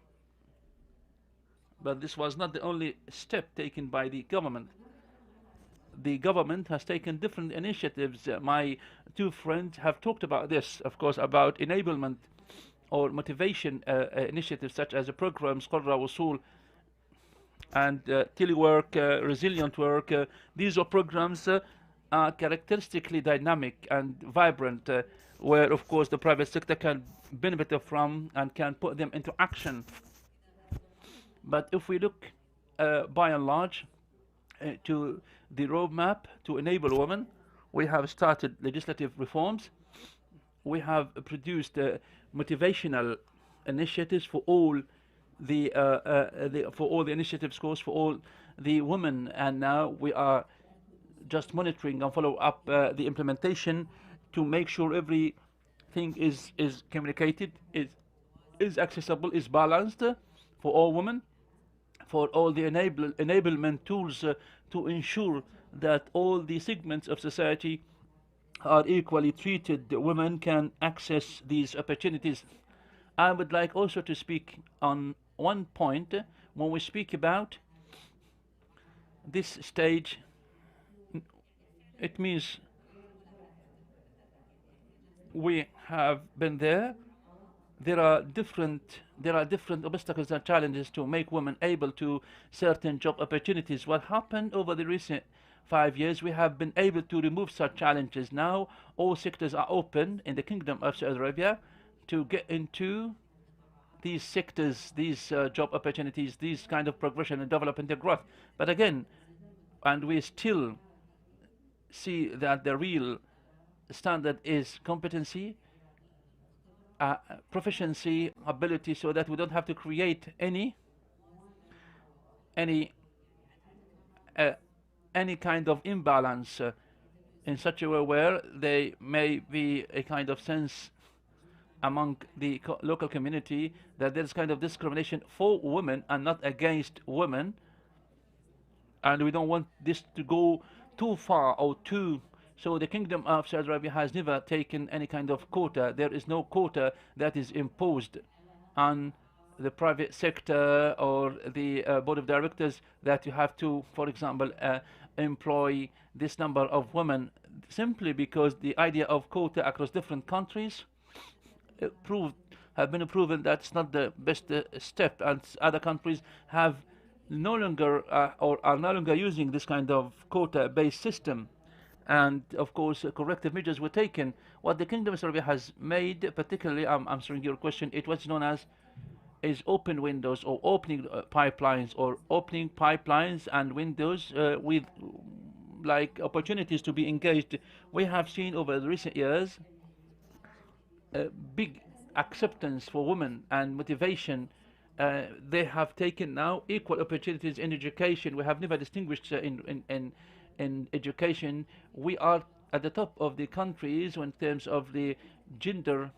But this was not the only step taken by the government. The government has taken different initiatives. My two friends have talked about this, of course, about enablement or motivation initiatives such as the programs Qurra Wusul and telework, resilient work. These are programs are characteristically dynamic and vibrant, where, of course, the private sector can benefit from and can put them into action. But if we look by and large to the roadmap to enable women, we have started legislative reforms. We have produced motivational initiatives for all the initiatives course for all the women, and now we are just monitoring and follow up the implementation to make sure everything is communicated, is accessible, is balanced for all women, for all the enablement tools to ensure that all the segments of society are equally treated. Women can access these opportunities. I would like also to speak on one point. When we speak about this stage, it means we have been there. There are different obstacles and challenges to make women able to certain job opportunities. What happened over the recent 5 years, we have been able to remove such challenges. Now all sectors are open in the Kingdom of Saudi Arabia to get into these sectors, these job opportunities, these kind of progression and development and growth. But again, and we still see that the real standard is competency, proficiency, ability, so that we don't have to create any kind of imbalance in such a way where there may be a kind of sense among the local community that there's kind of discrimination for women and not against women, and we don't want this to go too far or too. So the Kingdom of Saudi Arabia has never taken any kind of quota. There is no quota that is imposed on the private sector or the board of directors that you have to, for example, employ this number of women. simply because the idea of quota across different countries have been proven that it's not the best step, and other countries have no longer or are no longer using this kind of quota-based system. And of course, corrective measures were taken. What the Kingdom of Saudi Arabia has made, particularly, I'm answering your question, it was known as is open windows or opening pipelines and windows with like opportunities to be engaged. We have seen over the recent years big acceptance for women and motivation. They have taken now equal opportunities in education. We have never distinguished in education. We are at the top of the countries in terms of the gender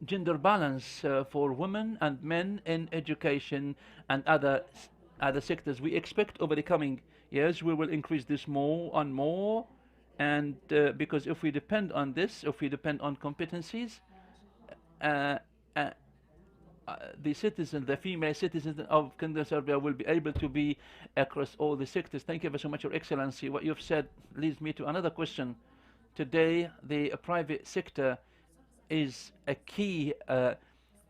gender balance for women and men in education and other sectors. We expect over the coming years we will increase this more and more, and because if we depend on this, if we depend on competencies, uh, uh, the citizens, the female citizens of Kingdom of Serbia will be able to be across all the sectors. Thank you very so much, Your Excellency. What you've said leads me to another question. Today, the private sector is a key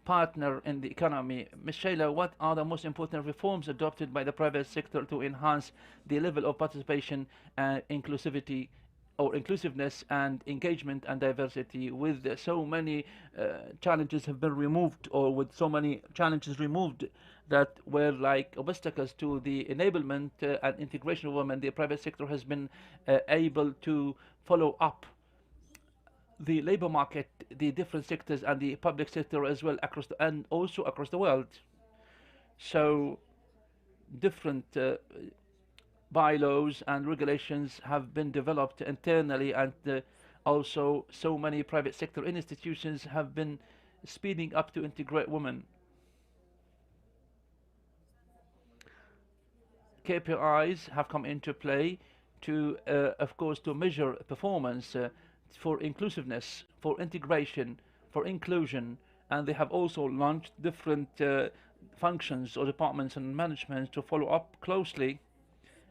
partner in the economy. Ms. Shayla, what are the most important reforms adopted by the private sector to enhance the level of participation and inclusivity or inclusiveness and engagement and diversity, with so many challenges have been removed, or with so many challenges removed that were like obstacles to the enablement and integration of women? The private sector has been able to follow up the labor market, the different sectors, and the public sector as well, and also across the world. So different bylaws and regulations have been developed internally, and also so many private sector institutions have been speeding up to integrate women. KPIs have come into play to, of course, to measure performance for inclusiveness, for integration, for inclusion, and they have also launched different functions or departments and managements to follow up closely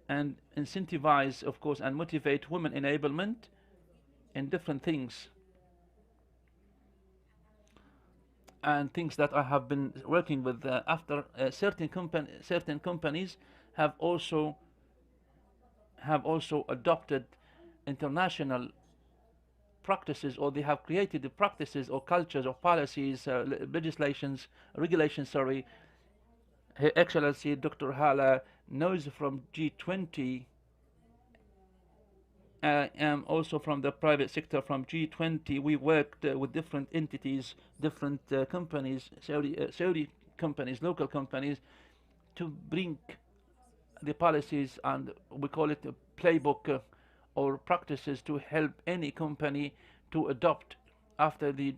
and incentivize, of course, and motivate women enablement in different things. And things that I have been working with after certain companies have also adopted international practices, or they have created the practices or cultures or policies, legislations, regulations, sorry. Her Excellency Dr. Hala knows from G20 and also from the private sector. From G20 we worked with different entities, different companies, Saudi companies, local companies, to bring the policies, and we call it a playbook or practices, to help any company to adopt after the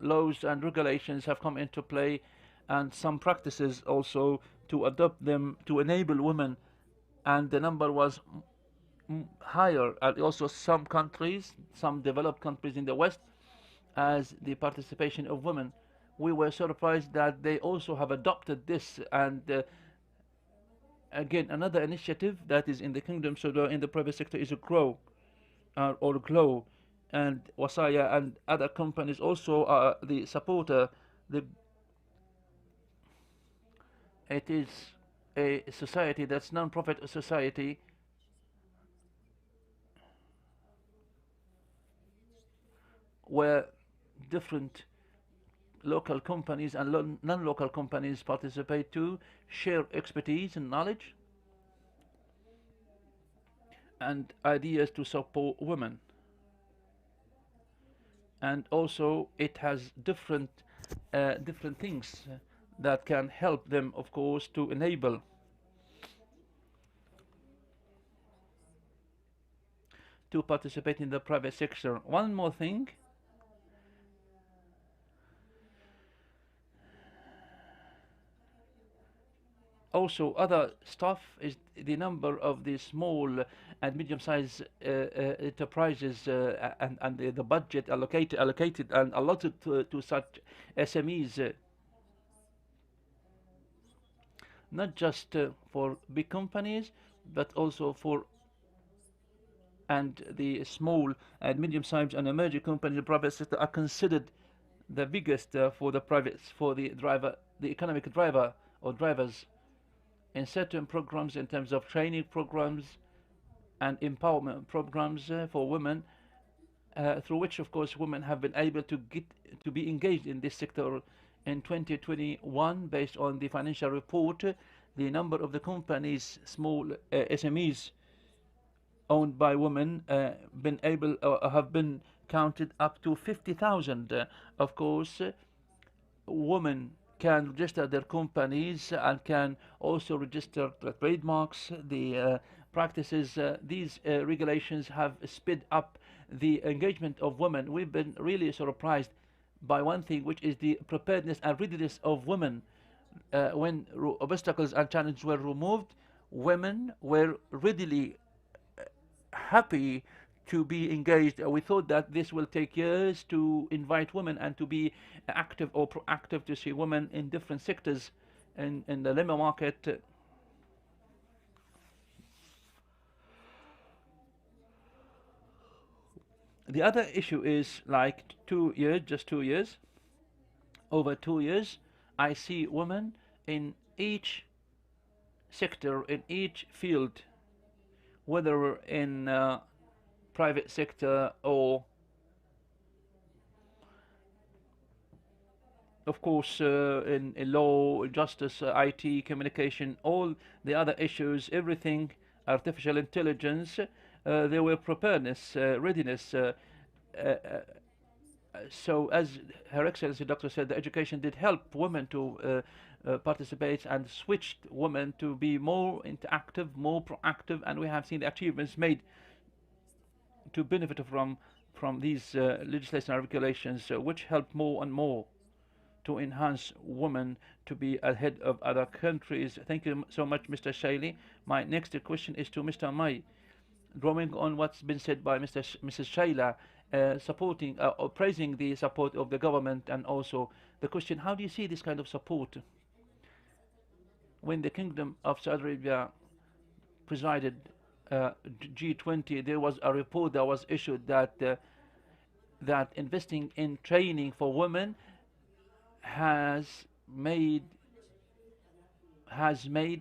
laws and regulations have come into play, and some practices also to adopt them to enable women. And the number was higher, and also some countries, some developed countries in the West, as the participation of women. We were surprised that they also have adopted this, and again, another initiative that is in the Kingdom, so in the private sector, is a GROW or GLOW, and Wasaya and other companies also are the supporter. It is a society that's non-profit society where different local companies and non-local companies participate to share expertise and knowledge and ideas to support women. And also it has different things that can help them, of course, to enable to participate in the private sector. One more thing, also other stuff, is the number of the small and medium-sized enterprises and the budget allocated and allotted to such SMEs, not just for big companies, but also for and the small and medium-sized and emerging companies in the private sector are considered the biggest for the economic driver or drivers in certain programs in terms of training programs and empowerment programs for women, through which, of course, women have been able to be engaged in this sector. In 2021, based on the financial report, the number of the companies, small SMEs owned by women, have been counted up to 50,000. Of course, women can register their companies and can also register the trademarks, the practices. These regulations have sped up the engagement of women. We've been really surprised by one thing, which is the preparedness and readiness of women. When obstacles and challenges were removed, women were readily happy to be engaged. We thought that this will take years to invite women and to be active or proactive, to see women in different sectors in the labor market. The other issue is like 2 years, just 2 years, over 2 years, I see women in each sector, in each field, whether in private sector or, of course, in law, justice, IT, communication, all the other issues, everything, artificial intelligence. There were preparedness, readiness. So as Her Excellency Doctor said, the education did help women to participate and switched women to be more interactive, more proactive, and we have seen the achievements made to benefit from these legislation and regulations, which help more and more to enhance women to be ahead of other countries. Thank you so much, Mr. Shaili. My next question is to Mr. May. Drawing on what's been said by Mrs. Shaila, supporting or praising the support of the government, and also the question, how do you see this kind of support? When the Kingdom of Saudi Arabia presided G20, there was a report that was issued that that investing in training for women has made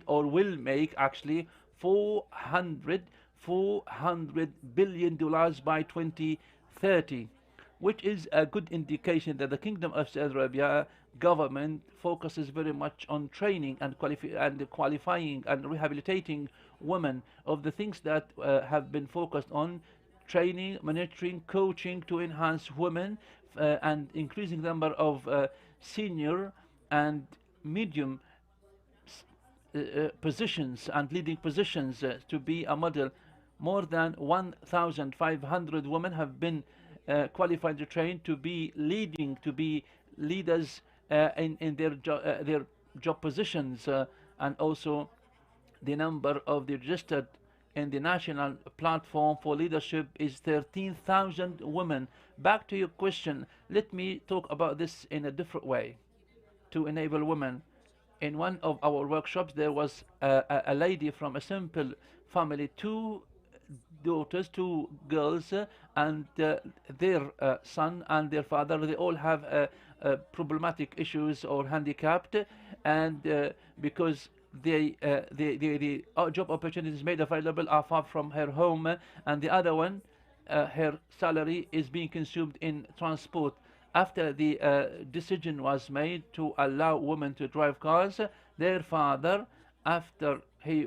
or will make actually $400 billion by 2030, which is a good indication that the Kingdom of Saudi Arabia government focuses very much on training and qualifying and rehabilitating women. Of the things that have been focused on: training, monitoring, coaching to enhance women, and increasing the number of senior and medium positions and leading positions to be a model. More than 1,500 women have been qualified to train to be leaders in their job positions, and also the number of the registered in the national platform for leadership is 13,000 women. Back to your question, let me talk about this in a different way to enable women. In one of our workshops, there was a lady from a simple family, two daughters, two girls, and their son and their father. They all have problematic issues or handicapped, and because the job opportunities made available are far from her home, and the other one, her salary is being consumed in transport. After the decision was made to allow women to drive cars, their father, after he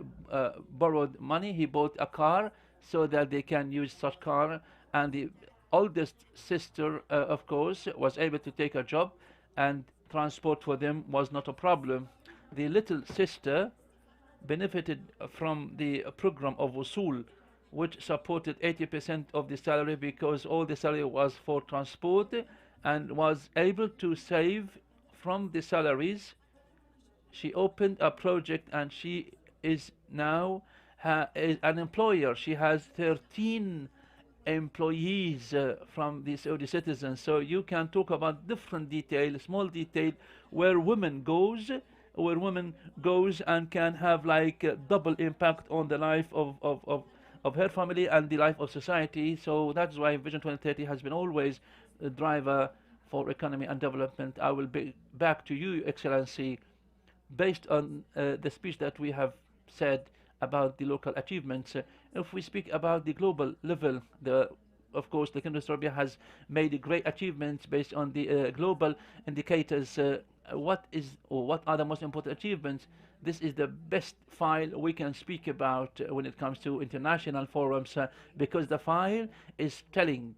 borrowed money, he bought a car so that they can use such car, and the oldest sister, of course, was able to take a job, and transport for them was not a problem. The little sister benefited from the program of Usul, which supported 80% of the salary, because all the salary was for transport, and was able to save from the salaries. She opened a project, and she is now is an employer. She has 13 employees from the Saudi citizens. So you can talk about different detail, small detail, where women goes and can have like a double impact on the life of her family and the life of society. So that's why Vision 2030 has been always a driver for economy and development. I will be back to you, Excellency, based on the speech that we have said about the local achievements. If we speak about the global level, of course, the Kingdom of Saudi Arabia has made great achievements based on the global indicators. What are the most important achievements? This is the best file we can speak about when it comes to international forums, because the file is telling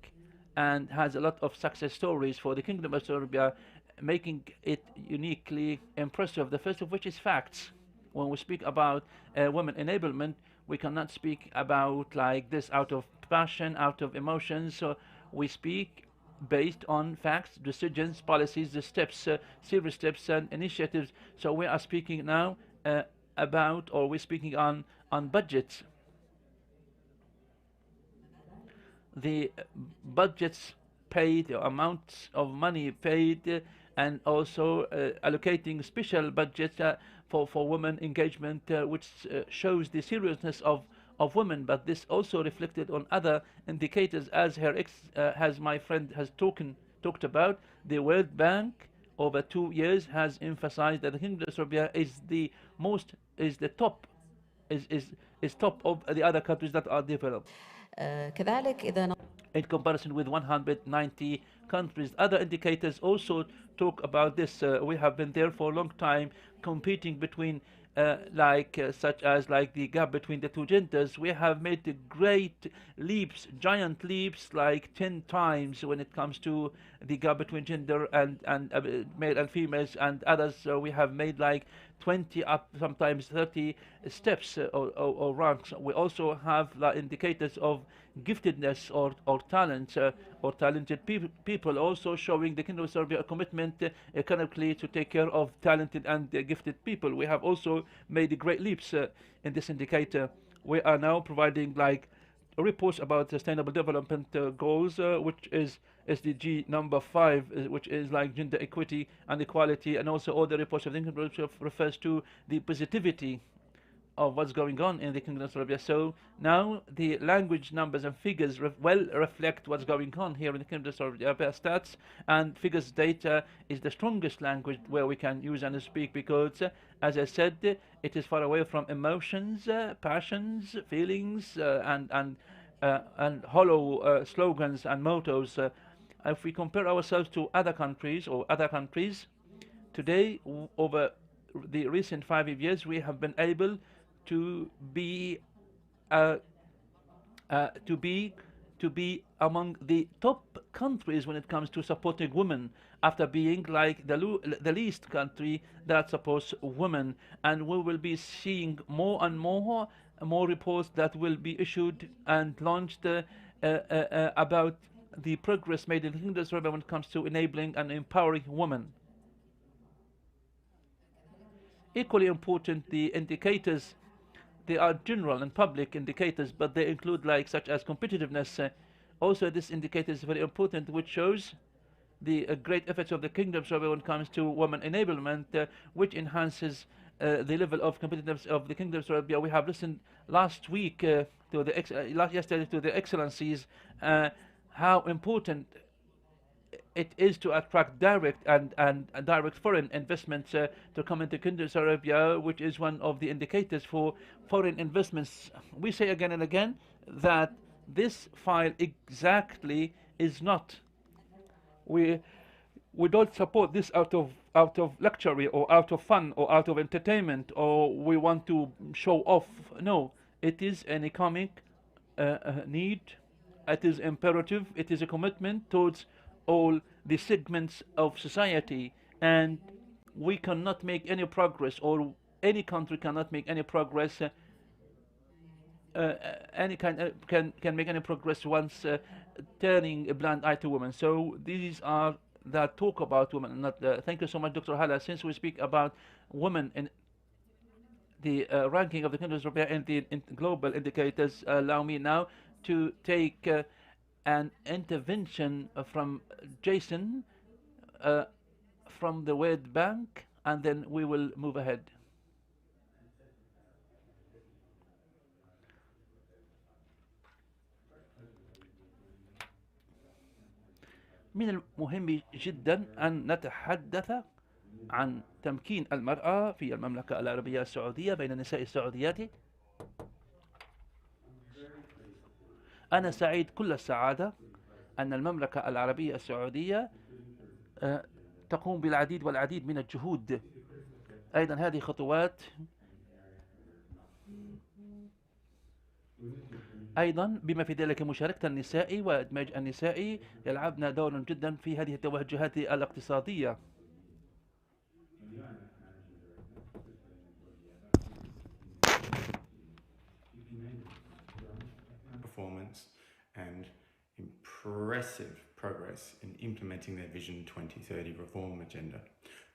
and has a lot of success stories for the Kingdom of Saudi Arabia, making it uniquely impressive. The first of which is facts. When we speak about women enablement, we cannot speak about like this out of passion, out of emotions. So we speak based on facts, decisions, policies, the steps, serious steps and initiatives. So we are speaking now about, or we're speaking on budgets. The budgets paid, the amounts of money paid, and also allocating special budgets for women engagement, which shows the seriousness of women. But this also reflected on other indicators, as as my friend has talked about. The World Bank over 2 years has emphasized that the Kingdom of Saudi Arabia is top of the other countries that are developed. كذلك إذا In comparison with 190 countries. Other indicators also talk about this. We have been there for a long time, competing between such as like the gap between the two genders. We have made great leaps, giant leaps, like 10 times when it comes to the gap between gender and male and females and others. We have made like 20 up, sometimes 30 steps or ranks. We also have indicators of giftedness or talent or talented people, also showing the Kingdom of Saudi Arabia a commitment economically to take care of talented and gifted people. We have also made great leaps in this indicator. We are now providing like reports about sustainable development goals, which is SDG number 5, which is like gender equity and equality, and also all the reports of the Kingdom refers to the positivity of what's going on in the Kingdom of Saudi Arabia. So now the language, numbers and figures well reflect what's going on here in the Kingdom of Saudi Arabia. Stats and figures data is the strongest language where we can use and speak, because as I said, it is far away from emotions, passions, feelings, and hollow slogans and mottos. If we compare ourselves to other countries today, over the recent 5 years, we have been able to be among the top countries when it comes to supporting women, after being like the least country that supports women. And we will be seeing more and more reports that will be issued and launched about the progress made in the Kingdom of Saudi Arabia when it comes to enabling and empowering women. Equally important, the indicators, they are general and public indicators, but they include like such as competitiveness. Also, this indicator is very important, which shows the great efforts of the Kingdom of Saudi Arabia when it comes to women enablement, which enhances the level of competitiveness of the Kingdom of Saudi Arabia. We have listened last week yesterday to the excellencies, how important it is to attract direct and direct foreign investments to come into Kingdom of Saudi Arabia, which is one of the indicators for foreign investments. We say again and again that this file exactly is not. We don't support this out of luxury or out of fun or out of entertainment, or we want to show off. No, it is an economic need. It is imperative. It is a commitment towards all the segments of society, and we cannot make any progress, or any country cannot make any progress. Any kind can make any progress once turning a blind eye to women. So these are that talk about women. Not thank you so much, Dr. Hala. Since we speak about women in the ranking of the Kingdom of Saudi Arabia in global indicators, allow me now to take an intervention from Jason from the World Bank, and then we will move ahead. من المهم جدا أن نتحدث عن تمكين المرأة في المملكة العربية السعودية بين النساء السعوديات. أنا سعيد كل السعادة أن المملكة العربية السعودية تقوم بالعديد والعديد من الجهود. أيضا هذه خطوات أيضا بما في ذلك مشاركة النساء وإدماج النساء يلعبن دورا جدا في هذه التوجهات الاقتصادية. Performance and impressive progress in implementing their Vision 2030 reform agenda,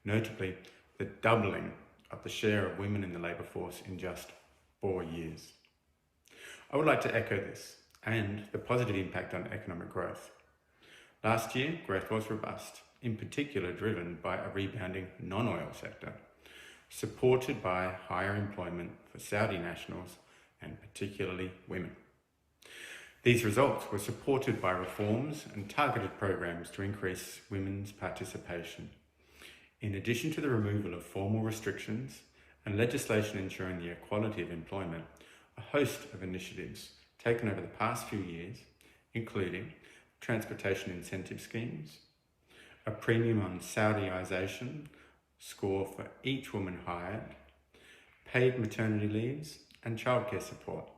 notably the doubling of the share of women in the labour force in just 4 years. I would like to echo this and the positive impact on economic growth. Last year, growth was robust, in particular driven by a rebounding non-oil sector, supported by higher employment for Saudi nationals and particularly women. These results were supported by reforms and targeted programs to increase women's participation. In addition to the removal of formal restrictions and legislation ensuring the equality of employment, a host of initiatives taken over the past few years, including transportation incentive schemes, a premium on Saudiisation score for each woman hired, paid maternity leaves and childcare support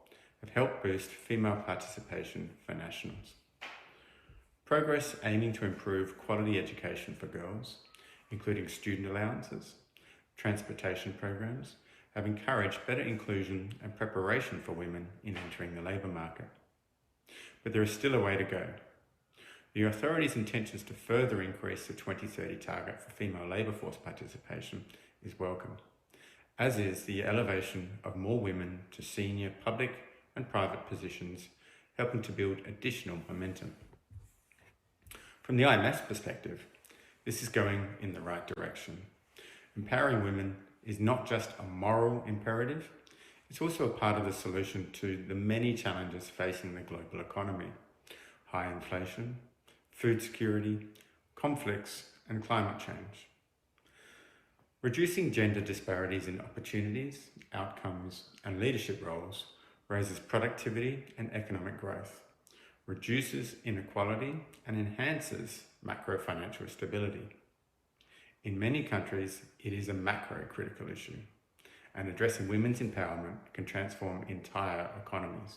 have helped boost female participation for nationals. Progress aiming to improve quality education for girls, including student allowances, transportation programs, have encouraged better inclusion and preparation for women in entering the labour market. But there is still a way to go. The authorities' intentions to further increase the 2030 target for female labour force participation is welcome, as is the elevation of more women to senior public and private positions, helping to build additional momentum. From the IMF's perspective, this is going in the right direction. Empowering women is not just a moral imperative, it's also a part of the solution to the many challenges facing the global economy: high inflation, food security, conflicts, and climate change. Reducing gender disparities in opportunities, outcomes, and leadership roles raises productivity and economic growth, reduces inequality, and enhances macro-financial stability. In many countries, it is a macro-critical issue, and addressing women's empowerment can transform entire economies.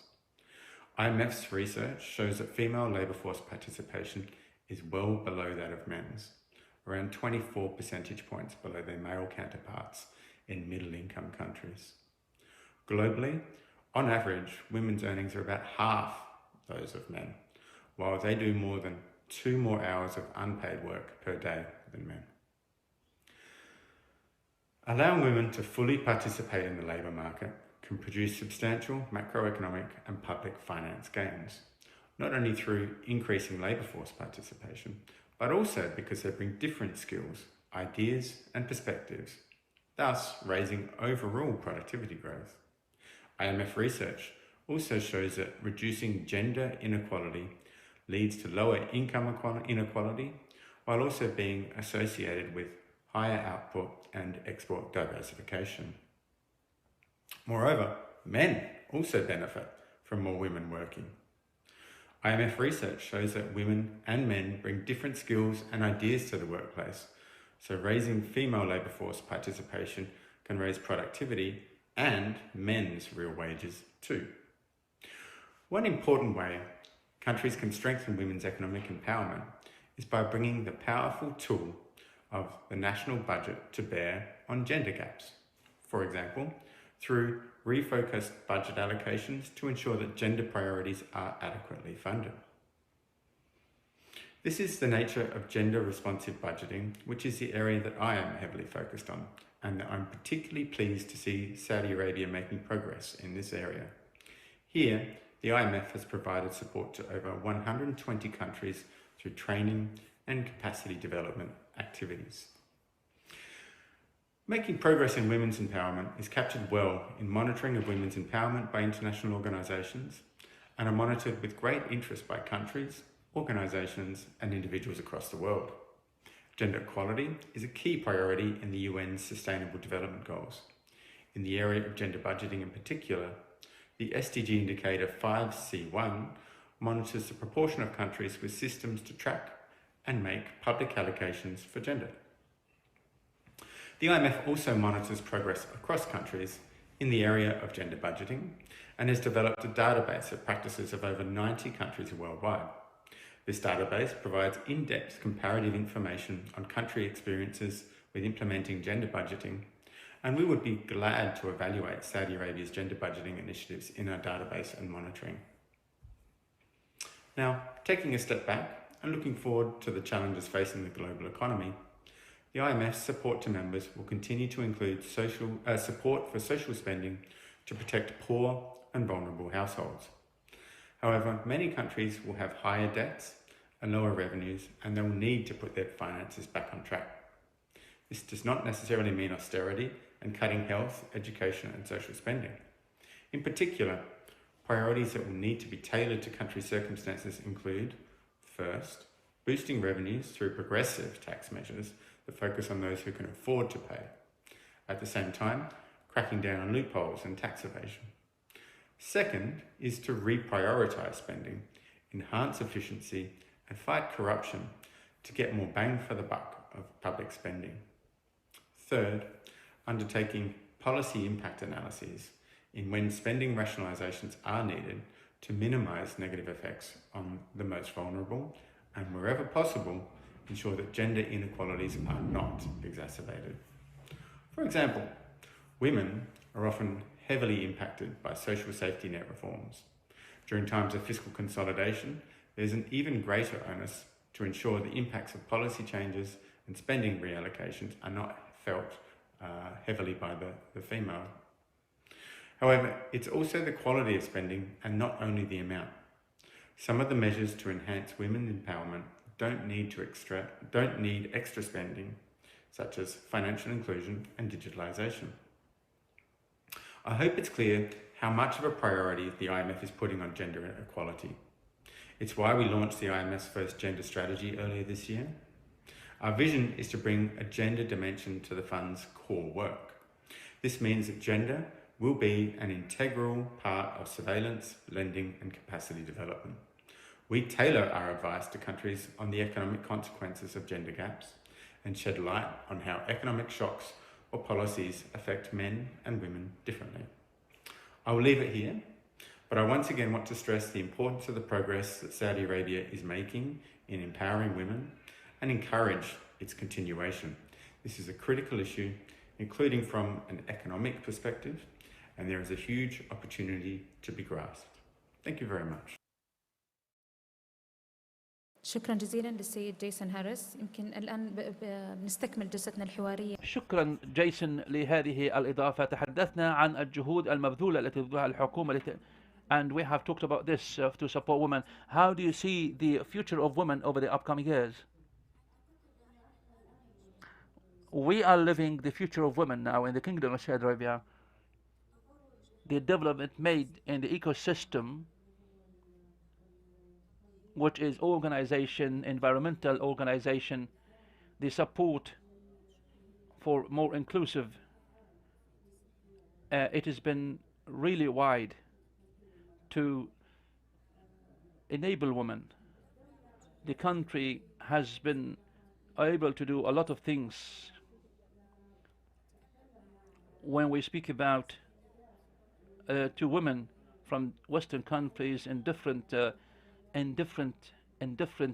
IMF's research shows that female labour force participation is well below that of men's, around 24 percentage points below their male counterparts in middle-income countries. Globally, on average, women's earnings are about half those of men, while they do more than 2 more hours of unpaid work per day than men. Allowing women to fully participate in the labour market can produce substantial macroeconomic and public finance gains, not only through increasing labour force participation, but also because they bring different skills, ideas and perspectives, thus raising overall productivity growth. IMF research also shows that reducing gender inequality leads to lower income inequality, while also being associated with higher output and export diversification. Moreover, men also benefit from more women working. IMF research shows that women and men bring different skills and ideas to the workplace, so raising female labour force participation can raise productivity and men's real wages too. One important way countries can strengthen women's economic empowerment is by bringing the powerful tool of the national budget to bear on gender gaps. For example, through refocused budget allocations to ensure that gender priorities are adequately funded. This is the nature of gender-responsive budgeting, which is the area that I am heavily focused on, and I'm particularly pleased to see Saudi Arabia making progress in this area. Here, the IMF has provided support to over 120 countries through training and capacity development activities. Making progress in women's empowerment is captured well in monitoring of women's empowerment by international organisations and are monitored with great interest by countries, organisations and individuals across the world. Gender equality is a key priority in the UN's Sustainable Development Goals. In the area of gender budgeting in particular, the SDG indicator 5C1 monitors the proportion of countries with systems to track and make public allocations for gender. The IMF also monitors progress across countries in the area of gender budgeting and has developed a database of practices of over 90 countries worldwide. This database provides in-depth comparative information on country experiences with implementing gender budgeting, and we would be glad to evaluate Saudi Arabia's gender budgeting initiatives in our database and monitoring. Now, taking a step back and looking forward to the challenges facing the global economy, the IMF's support to members will continue to include support for social spending to protect poor and vulnerable households. However, many countries will have higher debts and lower revenues, and they will need to put their finances back on track. This does not necessarily mean austerity and cutting health, education and social spending. In particular, priorities that will need to be tailored to country circumstances include, first, boosting revenues through progressive tax measures that focus on those who can afford to pay. At the same time, cracking down on loopholes and tax evasion. Second is to reprioritise spending, enhance efficiency and fight corruption to get more bang for the buck of public spending. Third, undertaking policy impact analyses in when spending rationalisations are needed to minimise negative effects on the most vulnerable and wherever possible, ensure that gender inequalities are not exacerbated. For example, women are often heavily impacted by social safety net reforms. During times of fiscal consolidation, there's an even greater onus to ensure the impacts of policy changes and spending reallocations are not felt heavily by the female. However, it's also the quality of spending and not only the amount. Some of the measures to enhance women's empowerment don't need extra spending, such as financial inclusion and digitalisation. I hope it's clear how much of a priority the IMF is putting on gender equality. It's why we launched the IMF's first gender strategy earlier this year. Our vision is to bring a gender dimension to the fund's core work. This means that gender will be an integral part of surveillance, lending and capacity development. We tailor our advice to countries on the economic consequences of gender gaps and shed light on how economic shocks or policies affect men and women differently. I will leave it here, but I once again want to stress the importance of the progress that Saudi Arabia is making in empowering women and encourage its continuation. This is a critical issue, including from an economic perspective, and there is a huge opportunity to be grasped. Thank you very much. شكرا جزيلا للسيد جيسون هاريس. يمكن الآن بنستكمل جلستنا الحوارية. شكرا جيسون لهذه الإضافة. تحدثنا عن الجهود المبذولة التي تبذلها الحكومة and we have talked about this to support women. How do you see the future of women over the upcoming years? We are living the future of women now in the Kingdom of Saudi Arabia. The development made in the ecosystem, which is organization, environmental organization, the support for more inclusive, it has been really wide to enable women. The country has been able to do a lot of things. When we speak about to women from Western countries in different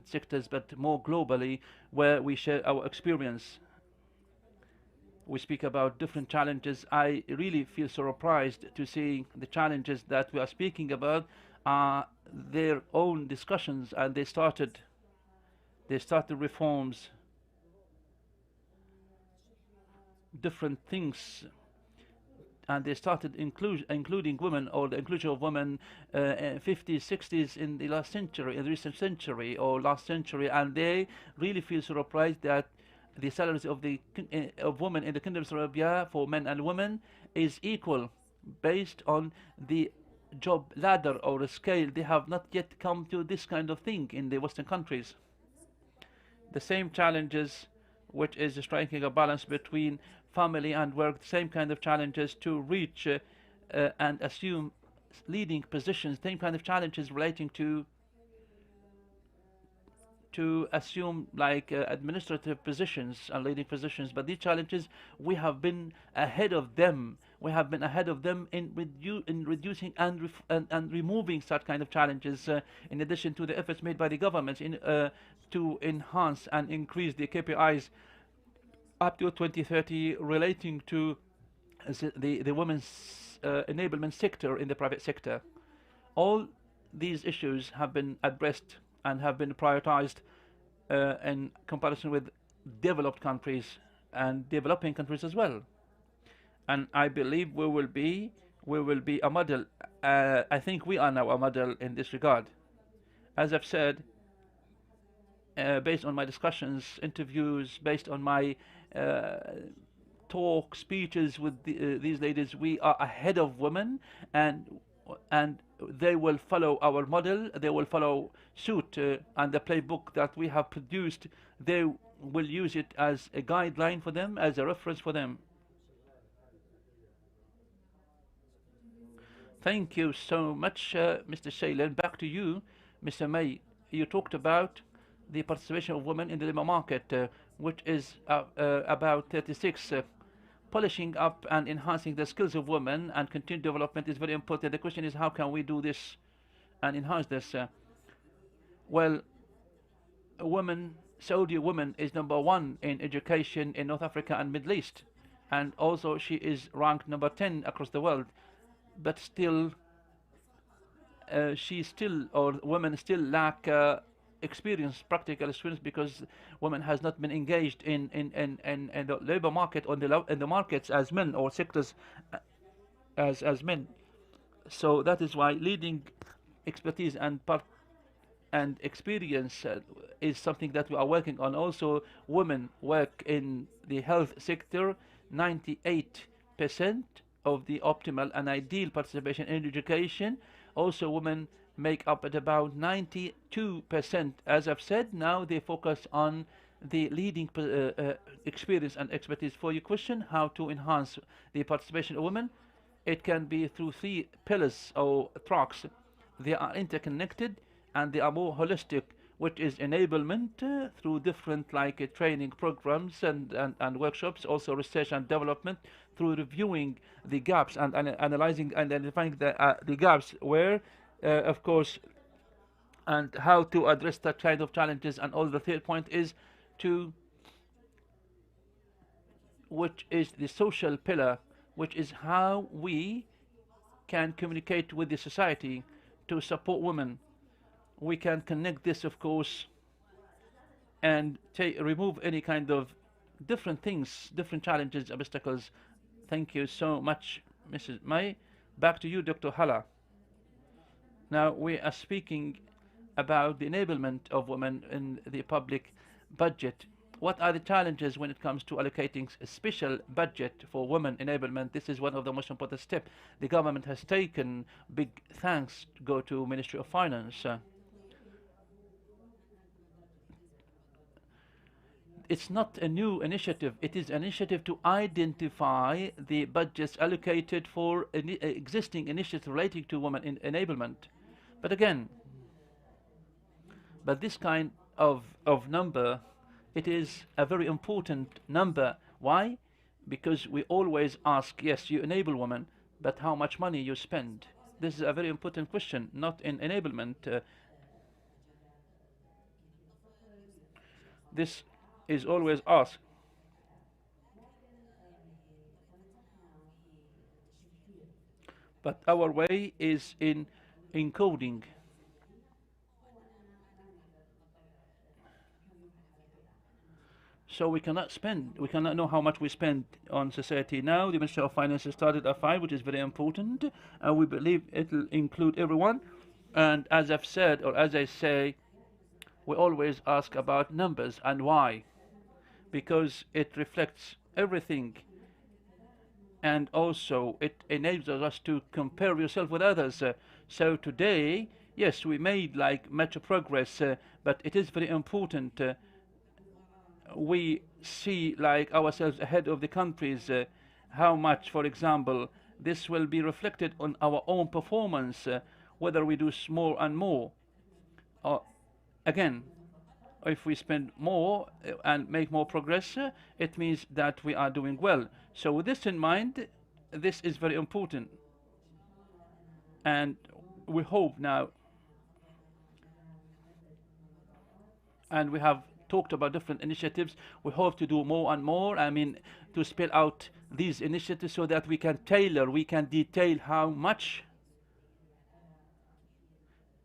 sectors, but more globally, where we share our experience. We speak about different challenges. I really feel surprised to see the challenges that we are speaking about are their own discussions, and they started reforms, different things, and they started including women, or the inclusion of women 50s, 60s in the last century, in the recent century or last century, and they really feel surprised that the salaries of women in the Kingdom of Saudi Arabia for men and women is equal based on the job ladder or a scale, they have not yet come to this kind of thing in the Western countries. The same challenges, which is striking a balance between family and work, the same kind of challenges to reach and assume leading positions, same kind of challenges relating to assume like administrative positions and leading positions. But these challenges, we have been ahead of them. We have been ahead of them in reducing and removing such kind of challenges, in addition to the efforts made by the governments to enhance and increase the KPIs up to 2030 relating to the women's enablement sector in the private sector. All these issues have been addressed and have been prioritized in comparison with developed countries and developing countries as well. And I believe we will be a model. I think we are now a model in this regard. As I've said, based on my discussions, interviews, based on my talk, speeches with these ladies, we are ahead of women, and they will follow our model. They will follow suit, and the playbook that we have produced, they will use it as a guideline for them, as a reference for them. Thank you so much, Mr. Shailen. Back to you, Mr. May. You talked about the participation of women in the labor market, which is about 36. Polishing up and enhancing the skills of women and continued development is very important. The question is, how can we do this and enhance this? Well, Saudi woman is #1 in education in North Africa and Middle East, and also she is ranked number 10 across the world. But still, women still lack experience, practical experience, because women has not been engaged in the labor market or in the markets as men, or sectors as men. So that is why leading expertise and experience is something that we are working on. Also, women work in the health sector. 98% of the optimal and ideal participation in education. Also, women make up at about 92%. As I've said, now they focus on the leading experience and expertise. For your question, how to enhance the participation of women, it can be through 3 pillars or tracks. They are interconnected and they are more holistic, which is enablement through different training programs and workshops, also research and development through reviewing the gaps and analyzing and identifying the gaps where, of course, and how to address that kind of challenges. And all the third point is which is the social pillar, which is how we can communicate with the society to support women. We can connect this, of course, and remove any kind of different things, different challenges, obstacles. Thank you so much, Mrs. May. Back to you, Dr. Hala. Now we are speaking about the enablement of women in the public budget. What are the challenges when it comes to allocating a special budget for women enablement? This is one of the most important steps the government has taken. Big thanks go to Ministry of Finance. It's not a new initiative. It is an initiative to identify the budgets allocated for existing initiatives relating to women enablement. But again, this kind of number, it is a very important number. Why? Because we always ask, yes, you enable women, but how much money you spend? This is a very important question, not in enablement. This is always asked. But our way is in encoding. So we cannot know how much we spend on society. Now the Ministry of Finance has started a file which is very important, and we believe it will include everyone. And as I've said, or as I say, we always ask about numbers. And why? Because it reflects everything. and also it enables us to compare yourself with others. So today, yes, we made like much progress, but it is very important. We see like ourselves ahead of the countries. How much, for example, this will be reflected on our own performance, whether we do more and more. Again, if we spend more and make more progress, it means that we are doing well. So with this in mind, this is very important. And we hope now, and we have talked about different initiatives, we hope to do more and more. I mean, to spell out these initiatives so that we can tailor, we can detail how much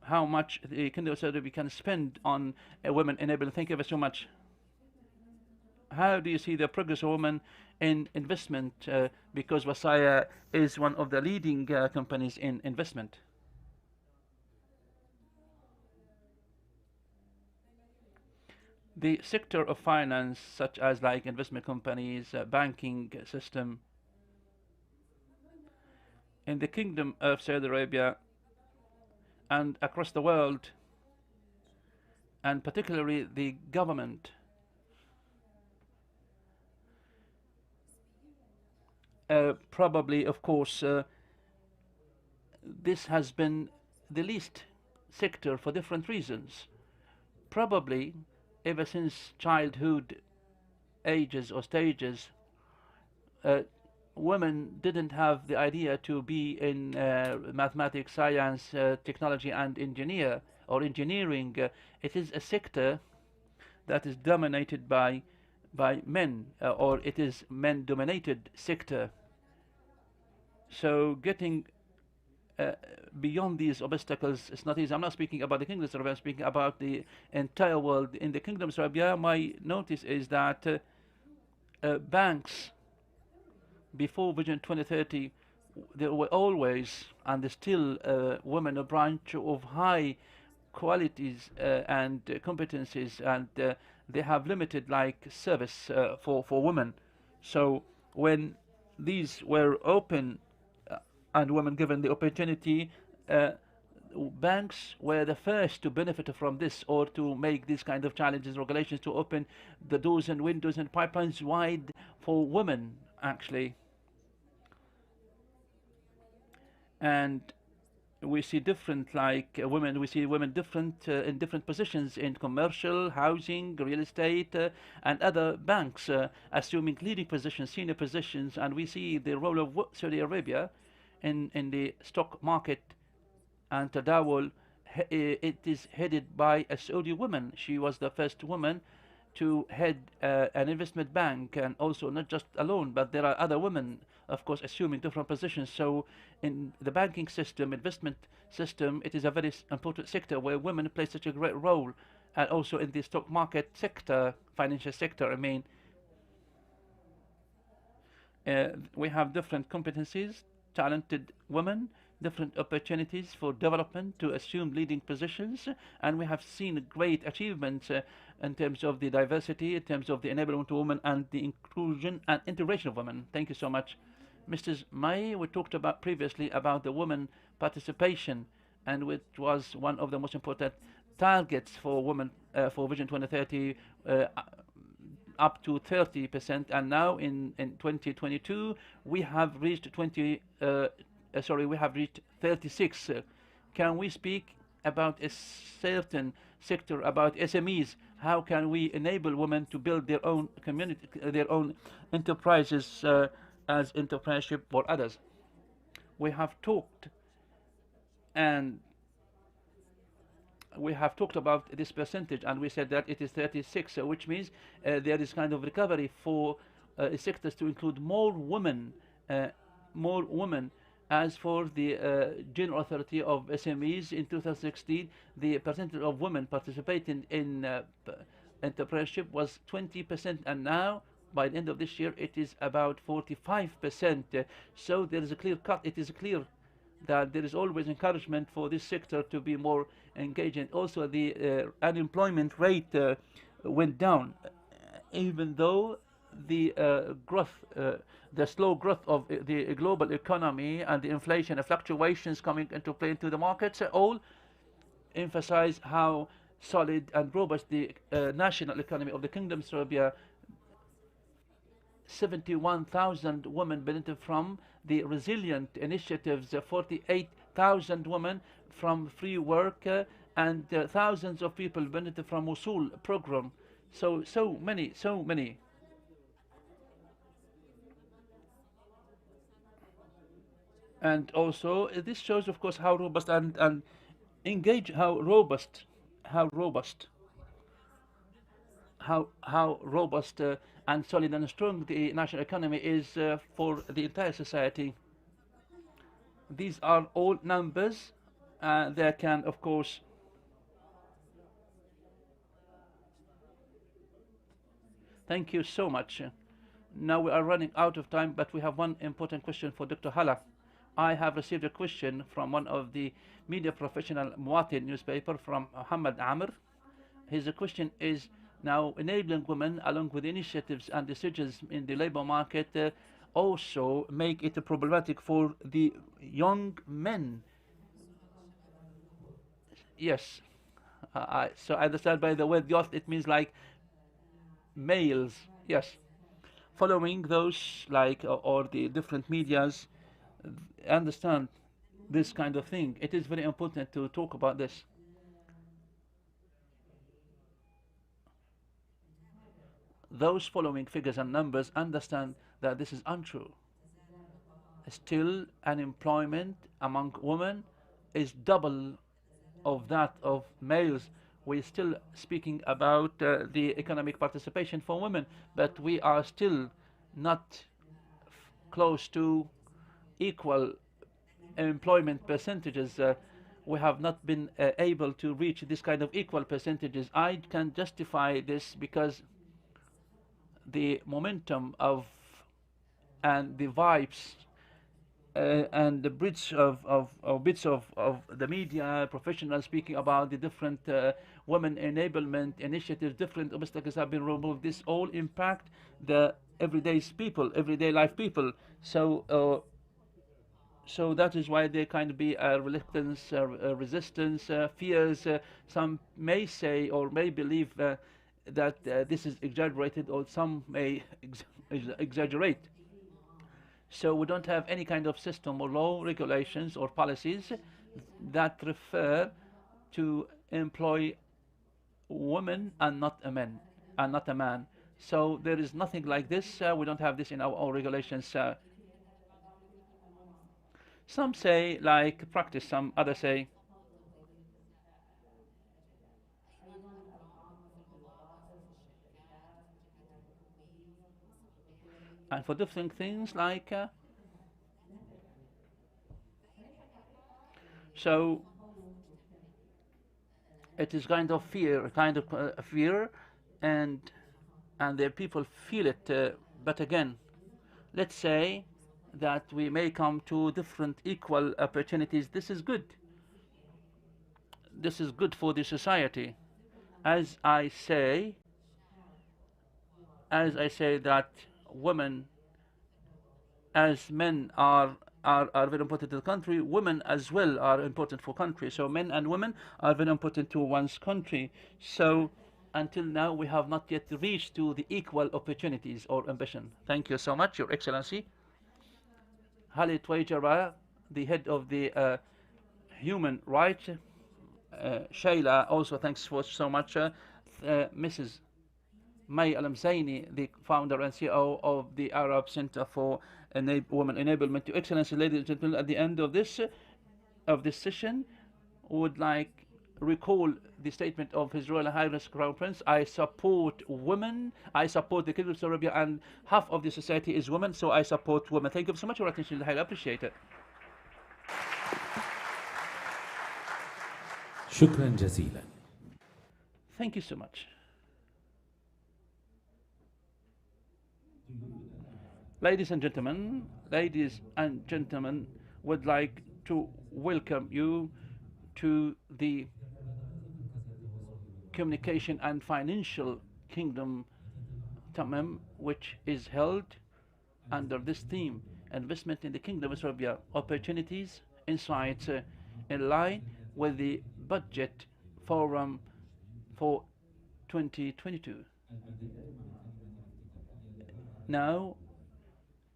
the Kindle said we can spend on women enablement. Thank you very so much. How do you see the progress of women in investment? Because Wasaya is one of the leading companies in investment. The sector of finance, such as like investment companies, banking system, in the Kingdom of Saudi Arabia and across the world, and particularly the government, probably, of course, this has been the least sector for different reasons. Probably ever since childhood ages or stages, women didn't have the idea to be in mathematics, science, technology, and engineering. It is a sector that is dominated by men, or it is men-dominated sector. So getting beyond these obstacles is not easy. I'm not speaking about the Kingdom of Saudi Arabia, I'm speaking about the entire world. In the Kingdom of Saudi Arabia, my notice is that banks, before Vision 2030, there were always, and there's still, women a branch of high qualities and competencies, and they have limited like service for women. So when these were open and women given the opportunity, banks were the first to benefit from this, or to make these kind of challenges, regulations, to open the doors and windows and pipelines wide for women, actually. And we see different like women, we see women different in different positions in commercial, housing, real estate, and other banks, assuming leading positions, senior positions. And we see the role of Saudi Arabia in the stock market and Tadawul. It is headed by a Saudi woman. She was the first woman to head an investment bank, and also not just alone, but there are other women, of course, assuming different positions. So in the banking system, investment system, it is a very important sector where women play such a great role, and also in the stock market sector, financial sector. I mean, we have different competencies, talented women, different opportunities for development to assume leading positions, and we have seen great achievements in terms of the diversity, in terms of the enablement of women, and the inclusion and integration of women. Thank you so much. Mrs. May, we talked about previously about the women participation, and which was one of the most important targets for women for Vision 2030, up to 30%, and now in 2022 we have reached 36. Can we speak about a certain sector, about SMEs? How can we enable women to build their own community, their own enterprises as entrepreneurship for others? We have talked, and we have talked about this percentage, and we said that it is 36, which means there is kind of recovery for sectors to include more women. As for the General Authority of SMEs in 2016, the percentage of women participating in entrepreneurship was 20%, and now by the end of this year it is about 45%. So there is a clear cut. It is clear that there is always encouragement for this sector to be more engaging. Also, the unemployment rate went down, even though the growth, the slow growth of the global economy and the inflation, the fluctuations coming into play into the markets, all emphasize how solid and robust the national economy of the Kingdom of Saudi Arabia. 71,000 women benefit from the resilient initiatives, 48,000 women from free work, and thousands of people benefit from Usul program. So many. And also, this shows, of course, how robust and engage, how robust and solid and strong the national economy is for the entire society. These are all numbers. There can, of course, thank you so much. Now we are running out of time, but we have one important question for Dr. Hala. I have received a question from one of the media professional, Muwatin newspaper, from Muhammad Amr. His question is, now enabling women along with initiatives and decisions in the labor market also make it problematic for the young men. Yes, so I understand by the word youth it means like males. Yes, following those like or the different medias, understand this kind of thing. It is very important to talk about this. Those following figures and numbers understand that this is untrue. Still, unemployment among women is double of that of males. We're still speaking about the economic participation for women, but we are still not close to equal employment percentages. We have not been able to reach this kind of equal percentages. I can justify this because the momentum of and the vibes and the bits of the media professionals speaking about the different women enablement initiatives, different obstacles have been removed. This all impact the everyday life people. So that is why there can be a reluctance, resistance, fears. Some may say or may believe that this is exaggerated, or some may exaggerate. So we don't have any kind of system or law, regulations or policies that refer to employ women and not a man. So there is nothing like this. We don't have this in our regulations. Some say like practice, some others say and for different things like so it is kind of fear, fear, and the people feel it. But again, let's say that we may come to different equal opportunities. This is good. This is good for the society. As I say that women as men are very important to the country, women as well are important for country. So men and women are very important to one's country. So until now we have not yet reached to the equal opportunities or ambition. Thank you so much, Your Excellency. Halit Wajara, the head of the human rights. Shayla, also thanks for so much. Mrs. May Al-Mzaini, the founder and CEO of the Arab Center for Women Enablement. Your Excellency, ladies and gentlemen, at the end of this session, would like recall the statement of His Royal Highness Crown Prince. I support women. I support the Kingdom of Saudi Arabia, and half of the society is women, so I support women. Thank you so much for your attention. I appreciate it. شكرا جزيلا. Thank you so much. Ladies and gentlemen, would like to welcome you to the Communication and Financial Kingdom Tamim. which is held under this theme, investment in the Kingdom of Saudi Arabia, opportunities, insights, in line with the budget forum for 2022. Now,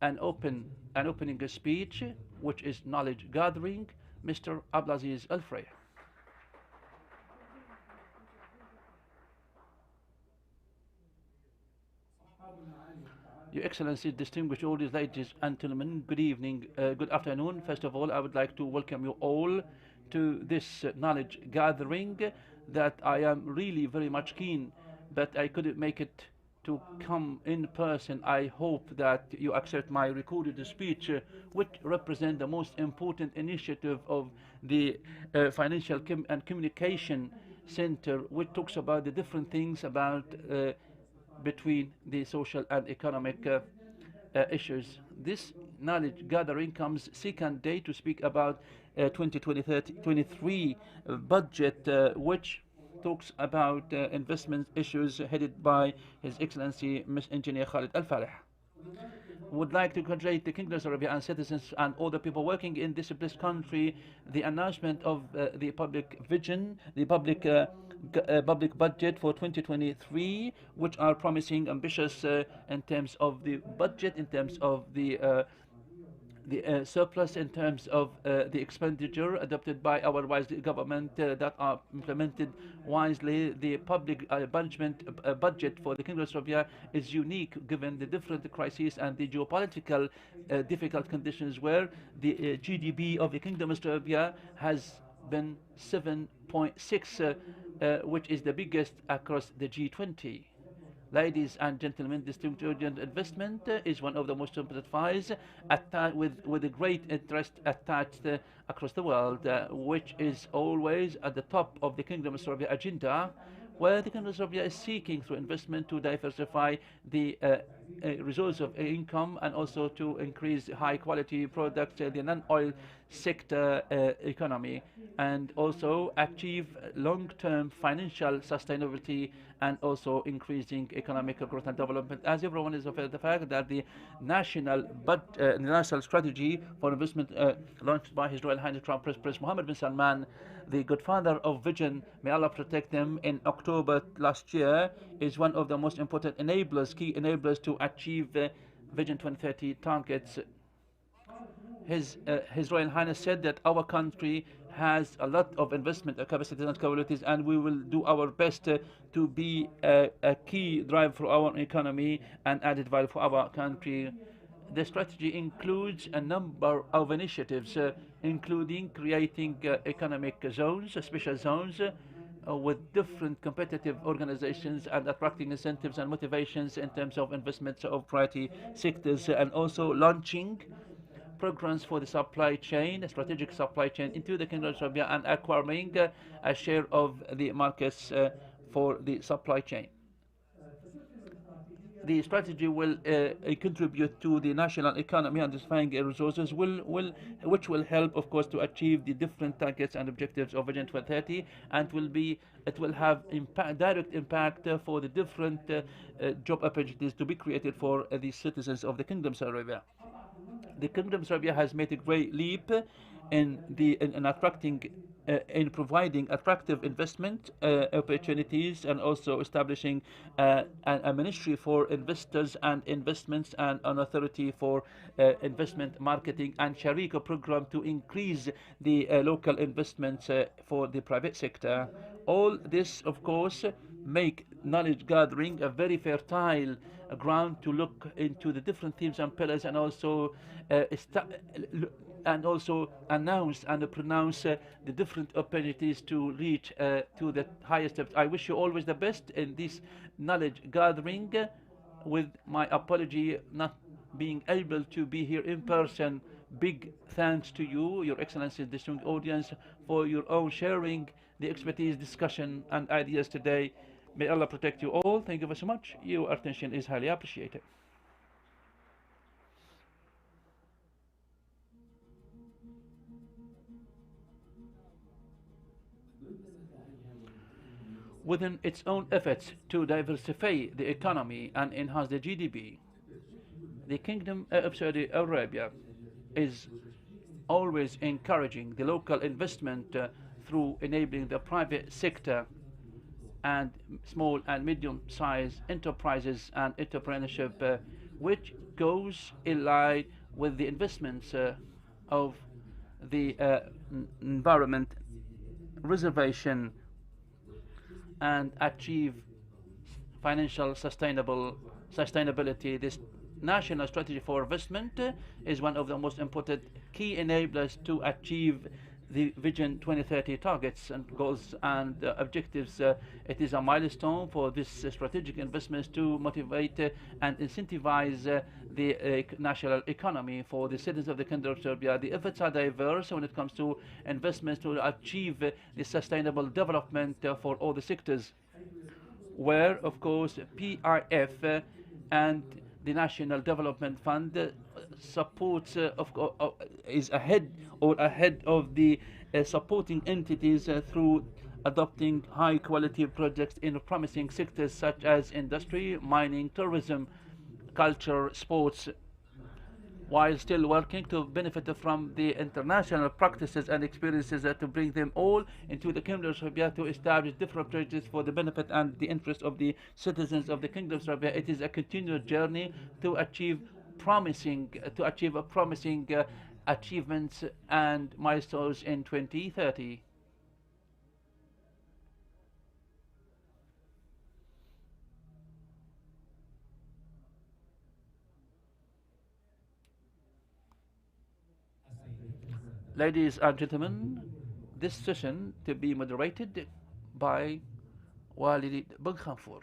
an opening speech, which is knowledge gathering, Mr. Abdulaziz Al-Frey. Your Excellency, distinguished audience, ladies and gentlemen, good evening, good afternoon. First of all, I would like to welcome you all to this knowledge gathering that I am really very much keen, but I couldn't make it to come in person. I hope that you accept my recorded speech, which represents the most important initiative of the Financial and Communication Center, which talks about the different things about between the social and economic issues. This knowledge gathering comes second day to speak about 2023 budget, which talks about investment issues headed by His Excellency Ms. Engineer Khalid Al-Falih. Would like to congratulate the Kingdom of Saudi Arabia and citizens and all the people working in this blessed country. The announcement of the public vision, the public budget for 2023, which are promising ambitious in terms of the budget, in terms of the surplus, in terms of the expenditure adopted by our wise government that are implemented wisely. The public management budget for the Kingdom of Saudi Arabia is unique given the different crises and the geopolitical difficult conditions, where the GDP of the Kingdom of Saudi Arabia has been 7.6, which is the biggest across the G20. Ladies and gentlemen, distinguished investment is one of the most important files with a great interest attached across the world, which is always at the top of the Kingdom of Saudi Arabia agenda, where the Kingdom of Saudi Arabia is seeking through investment to diversify the resource of income and also to increase high quality products, the non-oil sector economy, and also achieve long-term financial sustainability and also increasing economic growth and development. As everyone is aware of the fact that the national strategy for investment launched by His Royal Highness Crown Prince Mohammed bin Salman, the godfather of vision, may Allah protect them, in October last year, is one of the most important enablers, key enablers to achieve Vision 2030 targets. His Royal Highness said that our country has a lot of investment capacities and capabilities, and we will do our best to be a key driver for our economy and added value for our country. The strategy includes a number of initiatives, including creating economic zones, special zones, with different competitive organizations, and attracting incentives and motivations in terms of investments of priority sectors, and also launching programs for the supply chain, a strategic supply chain into the Kingdom of Saudi Arabia, and acquiring a share of the markets for the supply chain. The strategy will contribute to the national economy and diversifying resources, which will help, of course, to achieve the different targets and objectives of Vision 2030, and it will have direct impact for the different job opportunities to be created for the citizens of the Kingdom of Saudi Arabia. The Kingdom of Saudi Arabia has made a great leap in providing attractive investment opportunities, and also establishing a ministry for investors and investments, and an authority for investment marketing, and Sharika program to increase the local investments for the private sector. All this, of course, make knowledge gathering a very fertile ground to look into the different themes and pillars, and also announce and pronounce the different opportunities to reach to the highest steps. I wish you always the best in this knowledge gathering, with my apology not being able to be here in person. Big thanks to you, Your Excellency, distinguished audience, for your own sharing the expertise, discussion, and ideas today. May Allah protect you all. Thank you very much. Your attention is highly appreciated. within its own efforts to diversify the economy and enhance the GDP, the Kingdom of Saudi Arabia is always encouraging the local investment through enabling the private sector and small and medium-sized enterprises and entrepreneurship, which goes in line with the investments of the environment reservation and achieve financial sustainability. This national strategy for investment is one of the most important key enablers to achieve the Vision 2030 targets and goals and objectives. It is a milestone for this strategic investments to motivate and incentivize the national economy for the citizens of the Kingdom of Serbia. The efforts are diverse when it comes to investments to achieve the sustainable development for all the sectors, where, of course, PIF and the National Development Fund supports is ahead of the supporting entities through adopting high quality projects in promising sectors such as industry, mining, tourism, culture, sports, while still working to benefit from the international practices and experiences to bring them all into the Kingdom of Serbia to establish different projects for the benefit and the interest of the citizens of the Kingdom of Serbia. It is a continued journey to achieve promising achievements and milestones in 2030. Ladies and gentlemen, this session to be moderated by Walid bin Khanfour.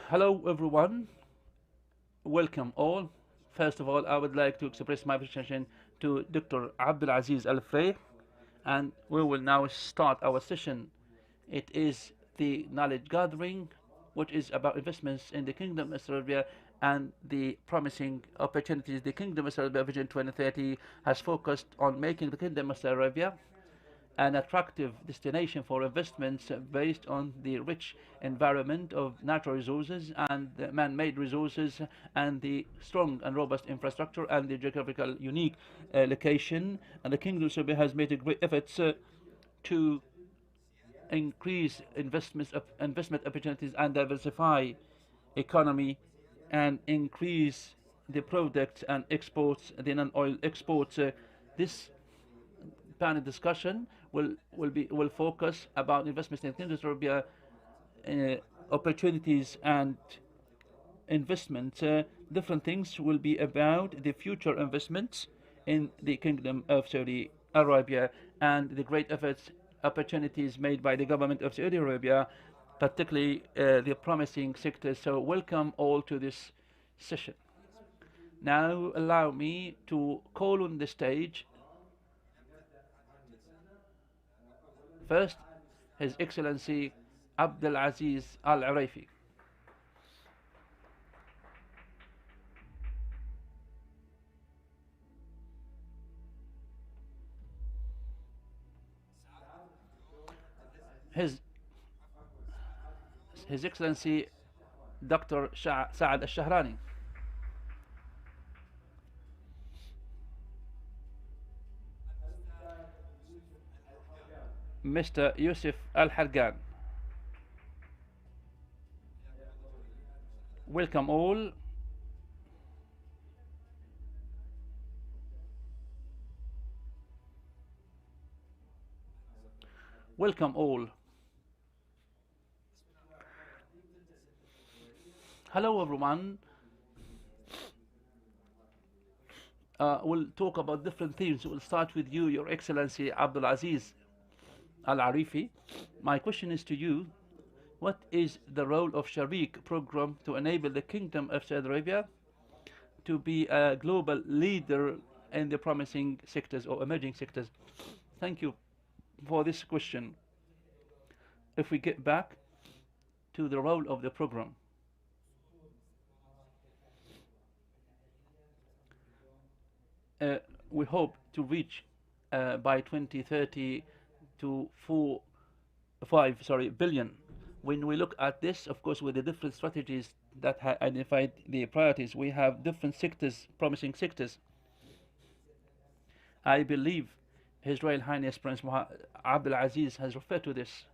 Hello everyone, welcome all. First of all, I would like to express my appreciation to Dr. Abdulaziz Al-Frey, and we will now start our session. It is the knowledge gathering, which is about investments in the Kingdom of Serbia and the promising opportunities. The Kingdom of Serbia Vision 2030 has focused on making the Kingdom of Serbia an attractive destination for investments based on the rich environment of natural resources and man-made resources and the strong and robust infrastructure and the geographical unique location. And the Kingdom of Serbia has made a great efforts to increase investment opportunities and diversify economy and increase the products and exports, the non-oil exports. This panel discussion will focus about investments in the Kingdom of Serbia, opportunities and investment. Different things will be about the future investments in the Kingdom of Saudi Arabia and the great efforts, opportunities made by the government of Saudi Arabia, particularly the promising sectors. So welcome all to this session. Now allow me to call on the stage first His Excellency Abdulaziz Al-Araifi. His Excellency Dr. Saad Al-Shahrani. Mr. Yusuf Al-Hargan. Welcome all. Welcome all. Hello everyone. We'll talk about different themes. We'll start with you, Your Excellency Abdulaziz Al-Arifi. My question is to you: what is the role of Sharik program to enable the Kingdom of Saudi Arabia to be a global leader in the promising sectors or emerging sectors? Thank you for this question. if we get back to the role of the program, we hope to reach by 2030 to 5 billion. When we look at this, of course, with the different strategies that have identified the priorities, we have different sectors, promising sectors. I believe His Royal Highness Prince Abdul Aziz has referred to this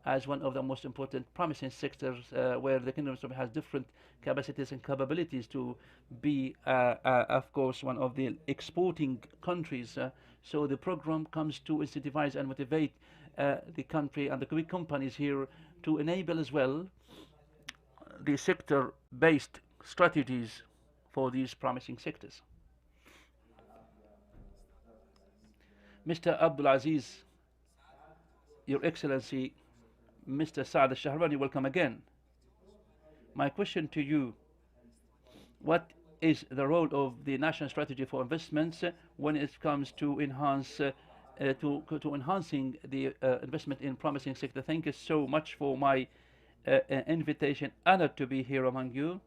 as one of the most important promising sectors where the Kingdom has different capacities and capabilities to be, of course, one of the exporting countries. So the program comes to incentivize and motivate the country and the big companies here to enable as well the sector-based strategies for these promising sectors. Mr. Abdul Aziz, Your Excellency, Mr. Saad al-Shahrani, welcome again. My question to you, what is the role of the national strategy for investments when it comes to enhancing the investment in promising sector? Thank you so much for my invitation. Honored to be here among you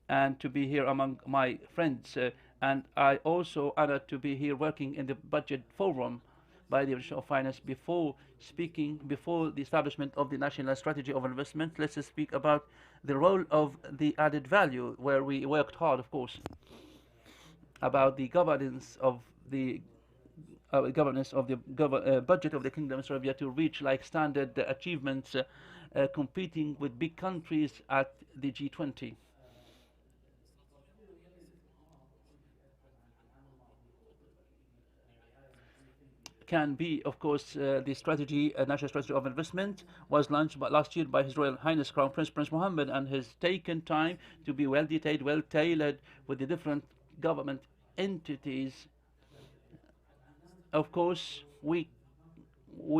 and to be here among my friends. And I also honored to be here working in the budget forum by the Ministry of Finance before the establishment of the national strategy of investment. Let's speak about the role of the added value, where we worked hard, of course, about the governance of the budget of the Kingdom of Saudi Arabia to reach like standard achievements, competing with big countries at the G20. Can be, of course, the strategy, national strategy of investment was launched last year by His Royal Highness Crown Prince Mohammed, and has taken time to be well detailed, well tailored with the different government entities. Of course, we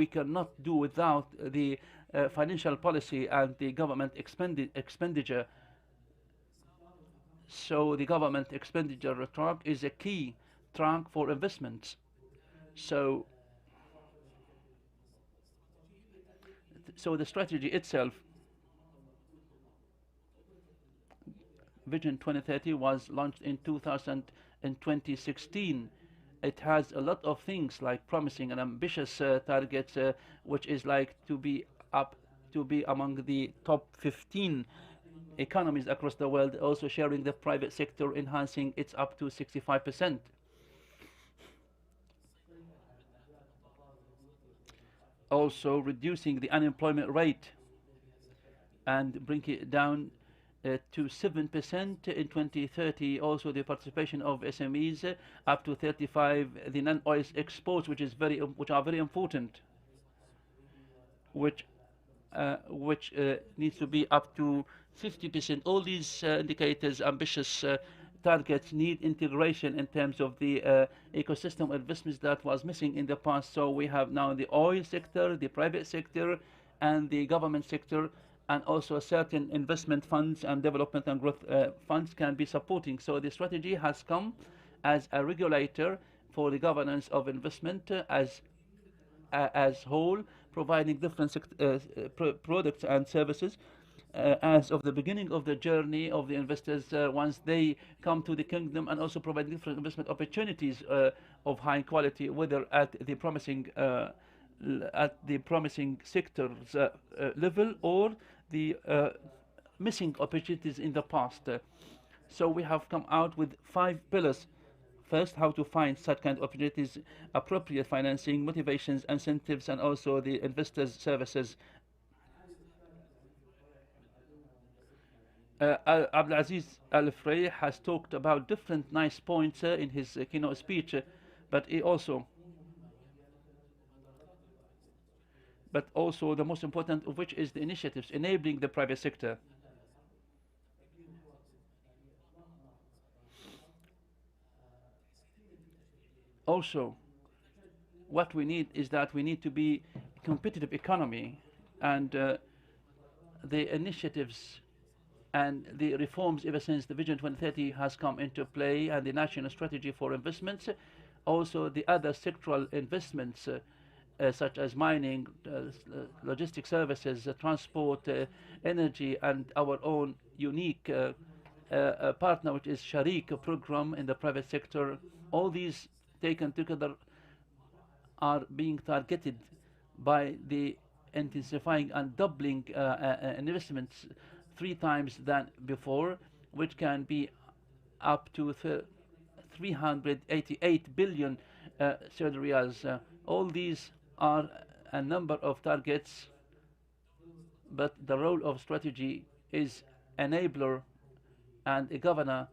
cannot do without the financial policy and the government expenditure. So the government expenditure track is a key track for investments. So the strategy itself, Vision 2030, was launched in 2016. It has a lot of things like promising and ambitious targets, which is like to be among the top 15 economies across the world, also sharing the private sector, enhancing it up to 65%. Also reducing the unemployment rate and bringing it down to 7% in 2030. Also the participation of SMEs up to 35%. The non-oil exports, which are very important, which needs to be up to 50%. All these indicators, ambitious targets, need integration in terms of the ecosystem investments that was missing in the past. So we have now the oil sector, the private sector, and the government sector, and also certain investment funds and development and growth funds can be supporting. So the strategy has come as a regulator for the governance of investment as whole, providing different products and services as of the beginning of the journey of the investors once they come to the kingdom, and also provide different investment opportunities of high quality, whether at the promising sectors level or the missing opportunities in the past. So we have come out with 5 pillars. First, how to find such kind of opportunities, appropriate financing, motivations, incentives, and also the investors' services. Abdulaziz Al-Frey has talked about different nice points in his keynote speech, but also the most important of which is the initiatives enabling the private sector. Also, what we need is that we need to be a competitive economy, and the initiatives and the reforms ever since the Vision 2030 has come into play, and the national strategy for investments, also the other sectoral investments such as mining, logistic services, transport, energy, and our own unique partner, which is Sharik program in the private sector. All these taken together are being targeted by the intensifying and doubling investments 3 times than before, which can be up to 388 billion Saudi riyals. All these are a number of targets, but the role of strategy is enabler and a governor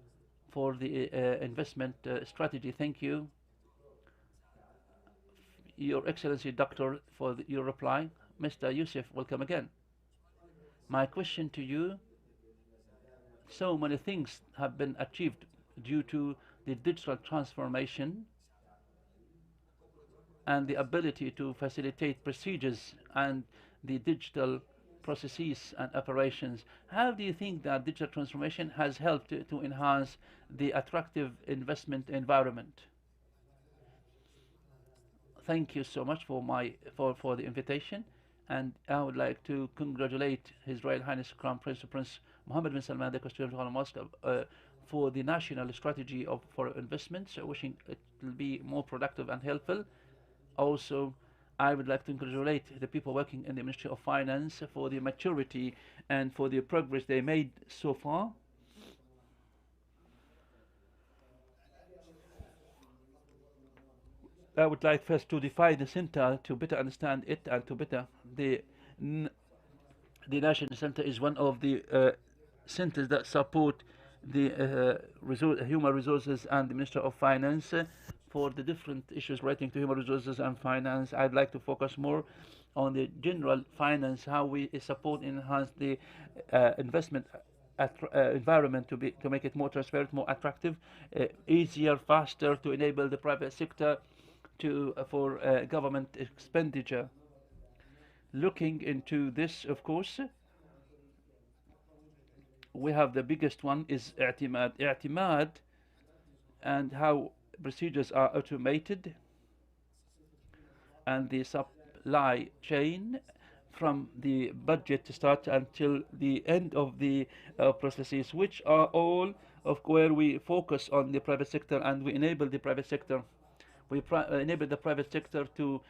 for the investment strategy. Thank you, Your Excellency, Doctor, for your reply. Mr. Youssef, welcome again. My question to you, so many things have been achieved due to the digital transformation and the ability to facilitate procedures and the digital processes and operations. How do you think that digital transformation has helped to enhance the attractive investment environment? Thank you so much for the invitation, and I would like to congratulate His Royal Highness Crown Prince Mohammed bin Salman, the Constituent Royal Mosque, for the national strategy for investments, wishing it will be more productive and helpful. Also, I would like to congratulate the people working in the Ministry of Finance for the maturity and for the progress they made so far. I would like first to define the center to better understand it and to better the National Center is one of the centers that support the human resources and the Minister of Finance for the different issues relating to human resources and finance. I'd like to focus more on the general finance, how we support and enhance the investment environment to make it more transparent, more attractive, easier, faster, to enable the private sector for government expenditure. Looking into this, of course, we have the biggest one is i'timad, and how procedures are automated and the supply chain from the budget start until the end of the processes, which are all of where we focus on the private sector and we enable the private sector. We enable the private sector to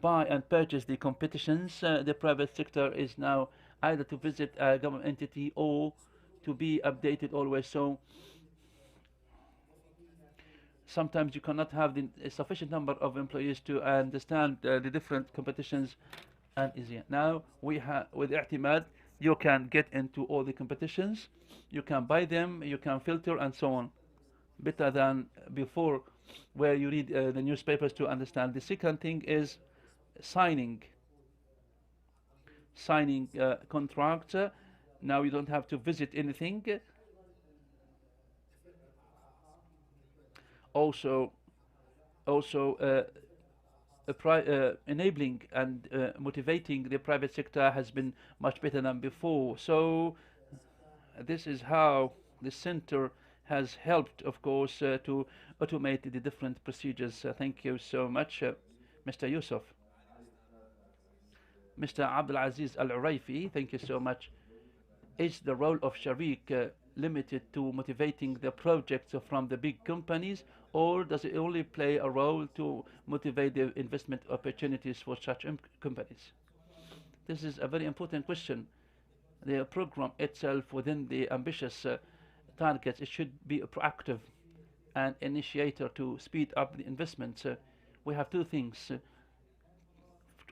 buy and purchase the competitions. The private sector is now either to visit a government entity or to be updated always. So sometimes you cannot have a sufficient number of employees to understand the different competitions and easier. Now we have with i'timad, you can get into all the competitions, you can buy them, you can filter and so on, better than before where you read the newspapers to understand. The second thing is signing contracts. Now you don't have to visit anything. Also enabling and motivating the private sector has been much better than before. So this is how the center has helped, of course, to automate the different procedures. Thank you so much, Mr. Yusuf. Mr. Abdul Aziz Al Uraifi, thank you so much. Is the role of Sharik limited to motivating the projects from the big companies, or does it only play a role to motivate the investment opportunities for such companies? This is a very important question. The program itself, within the ambitious targets, it should be a proactive and initiator to speed up the investments. We have two things.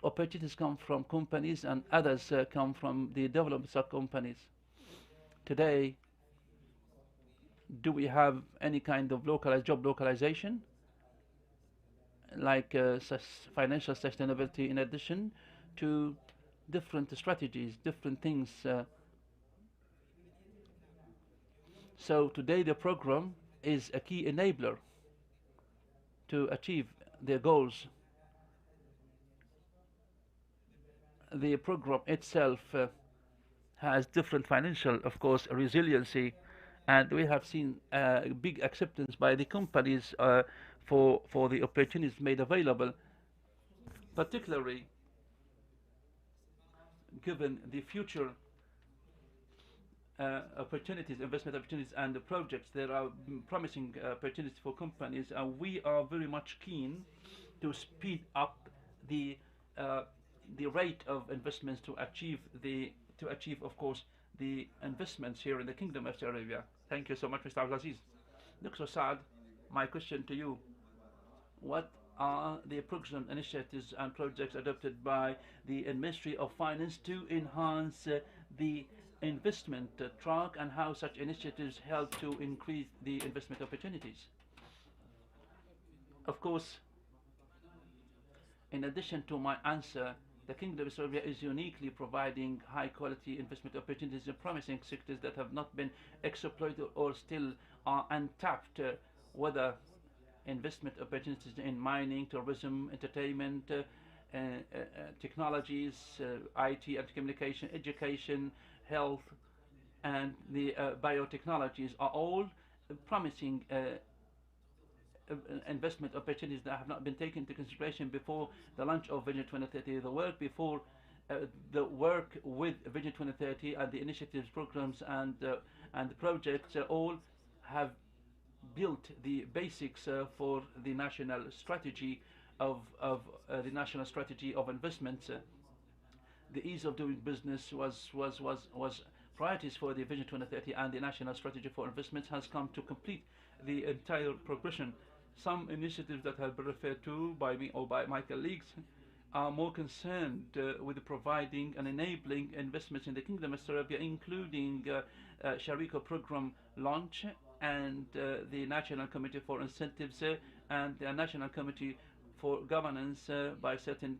Opportunities come from companies and others come from the development of companies. Today, do we have any kind of job localization, like financial sustainability, in addition to different strategies, different things? So today the program is a key enabler to achieve their goals. The program itself has different financial, of course, resiliency, and we have seen big acceptance by the companies for the opportunities made available. particularly given the future opportunities, investment opportunities, and the projects. There are promising opportunities for companies, and we are very much keen to speed up the rate of investments to achieve, of course, the investments here in the Kingdom of Saudi Arabia. Thank you so much, Mr. Abdulaziz. Dr. Saad, my question to you: what are the program initiatives and projects adopted by the Ministry of Finance to enhance the investment track, and how such initiatives help to increase the investment opportunities? Of course, in addition to my answer, the Kingdom of Saudi Arabia is uniquely providing high-quality investment opportunities in promising sectors that have not been exploited or still are untapped, whether investment opportunities in mining, tourism, entertainment, technologies, IT and communication, education, health, and the biotechnologies are all promising investment opportunities that have not been taken into consideration before the launch of Vision 2030. The work with Vision 2030 and the initiatives, programs, and the projects all have built the basics for the national strategy of investments. The ease of doing business was priorities for the Vision 2030, and the national strategy for investments has come to complete the entire progression. Some initiatives that have been referred to by me or by my colleagues are more concerned with providing and enabling investments in the Kingdom of Saudi Arabia, including Sharika program launch, and the National Committee for Incentives and the National Committee for Governance by certain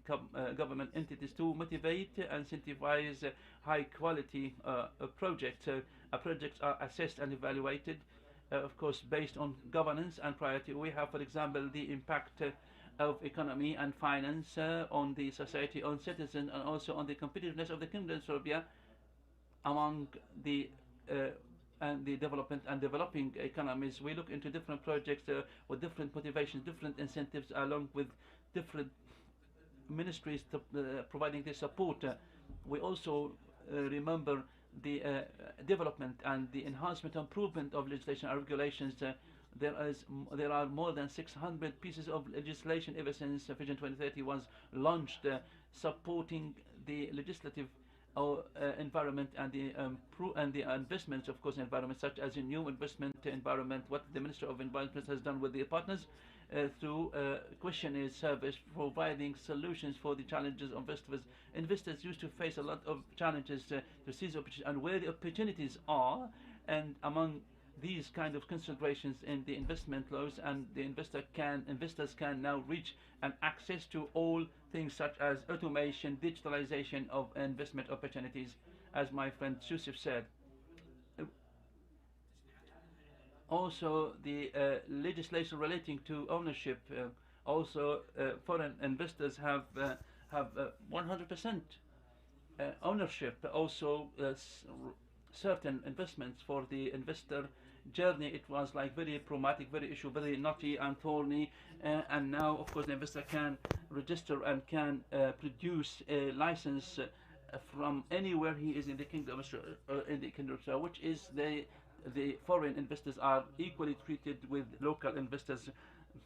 government entities to motivate and incentivize high quality projects. Projects are assessed and evaluated, of course, based on governance and priority. We have, for example, the impact of economy and finance on the society, on citizens, and also on the competitiveness of the Kingdom of Saudi Arabia among the development and developing economies. We look into different projects with different motivations, different incentives, along with different ministries providing the support. We also remember the development and the enhancement and improvement of legislation and regulations. There are more than 600 pieces of legislation ever since Vision 2030 was launched, supporting the legislative environment and the investments, of course, environment, such as a new investment environment. What the Minister of Environment has done with the partners through questionnaire service, providing solutions for the challenges of investors. Investors used to face a lot of challenges to seize opportunities and where the opportunities are, and among these kind of considerations in the investment laws, and the investors can now reach and access to all things such as automation, digitalization of investment opportunities, as my friend Yusuf said. Also, the legislation relating to ownership. Foreign investors have 100% ownership. Also, certain investments for the investor journey, it was like very problematic, very knotty and thorny, and now, of course, the investor can register and can produce a license from anywhere he is in the Kingdom of which is the foreign investors are equally treated with local investors.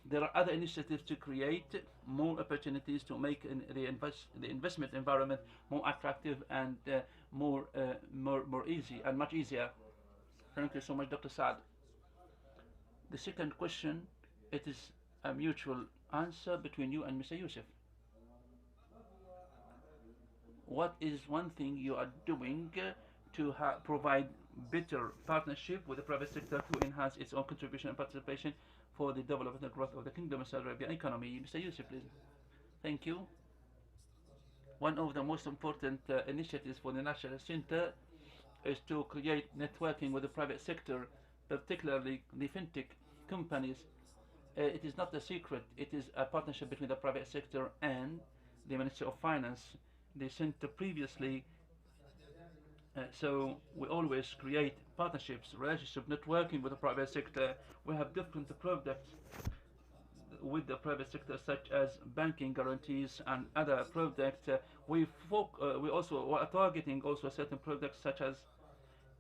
There are other initiatives to create more opportunities to make the investment environment more attractive and more easy and much easier. Thank you so much, Dr. Saad. The second question, it is a mutual answer between you and Mr. Yusuf. What is one thing you are doing to provide better partnership with the private sector to enhance its own contribution and participation for the development and growth of the Kingdom of Saudi Arabia economy? Mr. Yusuf, please. Thank you. One of the most important initiatives for the National Center is to create networking with the private sector, particularly the fintech companies. It is not a secret. It is a partnership between the private sector and the Ministry of Finance. The center previously, so we always create partnerships, relationship, networking with the private sector. We have different products. with the private sector, such as banking guarantees and other products. We also are targeting also certain products such as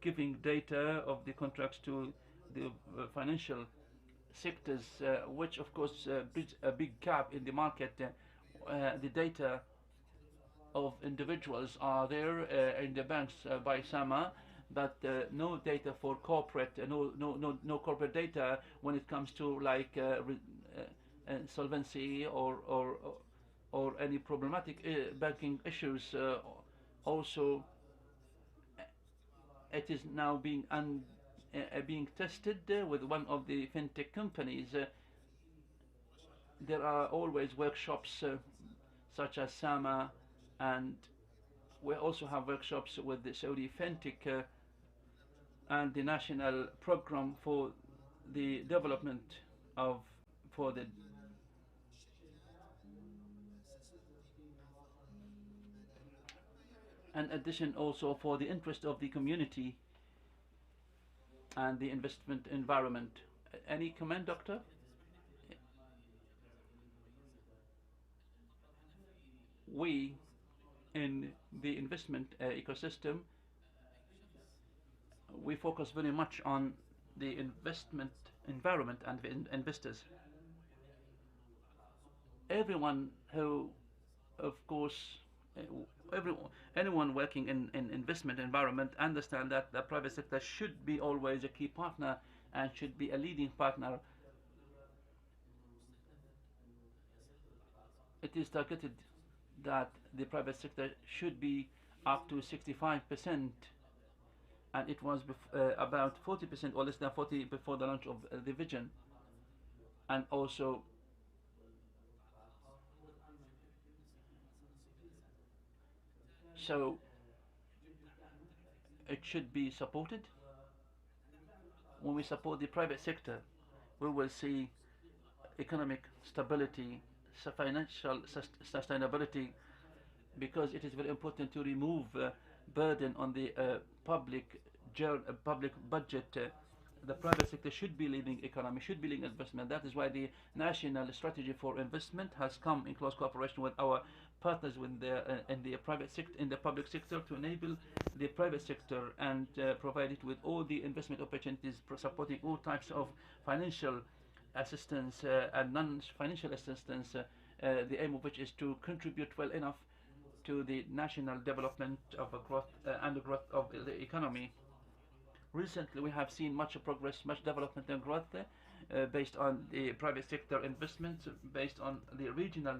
giving data of the contracts to the financial sectors, which of course bridge a big gap in the market. The data of individuals are there in the banks by SAMA, but no data for corporate, no corporate data when it comes to like solvency or any problematic banking issues. Also, it is now being tested with one of the fintech companies. There are always workshops such as SAMA, and we also have workshops with the Saudi fintech and the national program for the development of for the and addition also for the interest of the community and the investment environment. Any comment, Doctor? We in the investment ecosystem, we focus very much on the investment environment and the investors. Everyone who, of course, anyone working in investment environment understand that the private sector should be always a key partner and should be a leading partner. It is targeted that the private sector should be up to 65%, and it was about 40% or less than 40 before the launch of the vision. And also so it should be supported. When we support the private sector, we will see economic stability, financial sustainability, because it is very important to remove burden on the public budget. The private sector should be leading economy, should be leading investment. That is why the national strategy for investment has come in close cooperation with our partners in the private sector, in the public sector, to enable the private sector and provide it with all the investment opportunities, supporting all types of financial assistance and non-financial assistance, the aim of which is to contribute well enough to the national development of a growth and the growth of the economy. Recently, we have seen much progress, much development and growth based on the private sector investments, based on the regional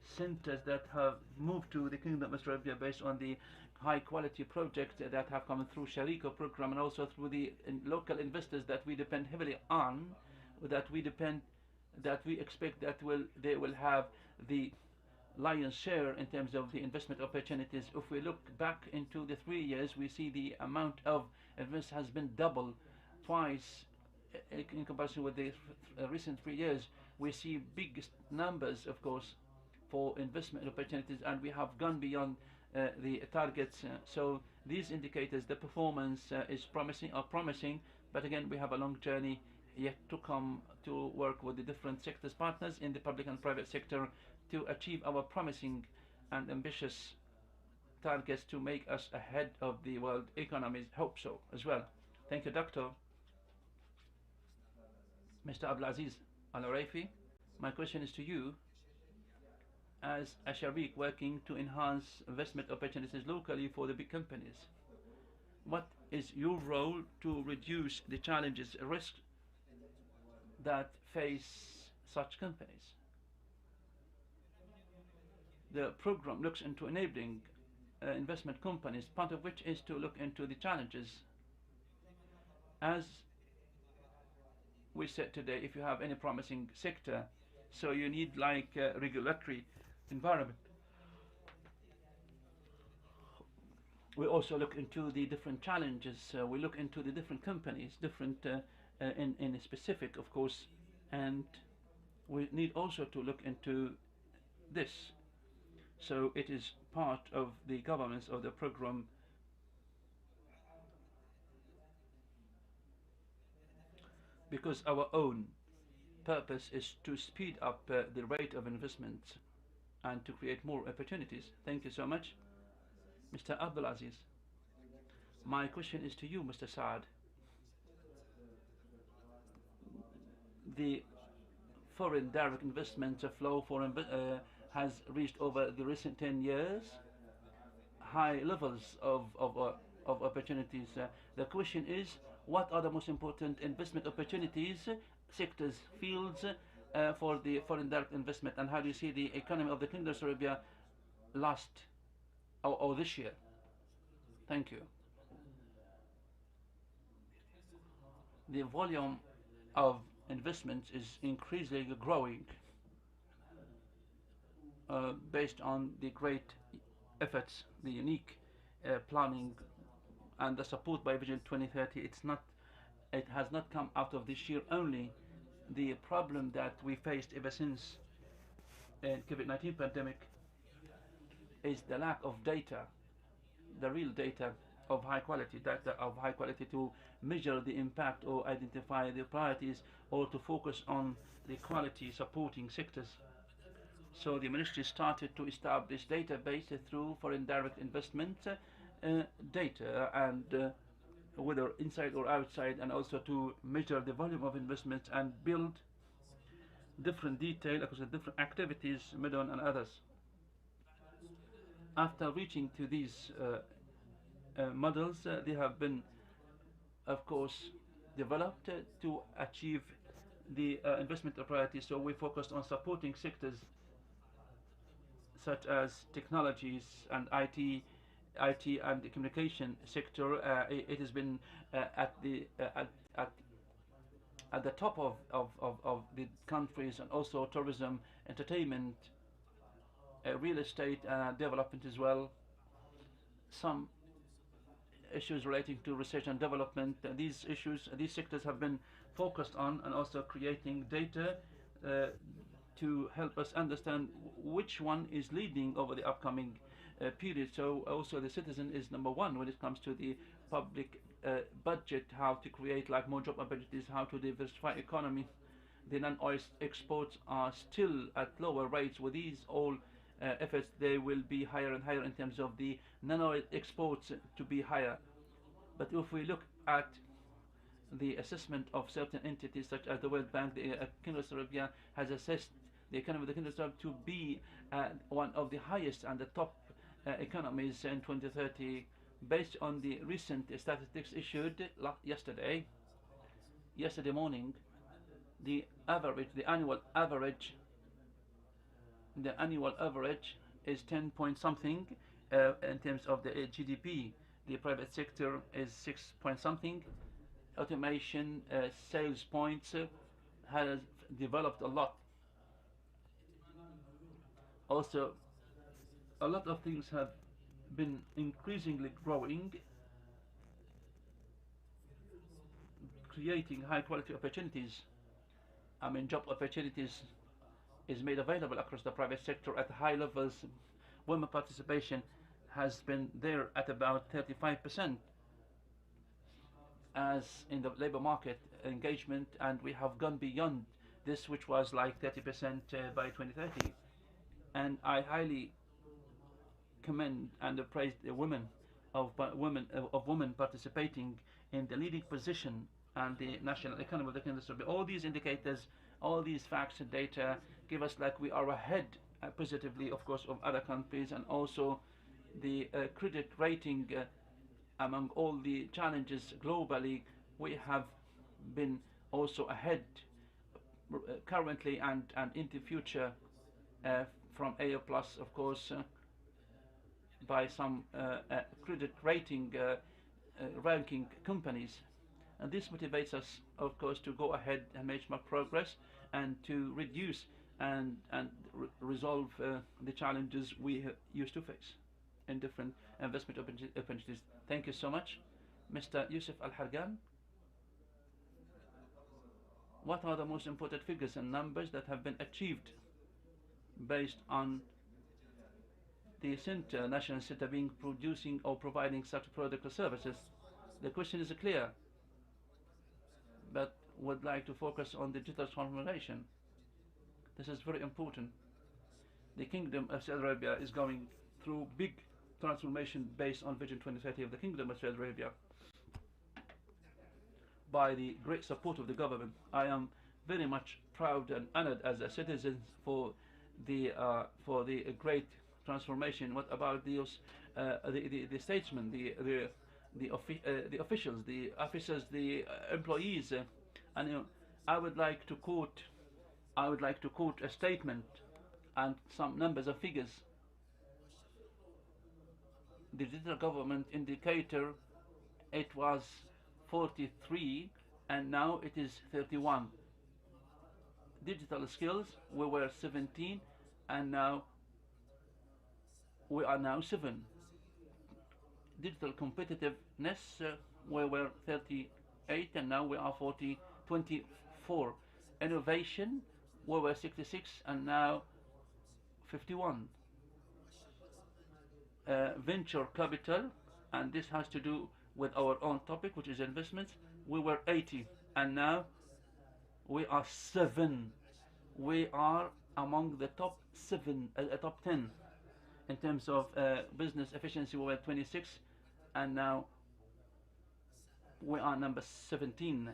centers that have moved to the Kingdom of Saudi Arabia, based on the high-quality projects that have come through Sharika program, and also through the local investors that we depend heavily on, that we expect that they will have the lion's share in terms of the investment opportunities. If we look back into the 3 years, we see the amount of investment has been double, twice in comparison with the recent 3 years. We see big numbers, of course, for investment opportunities, and we have gone beyond the targets. So these indicators, the performance is promising, but again, we have a long journey yet to come to work with the different sectors partners in the public and private sector to achieve our promising and ambitious targets to make us ahead of the world economies. Hope so as well. Thank you, Doctor. Mr. Abdulaziz Al-Oraifi, my question is to you. As a Sharik working to enhance investment opportunities locally for the big companies, what is your role to reduce the challenges, risks that face such companies? The program looks into enabling investment companies, part of which is to look into the challenges. As we said today, if you have any promising sector, so you need like regulatory environment. We also look into the different challenges. We look into the different companies, different in specific, of course, and we need also to look into this. So it is part of the governance of the program. Because our own purpose is to speed up the rate of investment and to create more opportunities. Thank you so much. Mr. Abdulaziz, my question is to you, Mr. Saad. The foreign direct investment flow has reached over the recent 10 years high levels of opportunities. The question is, what are the most important investment opportunities, sectors, fields for the foreign direct investment, and how do you see the economy of the Kingdom of Saudi Arabia last or this year? Thank you. The volume of investments is increasingly growing based on the great efforts, the unique planning and the support by Vision 2030. It has not come out of this year only. The problem that we faced ever since the COVID-19 pandemic is the lack of data, the real data of high quality, to measure the impact or identify the priorities or to focus on the quality supporting sectors. So the ministry started to establish database through foreign direct investment data, and whether inside or outside, and also to measure the volume of investment and build different detail across the different activities, Medon and others. After reaching to these models, they have been, of course, developed to achieve the investment priorities. So we focused on supporting sectors such as technologies and IT and the communication sector. It has been at the top of the countries, and also tourism, entertainment, real estate development as well. Some issues relating to research and development. These sectors have been focused on, and also creating data to help us understand which one is leading over the upcoming period. So also the citizen is number one when it comes to the public budget, how to create like more job opportunities, how to diversify economy. The non-oil exports are still at lower rates. With these all efforts, they will be higher and higher in terms of the non-oil exports to be higher. But if we look at the assessment of certain entities such as the World Bank, the Kingdom of Saudi Arabia has assessed the economy of the Kingdom of Saudi Arabia to be one of the highest and the top economies in 2030, based on the recent statistics issued yesterday morning. The annual average is 10 point something in terms of the GDP. The private sector is 6 point something. Automation, sales points has developed a lot. Also, a lot of things have been increasingly growing, creating high quality opportunities. Job opportunities is made available across the private sector at high levels. Women participation has been there at about 35% as in the labor market engagement, and we have gone beyond this, which was like 30% by 2030. And I highly commend and praise the women participating in the leading position and the national economy of the Kingdom of Saudi Arabia. All these indicators, all these facts and data give us like we are ahead positively, of course, of other countries, and also the credit rating among all the challenges globally. We have been also ahead currently and in the future from A+, of course, by some credit rating ranking companies. And this motivates us, of course, to go ahead and make more progress and to reduce and resolve the challenges we used to face in different investment opportunities. Thank you so much. Mr. Yusuf Al-Hargan, what are the most important figures and numbers that have been achieved based on the center, national center, being producing or providing such products or services? The question is clear, but would like to focus on digital transformation. This is very important. The Kingdom of Saudi Arabia is going through big transformation based on Vision 2030 of the Kingdom of Saudi Arabia. By the great support of the government, I am very much proud and honored as a citizen for the great transformation. What about the statesmen, the officials, the officers, the employees? And I would like to quote a statement and some numbers and figures. The digital government indicator, it was 43 and now it is 31. Digital skills, we were 17 and now we are now 7. Digital competitiveness, we were 38 and now we are 24. Innovation, we were 66 and now 51. Venture capital, and this has to do with our own topic, which is investments, we were 80 and now we are 7. We are among the top 10 in terms of business efficiency. We were 26 and now we are number 16.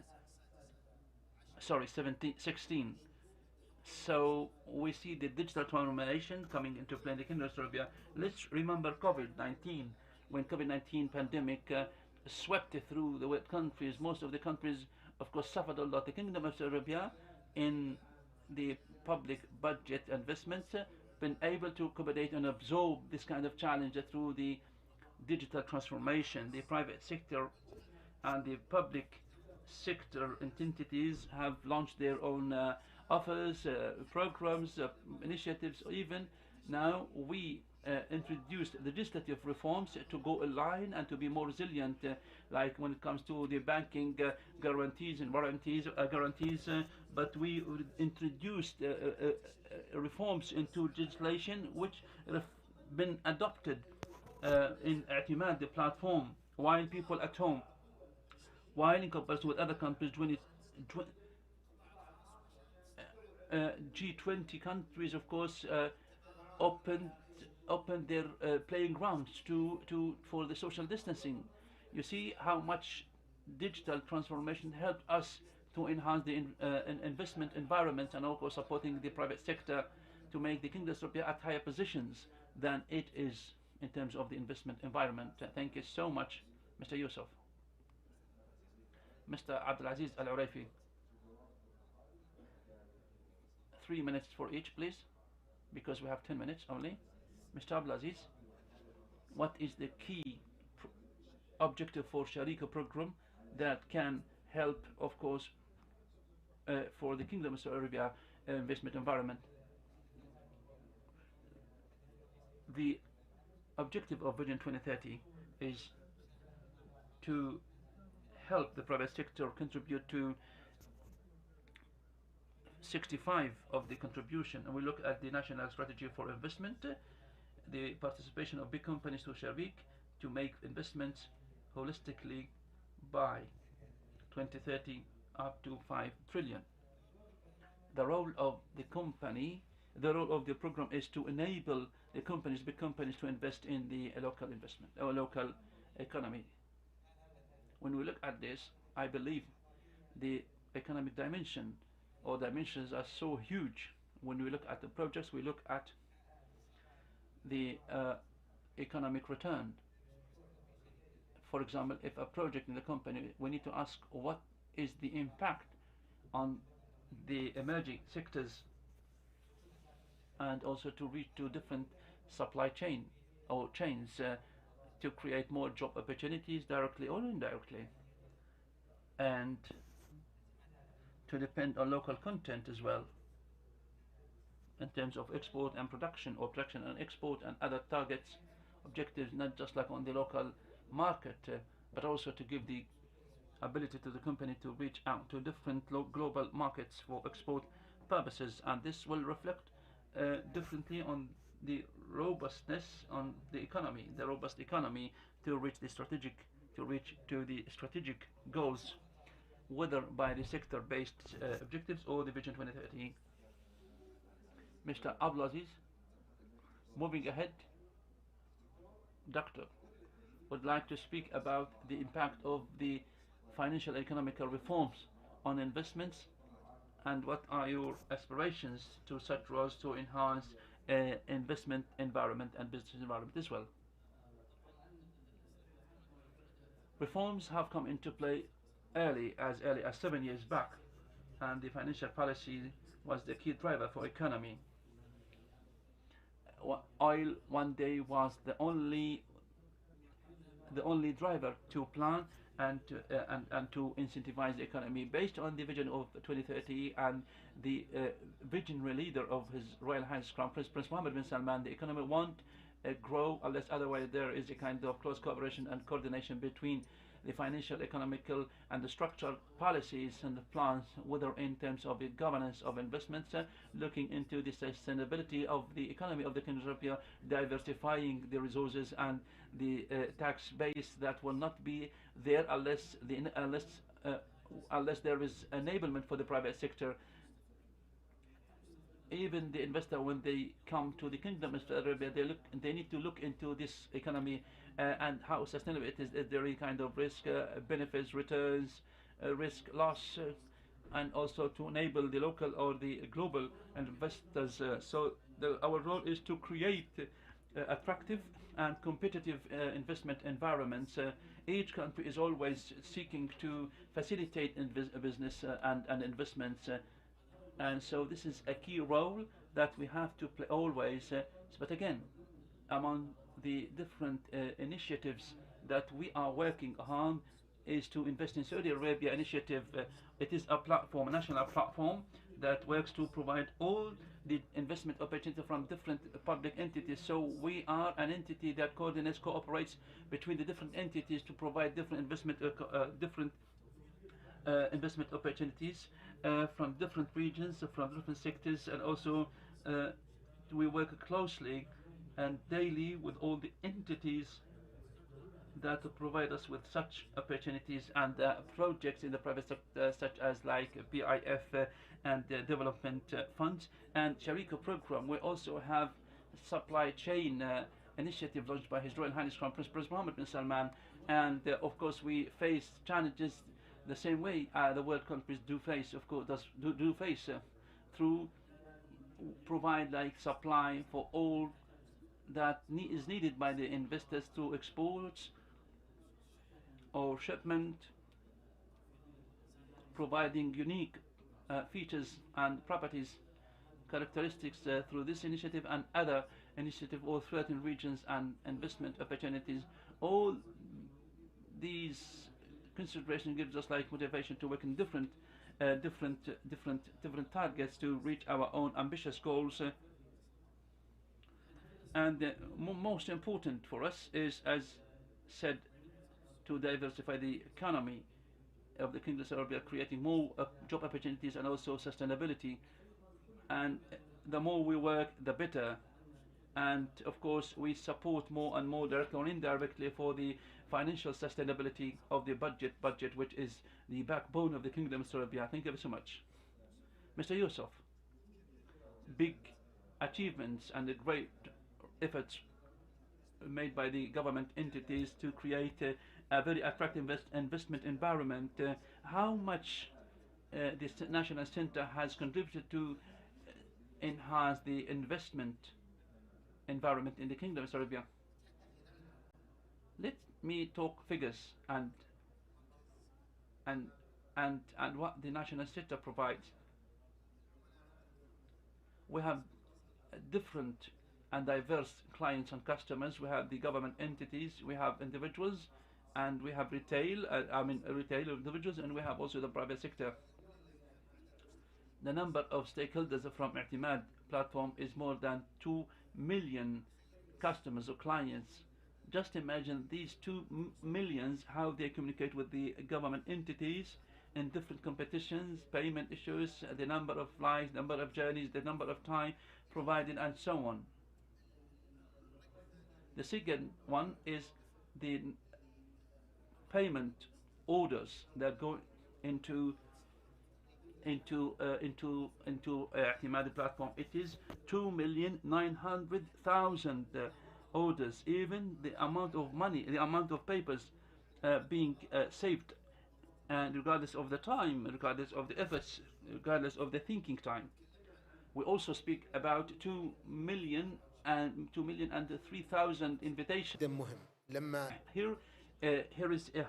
So we see the digital transformation coming into play in the Kingdom of Saudi Arabia. Let's remember COVID-19. When COVID-19 pandemic swept through the world countries, most of the countries, of course, suffered a lot. The Kingdom of Saudi Arabia, in the public budget investments, been able to accommodate and absorb this kind of challenge through the digital transformation. The private sector and the public sector entities have launched their own offers, programs, initiatives. Even now we introduced legislative reforms to go align and to be more resilient, like when it comes to the banking guarantees and warranties, but we introduced reforms into legislation which have been adopted in I'timad, the platform, while people at home, while in comparison with other countries, G20 countries, of course, opened their playing grounds for the social distancing. You see how much digital transformation helped us to enhance the investment environment, and also supporting the private sector to make the Kingdom of Saudi Arabia at higher positions than it is in terms of the investment environment. Thank you so much, Mr. Yusuf. Mr. Abdulaziz Al-Uraifi. 3 minutes for each, please, because we have 10 minutes only. Mr. Abdulaziz, what is the key objective for Sharika program that can help, of course, for the Kingdom of Saudi Arabia investment environment? The objective of Vision 2030 is to help the private sector contribute to 65 of the contribution, and we look at the national strategy for investment, the participation of big companies to Sharik to make investments holistically by 2030 up to 5 trillion. The role of the program is to enable the big companies to invest in the local investment or local economy. When we look at this, I believe the economic dimension or dimensions are so huge. When we look at the projects, we look at the economic return. For example, if a project in the company, we need to ask what is the impact on the emerging sectors, and also to reach to different supply chain or chains to create more job opportunities directly or indirectly, and to depend on local content as well in terms of export and production, or production and export and other targets, objectives, not just like on the local market, but also to give the ability to the company to reach out to different global markets for export purposes. And this will reflect differently on the robustness on the economy, the robust economy to reach the strategic goals. whether by the sector-based objectives or the Vision 2030. Mr. Abdulaziz, moving ahead, Doctor would like to speak about the impact of the financial economical reforms on investments and what are your aspirations to such roles to enhance investment environment and business environment as well. Reforms have come into play early as 7 years back, and the financial policy was the key driver for economy. Oil one day was the only driver to plan and to incentivize the economy based on the vision of 2030 and the visionary leader of His Royal Highness Crown Prince Mohammed bin Salman. The economy won't grow unless otherwise there is a kind of close cooperation and coordination between the financial, economical and the structural policies and the plans, whether in terms of the governance of investments, looking into the sustainability of the economy of the Kingdom of Ethiopia, diversifying the resources and the tax base that will not be there unless there is enablement for the private sector. Even the investor, when they come to the Kingdom of Arabia, they need to look into this economy and how sustainable it is. Is there any kind of risk, benefits, returns, risk loss, and also to enable the local or the global investors. Our role is to create attractive and competitive investment environments. Each country is always seeking to facilitate business and investments. And so this is a key role that we have to play always. But again, among the different initiatives that we are working on is to invest in Saudi Arabia initiative. It is a platform, a national platform that works to provide all the investment opportunity from different public entities. So we are an entity that coordinates, cooperates between the different entities to provide different investment opportunities from different regions, from different sectors, and also we work closely and daily with all the entities that provide us with such opportunities and projects in the private sector, such as like PIF and development funds and Sharika program. We also have supply chain initiative launched by His Royal Highness Crown Prince Mohammed bin Salman, and of course we face challenges the same way the world countries do face, of course, do face through provide like supply for all that is needed by the investors through exports or shipment, providing unique features and properties, characteristics through this initiative and other initiative or certain regions and investment opportunities. All these consideration gives us like motivation to work in different targets to reach our own ambitious goals. And most important for us is, as said, to diversify the economy of the Kingdom of Saudi Arabia, creating more job opportunities and also sustainability. And the more we work, the better. And of course, we support more and more directly or indirectly for the financial sustainability of the budget, which is the backbone of the Kingdom of Saudi Arabia. Thank you so much. Mr. Yusuf, big achievements and the great efforts made by the government entities to create a very attractive investment environment. How much this National Center has contributed to enhance the investment environment in the Kingdom of Saudi Arabia? Let me talk figures and what the National Center provides. We have different and diverse clients and customers. We have the government entities, we have individuals, and we have retail individuals, and we have also the private sector. The number of stakeholders from I'timad platform is more than 2 million customers or clients. Just imagine these 2 millions, how they communicate with the government entities in different competitions, payment issues, the number of flights, number of journeys, the number of time provided, and so on. The second one is the payment orders that go into اعتماد platform. It is 2,900,000 orders. Even the amount of money, the amount of papers being saved, and regardless of the time, regardless of the efforts, regardless of the thinking time. We also speak about 2,003,000 invitations. Here is a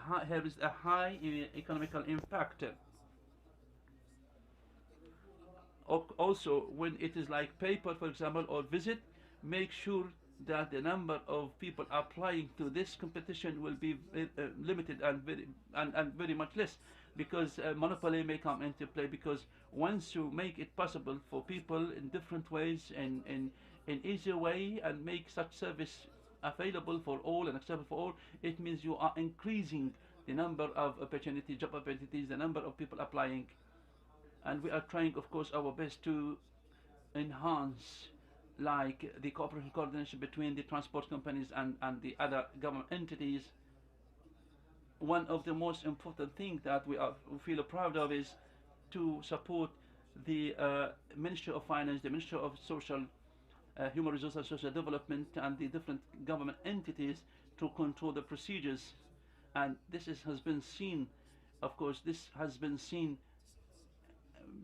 high economical impact. Also, when it is like paper, for example, or visit, make sure that the number of people applying to this competition will be limited and very much less, because monopoly may come into play. Because once you make it possible for people in different ways and in easier way, and make such service available for all and acceptable for all, it means you are increasing the number of opportunities, job opportunities, the number of people applying. And we are trying, of course, our best to enhance like the cooperation coordination between the transport companies and the other government entities. One of the most important things that we feel proud of is to support the Ministry of Finance, the Ministry of Human Resources and Social Development, and the different government entities to control the procedures. And this has been seen, of course, this has been seen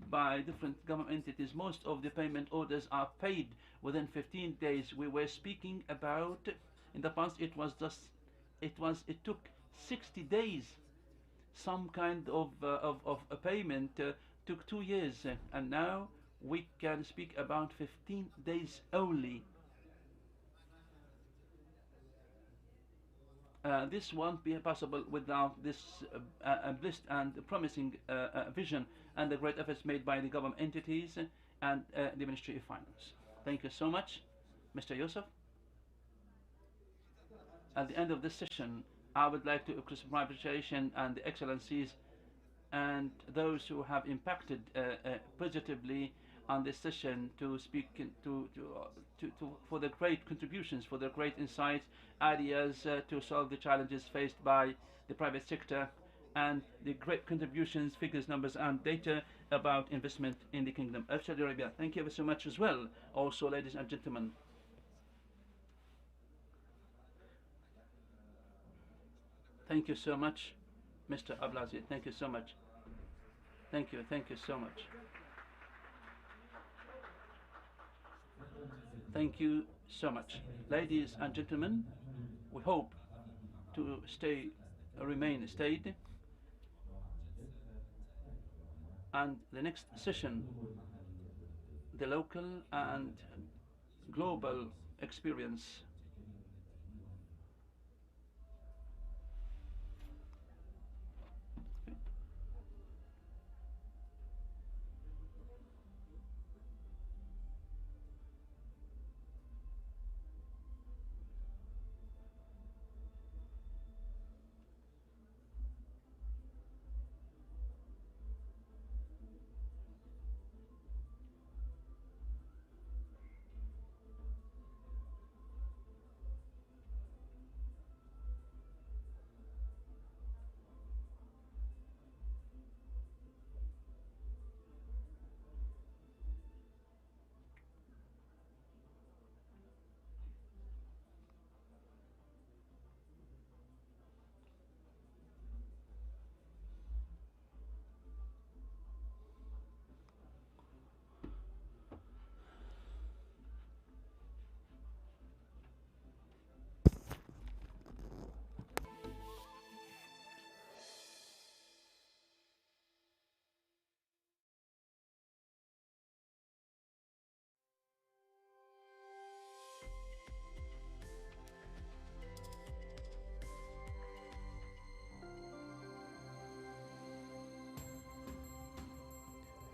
by different government entities. Most of the payment orders are paid within 15 days. We were speaking about, in the past, it took 60 days. Some kind of a payment took 2 years, and now we can speak about 15 days only. This won't be possible without this blessed and promising vision and the great efforts made by the government entities and the Ministry of Finance. Thank you so much, Mr. Yusuf. At the end of this session, I would like to express my appreciation and the excellencies and those who have impacted positively on this session to speak for the great contributions, for the great insights, ideas to solve the challenges faced by the private sector, and the great contributions, figures, numbers, and data about investment in the Kingdom of Saudi Arabia. Thank you ever so much as well. Also, ladies and gentlemen, thank you so much, Mr. Ablazi. Thank you so much. Thank you so much. Thank you so much. Ladies and gentlemen, we hope to remain stayed. And the next session, the local and global experience.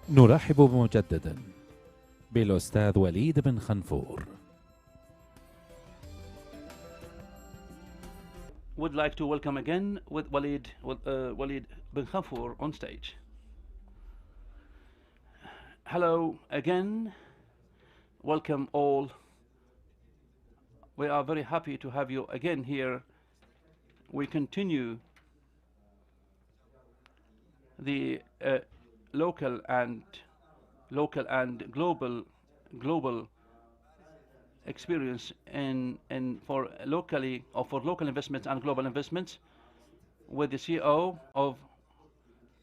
نرحب مجددا بالأستاذ وليد بن خنفور. Would like to welcome again with Walid bin Khanfour on stage. Hello again. Welcome all. We are very happy to have you again here. We continue the local and global experience for local investments and global investments with the CEO of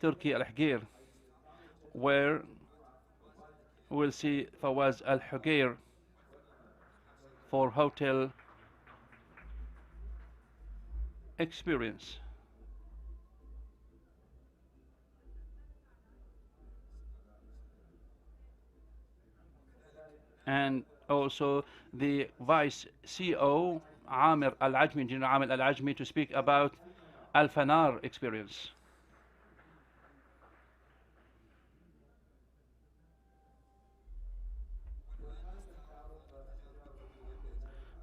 Turkey Al-Hugayr, where we'll see Fawaz Al-Hugayr for hotel experience. And also the Vice CEO Amir Al-Ajmi, Engineer Amir Al-Ajmi, to speak about Al-Fanar experience.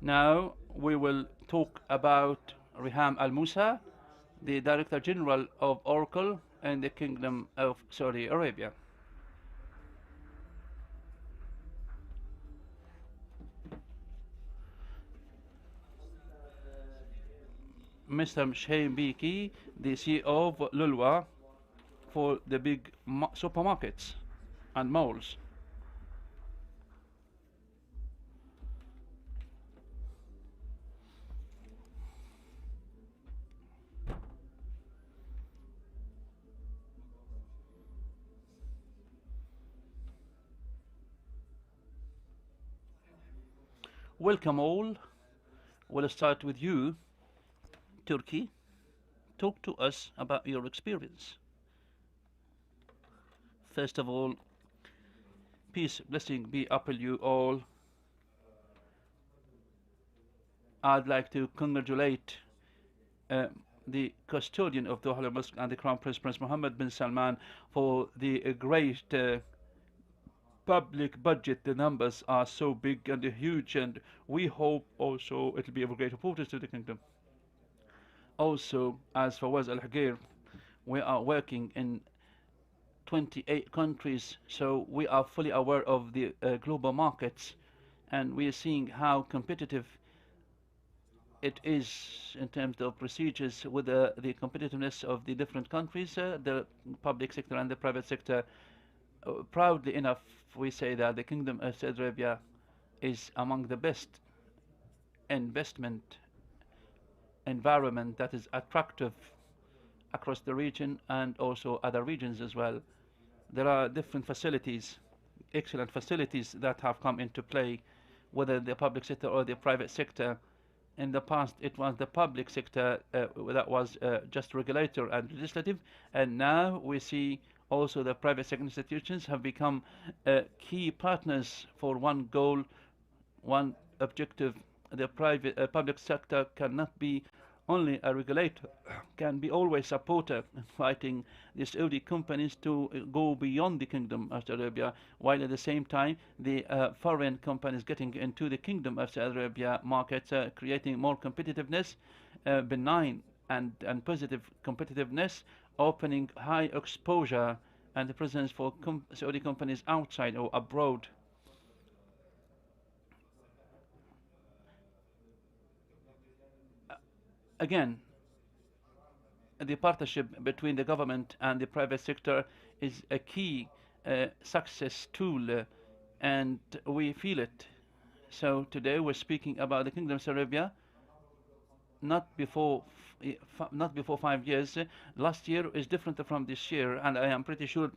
Now we will talk about Riham Al-Musa, the Director General of Oracle in the Kingdom of Saudi Arabia. Mr. Mshaim Biki, the CEO of Lulwa for the big supermarkets and malls. Welcome all. We'll start with you, Turkey. Talk to us about your experience. First of all, peace, blessing be upon you all. I'd like to congratulate the custodian of the Holy Mosque and the Crown Prince, Prince Mohammed bin Salman, for the great public budget. The numbers are so big and huge, and we hope also it will be of great importance to the kingdom. Also, as Fawaz Al-Hugayr, we are working in 28 countries, so we are fully aware of the global markets, and we are seeing how competitive it is in terms of procedures with the competitiveness of the different countries, the public sector and the private sector. Proudly enough, we say that the Kingdom of Saudi Arabia is among the best investment environment that is attractive across the region and also other regions as well. There are different facilities, excellent facilities that have come into play, whether the public sector or the private sector. In the past, it was the public sector that was just regulator and legislative, and now we see also the private sector institutions have become key partners for one goal, one objective. The public sector cannot be only a regulator, can be always supporter in fighting the Saudi companies to go beyond the Kingdom of Saudi Arabia, while at the same time the foreign companies getting into the Kingdom of Saudi Arabia market, creating more competitiveness, benign and positive competitiveness, opening high exposure and the presence for Saudi companies outside or abroad. Again, the partnership between the government and the private sector is a key success tool, and we feel it. So today we're speaking about the Kingdom of Saudi Arabia. Not before 5 years. Last year is different from this year, and I am pretty sure,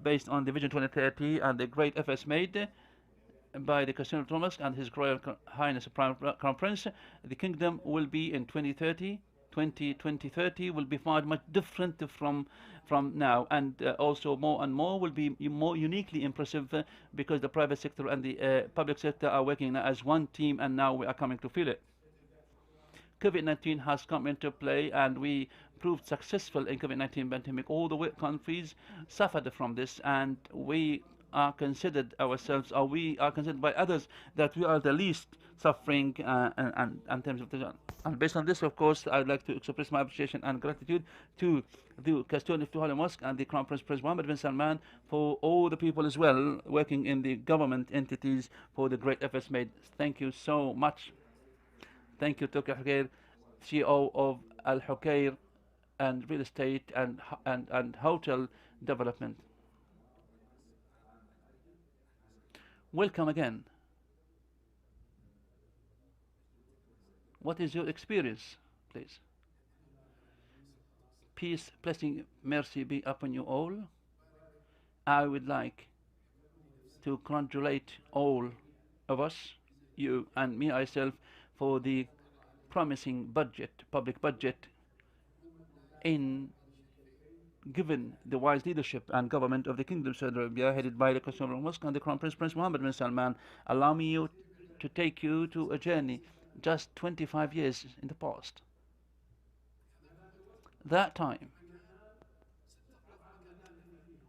based on the Vision 2030 and the great efforts made by the Custodian of the Mosque and His Royal Highness Crown Prince, the kingdom will be in 2030 will be far much different from now, and also more and more will be more uniquely impressive because the private sector and the public sector are working as one team, and now we are coming to feel it. COVID-19 has come into play, and we proved successful in COVID-19 pandemic. All the countries suffered from this, and we are considered ourselves, or we are considered by others, that we are the least suffering in terms of the. And based on this, of course, I'd like to express my appreciation and gratitude to the custodian of the Holy Mosque and the Crown Prince, Prince Mohammed bin Salman, for all the people as well working in the government entities for the great efforts made. Thank you so much. Thank you, Turkey Al-Hugayr, CEO of Al-Hugayr and real estate and hotel development. Welcome again. What is your experience, please? Peace, blessing, mercy be upon you all. I would like to congratulate all of us, you and me, myself, for the promising budget, public budget, in given the wise leadership and government of the Kingdom of Saudi Arabia, headed by the Constitutional Mosque and the Crown Prince, Prince Mohammed bin Salman. Allow me to take you to a journey just 25 years in the past. That time,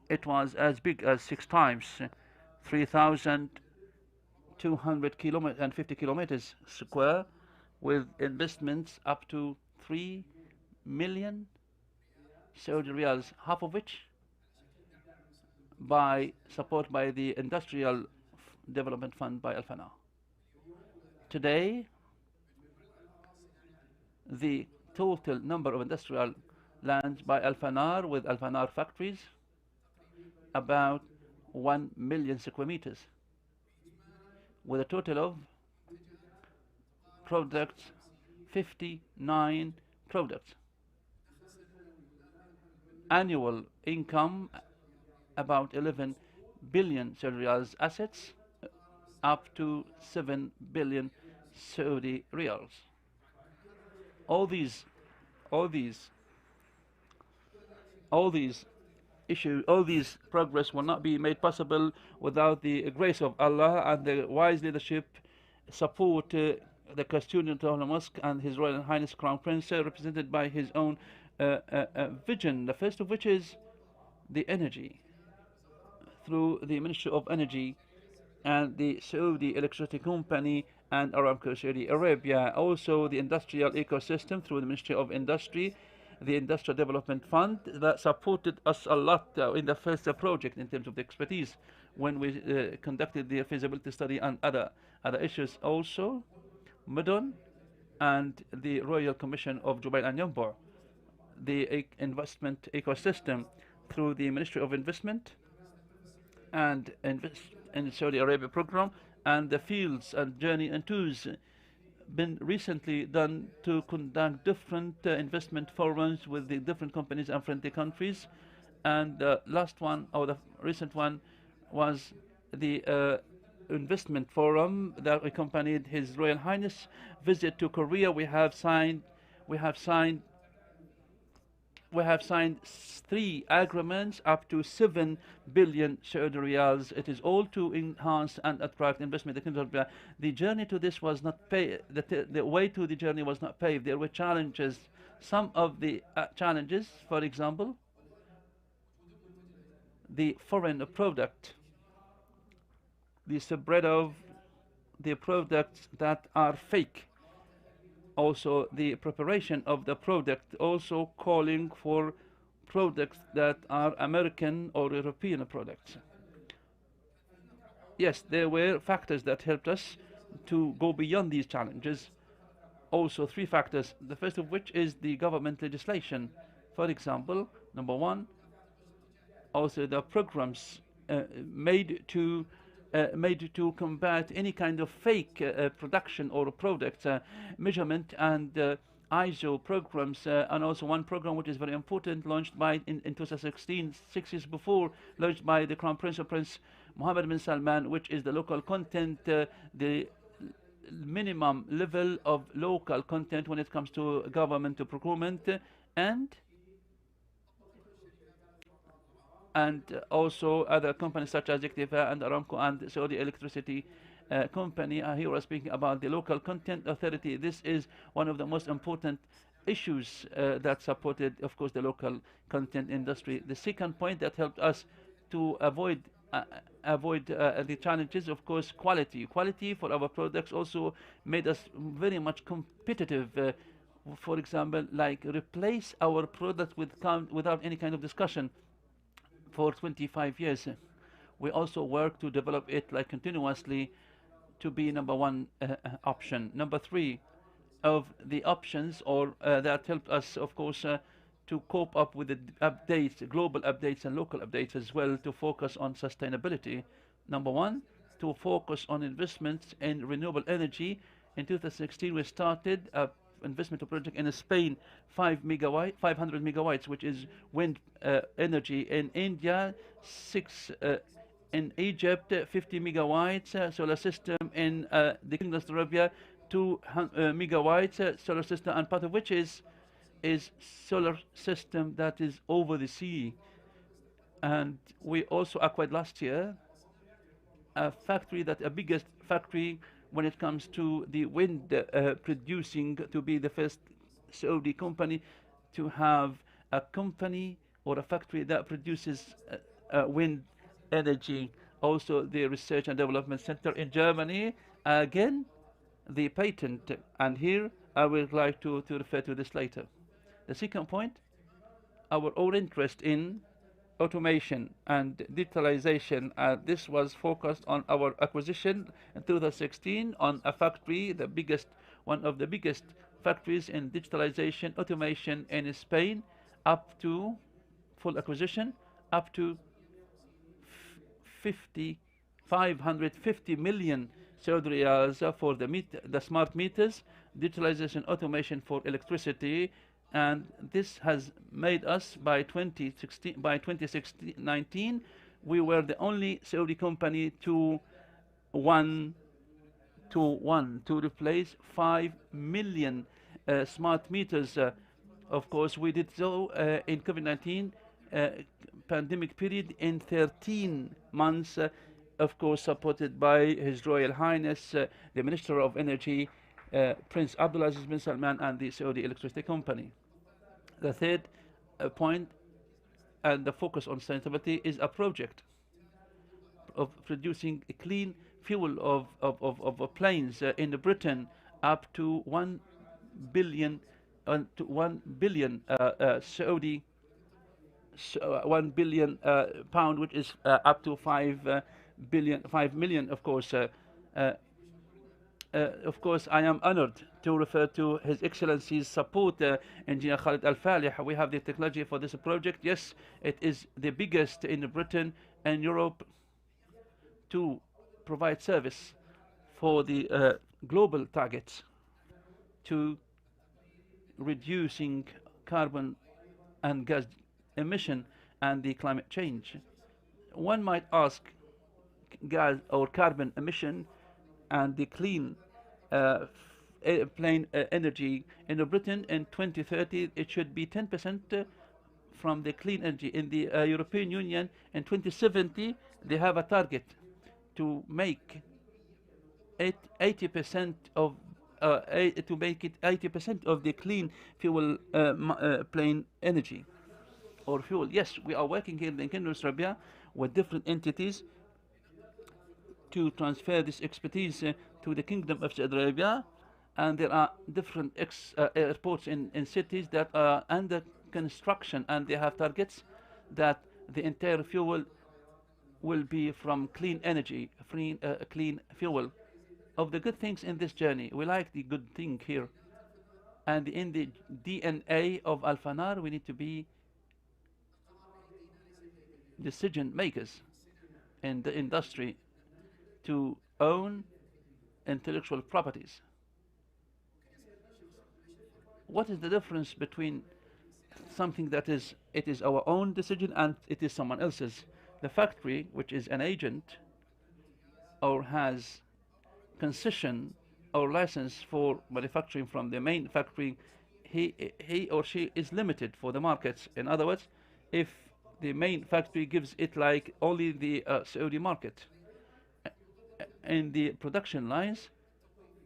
it was as big as 6 times, 3,250 kilometers square, with investments up to 3 million Saudi riyals, half of which by support by the Industrial Development Fund by Al-Fana. Today, the total number of industrial lands by Al-Fanar with Al-Fanar factories, about 1 million square meters, with a total of products, 59 products. Annual income, about 11 billion Saudi riyals, assets up to 7 billion Saudi riyals. All these progress will not be made possible without the grace of Allah and the wise leadership, support, the custodian of the mosque and His Royal Highness Crown Prince, represented by his own vision, the first of which is the energy, through the Ministry of Energy and the Saudi Electricity Company and Aramco Saudi Arabia. Also the industrial ecosystem through the Ministry of Industry, the Industrial Development Fund, that supported us a lot in the first project in terms of the expertise when we conducted the feasibility study and other issues. Also Medon and the Royal Commission of Jubail and Yanbu, the investment ecosystem through the Ministry of Investment and in Saudi Arabia program, and the fields and journey and tours been recently done to conduct different investment forums with the different companies and friendly countries. And the last one, or the recent one, was the investment forum that accompanied His Royal Highness visit to Korea. We have signed 3 agreements up to 7 billion Saudi riyals. It is all to enhance and attract investment. The journey to this was not paved. The way to the journey was not paved. There were challenges. Some of the challenges, for example, the foreign product, the spread of the products that are fake. Also the preparation of the product, also calling for products that are American or European products. Yes, there were factors that helped us to go beyond these challenges. Also 3 factors, the first of which is the government legislation. For example, number 1, also the programs made to combat any kind of fake production or product measurement, and ISO programs, and also one program which is very important, launched by in 2016, 6 years before, launched by the Crown Prince, Prince Mohammed bin Salman, which is the local content, the minimum level of local content when it comes to government procurement, and also other companies such as Iktifa and Aramco and Saudi Electricity Company. Here we're speaking about the local content authority. This is one of the most important issues that supported, of course, the local content industry. The second point that helped us to avoid the challenges, of course, quality for our products also made us very much competitive. For example, like replace our product without any kind of discussion. For 25 years, we also work to develop it like continuously to be number 1 option. Number 3 of the options, or that helped us, of course, to cope up with the updates, global updates and local updates as well, to focus on sustainability. Number one, to focus on investments in renewable energy. In 2016, we started a investment project in Spain, 500 megawatts, which is wind energy. In India, 6 in Egypt, 50 megawatts solar system. In the Kingdom of Saudi Arabia, 200 megawatts solar system, and part of which is solar system that is over the sea. And we also acquired last year a factory, that a biggest factory when it comes to the wind producing, to be the first Saudi company to have a company or a factory that produces wind energy. Also the research and development center in Germany, again the patent, and here I would like to refer to this later. The second point, our own interest in automation and digitalization. This was focused on our acquisition in 2016 on a factory, one of the biggest factories in digitalization, automation in Spain, up to full acquisition, up to 550 million Saudi riyals for the smart meters, digitalization, automation for electricity. And this has made us, by 2019, we were the only Saudi company to replace 5 million smart meters. Of course, we did so in COVID-19 pandemic period in 13 months, of course, supported by His Royal Highness, the Minister of Energy, Prince Abdulaziz bin Salman, and the Saudi Electricity Company. The third point, and the focus on sustainability, is a project of producing a clean fuel of planes in Britain, up to 1 billion Saudi 1 billion pound, which is up to 5 million, of course. Of course, I am honored to refer to His Excellency's support, Engineer Khalid Al-Falih. We have the technology for this project. Yes, it is the biggest in Britain and Europe to provide service for the global targets to reducing carbon and gas emission and the climate change. One might ask, gas or carbon emission and the clean plane energy in Britain in 2030, it should be 10% from the clean energy. In the European Union in 2070, they have a target to make it 80% of to make it 80% of the clean fuel plane energy or fuel. Yes, we are working here in the Kingdom of Saudi Arabia with different entities to transfer this expertise to the Kingdom of Saudi Arabia, and there are different airports in cities that are under construction, and they have targets that the entire fuel will be from clean energy, clean fuel. Of the good things in this journey, we like the good thing here, and in the DNA of Al-Fanar, we need to be decision makers in the industry to own intellectual properties. What is the difference between something that is our own decision and it is someone else's? The factory, which is an agent or has concession or license for manufacturing from the main factory, he or she is limited for the markets. In other words, if the main factory gives it like only the Saudi market in the production lines,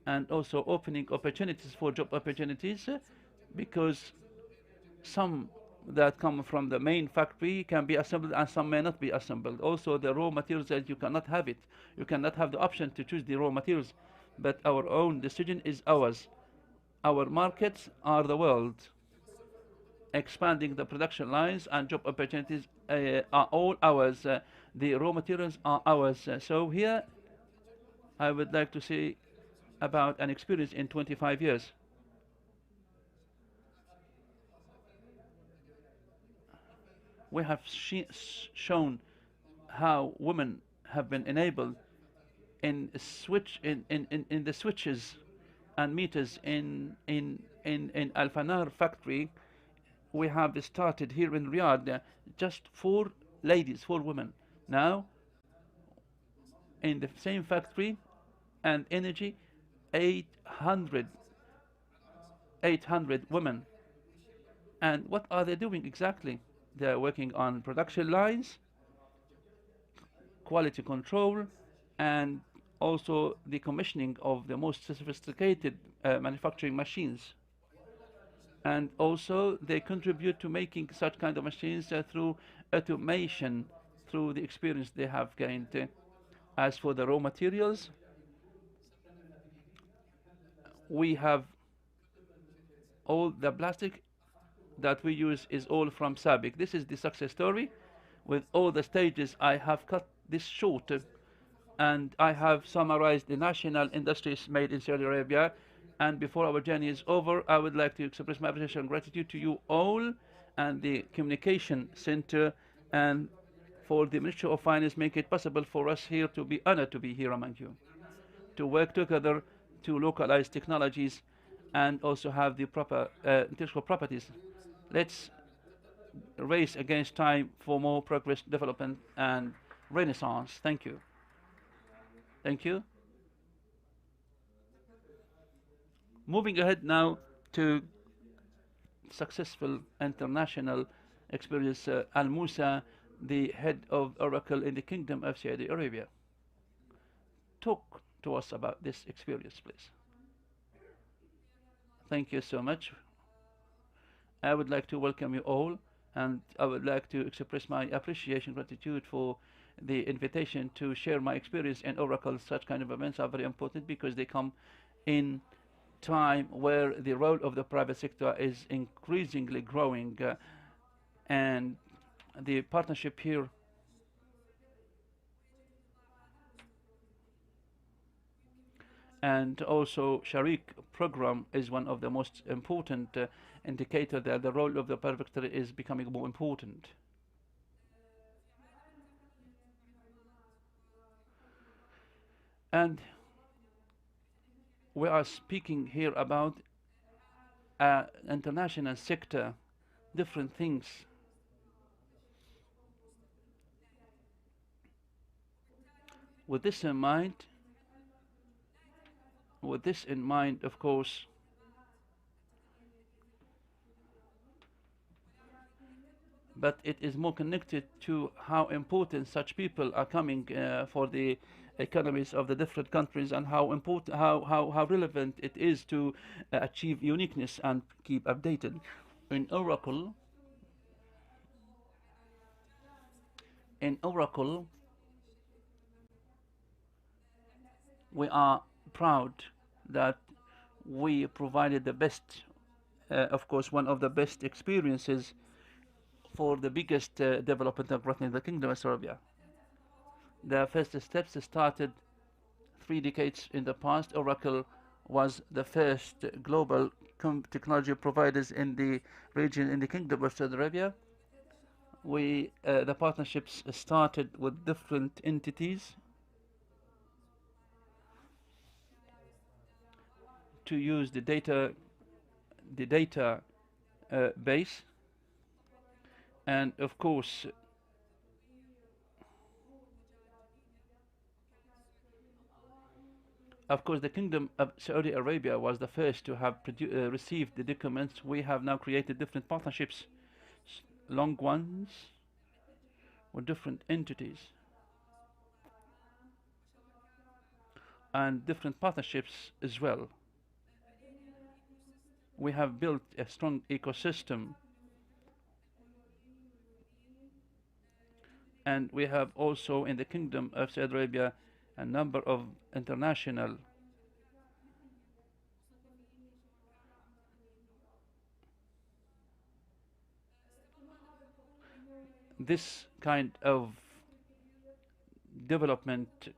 and also opening opportunities for job opportunities, because some that come from the main factory can be assembled and some may not be assembled. Also the raw materials, that you cannot have it. You cannot have the option to choose the raw materials, but our own decision is ours. Our markets are the world. Expanding the production lines and job opportunities are all ours. The raw materials are ours. So here I would like to say about an experience in 25 years. We have shown how women have been enabled in the switches and meters in Al Fanar factory. We have started here in Riyadh just 4 ladies, 4 women. Now in the same factory and energy, 800 women. And what are they doing exactly? They are working on production lines, quality control, and also the commissioning of the most sophisticated manufacturing machines. And also they contribute to making such kind of machines through automation, through the experience they have gained. As for the raw materials, we have all the plastic that we use is all from SABIC. This is the success story. With all the stages, I have cut this short, and I have summarized the national industries made in Saudi Arabia. And before our journey is over, I would like to express my appreciation and gratitude to you all and the Communication Center and for the Ministry of Finance make it possible for us here to be honored to be here among you, to work together to localize technologies and also have the proper intellectual properties. Let's race against time for more progress, development, and renaissance. Thank you. Thank you. Moving ahead now to successful international experience, Al Musa, the head of Oracle in the Kingdom of Saudi Arabia. Talk to us about this experience, please. Thank you so much. I would like to welcome you all, and I would like to express my appreciation, gratitude for the invitation to share my experience in Oracle. Such kind of events are very important because they come in time where the role of the private sector is increasingly growing, and the partnership here and also Sharik program is one of the most important indicator that the role of the private sector is becoming more important. And we are speaking here about international sector, different things. With this in mind, of course, but it is more connected to how important such people are coming for the economies of the different countries, and how important, how relevant it is to achieve uniqueness and keep updated. In Oracle, we are proud that we provided the best, of course, one of the best experiences for the biggest development and growth in the Kingdom of Saudi Arabia. The first steps started 3 decades in the past. Oracle was the first global technology providers in the region in the Kingdom of Saudi Arabia. The partnerships started with different entities to use the data base, and of course the Kingdom of Saudi Arabia was the first to have received the documents. We have now created different partnerships, long ones with different entities, and different partnerships as well. We have built a strong ecosystem, and we have also in the Kingdom of Saudi Arabia a number of international this kind of development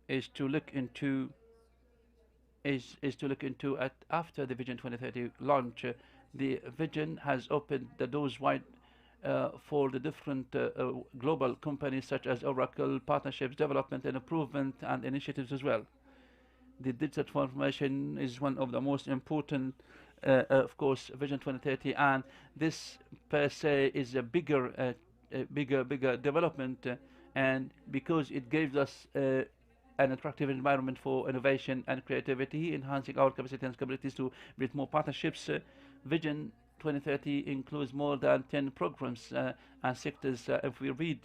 is to look into at after the Vision 2030 launch. The vision has opened the doors wide for the different global companies such as Oracle, partnerships, development and improvement and initiatives as well. The digital transformation is one of the most important, of course, Vision 2030, and this per se is a bigger development, and because it gives us an attractive environment for innovation and creativity, enhancing our capacity and capabilities to build more partnerships. Vision 2030 includes more than 10 programs and sectors. If we read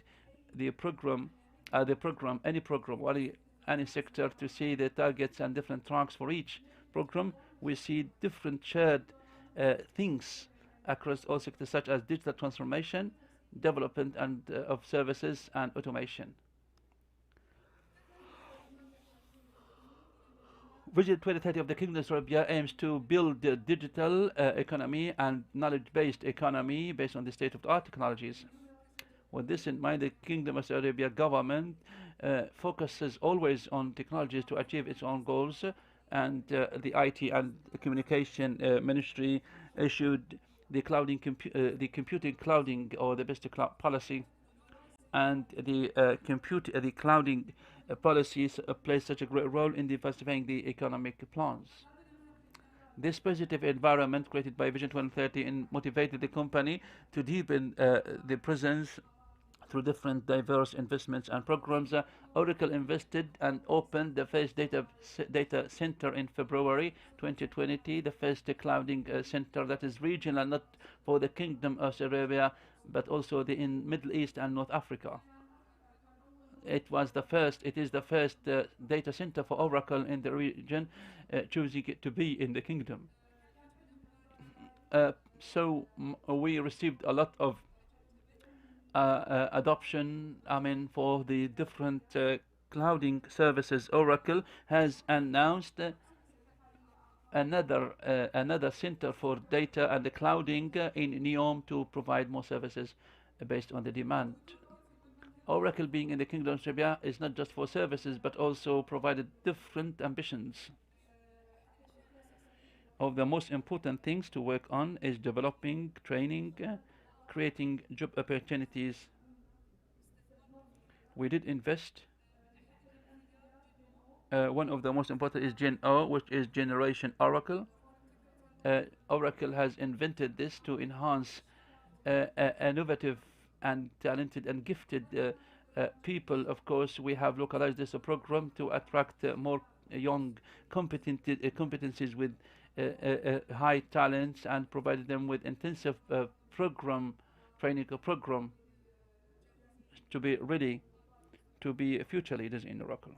the program, any sector, to see the targets and different tracks for each program, we see different shared things across all sectors, such as digital transformation, development and of services, and automation. Vision 2030 of the Kingdom of Saudi Arabia aims to build a digital economy and knowledge-based economy based on the state-of-the-art technologies. With this in mind, the Kingdom of Saudi Arabia government focuses always on technologies to achieve its own goals, and the IT and the Communication Ministry issued the computing clouding, or the best cloud policy, and the clouding policies play such a great role in diversifying the economic plans. This positive environment created by Vision 2030 motivated the company to deepen the presence through different diverse investments and programs. Oracle invested and opened the first data center in February 2020, the first clouding center that is regional, not for the Kingdom of Saudi Arabia, but also in Middle East and North Africa. It is the first data center for Oracle in the region, choosing it to be in the kingdom. So we received a lot of adoption, for the different clouding services. Oracle has announced another center for data and the clouding in NEOM to provide more services based on the demand. Oracle, being in the Kingdom of Saudi Arabia, is not just for services but also provided different ambitions. Of the most important things to work on is developing, training, creating job opportunities. We did invest. One of the most important is Gen O, which is Generation Oracle. Oracle has invented this to enhance innovative and talented and gifted people. Of course, we have localized this program to attract more young competencies with high talents, and provided them with intensive training program to be ready to be future leaders in Oracle.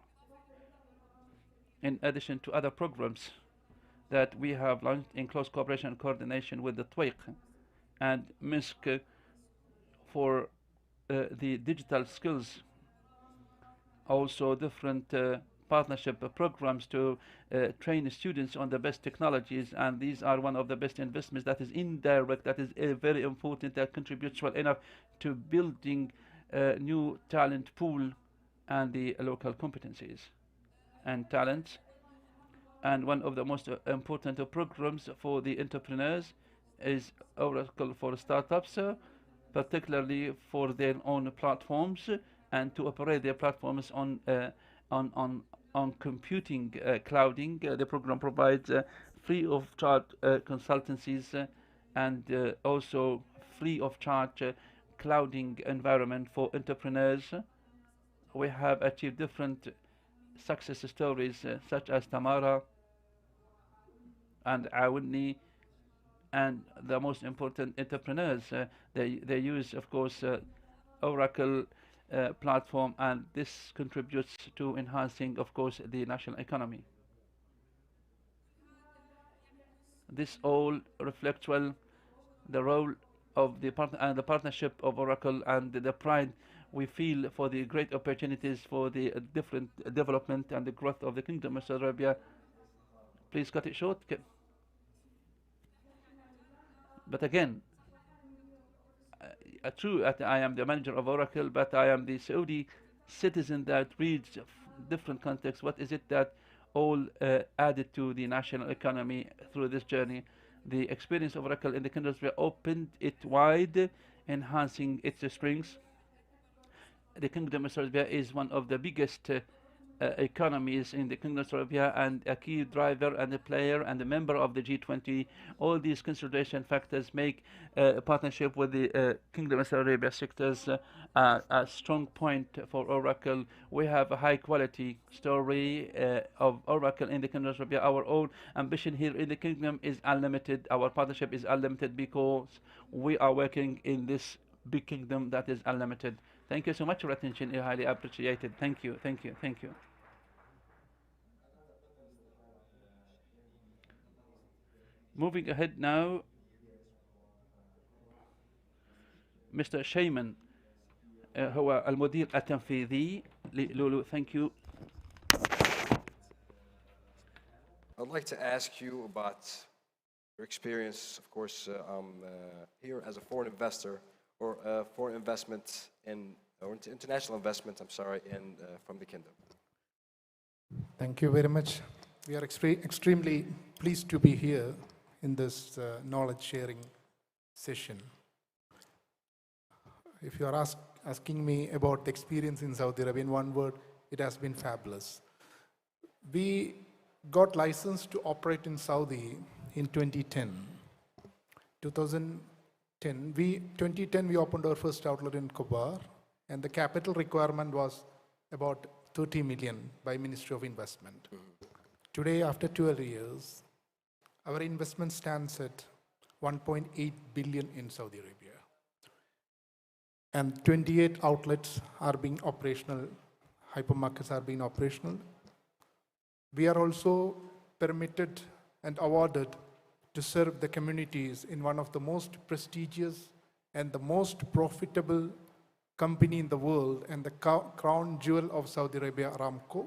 In addition to other programs that we have launched in close cooperation and coordination with the TWIC and MISC for the digital skills, also different partnership programs to train students on the best technologies, and these are one of the best investments that is indirect, that is very important, that contributes well enough to building new talent pool and the local competencies and talents. And one of the most important programs for the entrepreneurs is Oracle for Startups, particularly for their own platforms and to operate their platforms on computing clouding. The program provides free of charge consultancies and also free of charge clouding environment for entrepreneurs. We have achieved different success stories such as Tamara and Awani, and the most important entrepreneurs. They use, of course, Oracle platform, and this contributes to enhancing, of course, the national economy. This all reflects well the role of the partnership of Oracle and the pride we feel for the great opportunities for the different development and the growth of the Kingdom of Saudi Arabia. Please cut it short. But again, true, I am the manager of Oracle, but I am the Saudi citizen that reads different contexts. What is it that all added to the national economy through this journey? The experience of Oracle in the Kingdom of Saudi Arabia opened it wide enhancing its strengths. The Kingdom of Saudi Arabia is one of the biggest economies in the Kingdom of Saudi Arabia and a key driver and a player and a member of the G20. All these consideration factors make a partnership with the Kingdom of Saudi Arabia sectors a strong point for Oracle. We have a high quality story of Oracle in the Kingdom of Saudi Arabia. Our own ambition here in the Kingdom is unlimited. Our partnership is unlimited because we are working in this big kingdom that is unlimited. Thank you so much for your attention. I highly appreciate it. Thank you, thank you, thank you. Moving ahead now, Mr. Shayman هو المدير التنفيذي للولو. Thank you. I'd like to ask you about your experience, of course, here as a foreign investor or foreign investment in, or international investment, I'm sorry, in from the kingdom. Thank you very much. We are extremely pleased to be here in this knowledge sharing session. If you are asking me about the experience in Saudi Arabia, in one word, it has been fabulous. We got licensed to operate in Saudi in 2010. 2010 we opened our first outlet in Khobar, and the capital requirement was about 30 million by Ministry of Investment. Today, after 12 years, our investment stands at 1.8 billion in Saudi Arabia. And 28 outlets are being operational, hypermarkets are being operational. We are also permitted and awarded to serve the communities in one of the most prestigious and the most profitable company in the world and the crown jewel of Saudi Arabia, Aramco.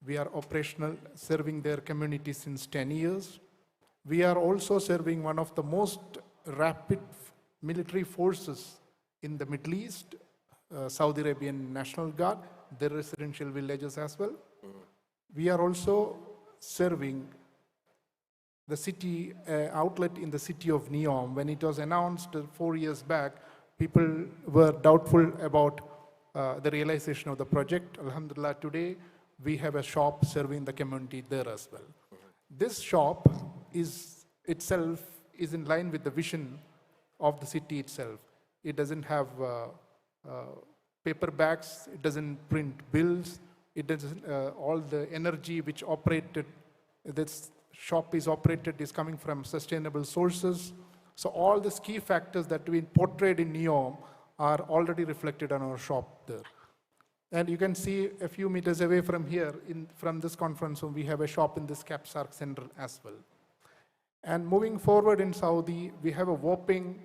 We are operational, serving their community since 10 years. We are also serving one of the most rapid military forces in the Middle East, Saudi Arabian National Guard, their residential villages as well. We are also serving the city outlet in the city of Neom. When it was announced 4 years back, people were doubtful about the realization of the project. Alhamdulillah, today we have a shop serving the community there as well. This shop itself is in line with the vision of the city itself. It doesn't have paper bags, it doesn't print bills, it doesn't, all the energy which operated, this shop is operated is coming from sustainable sources. So all these key factors that have been portrayed in NEOM are already reflected on our shop there. And you can see a few meters away from here, from this conference room, we have a shop in this Capsark Center as well. And moving forward in Saudi, we have a whopping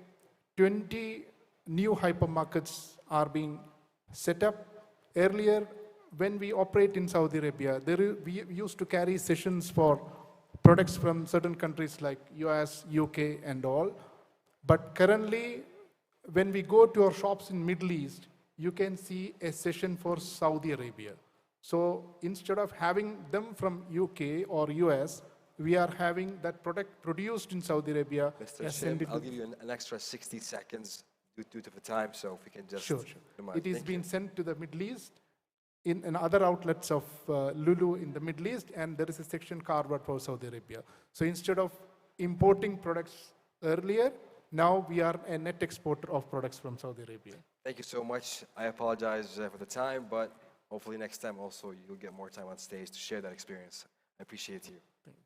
20 new hypermarkets are being set up. Earlier, when we operate in Saudi Arabia, we used to carry sessions for products from certain countries like US, UK and all. But currently, when we go to our shops in Middle East, you can see a session for Saudi Arabia. So instead of having them from UK or US, we are having that product produced in Saudi Arabia. Mr. Shim, I'll give you an extra 60 seconds due to the time, so if we can just... Sure. It is being sent to the Middle East in other outlets of Lulu in the Middle East, and there is a section carved out for Saudi Arabia. So instead of importing products earlier, now we are a net exporter of products from Saudi Arabia. Thank you so much. I apologize for the time, but hopefully next time also you'll get more time on stage to share that experience. I appreciate you. Thank you.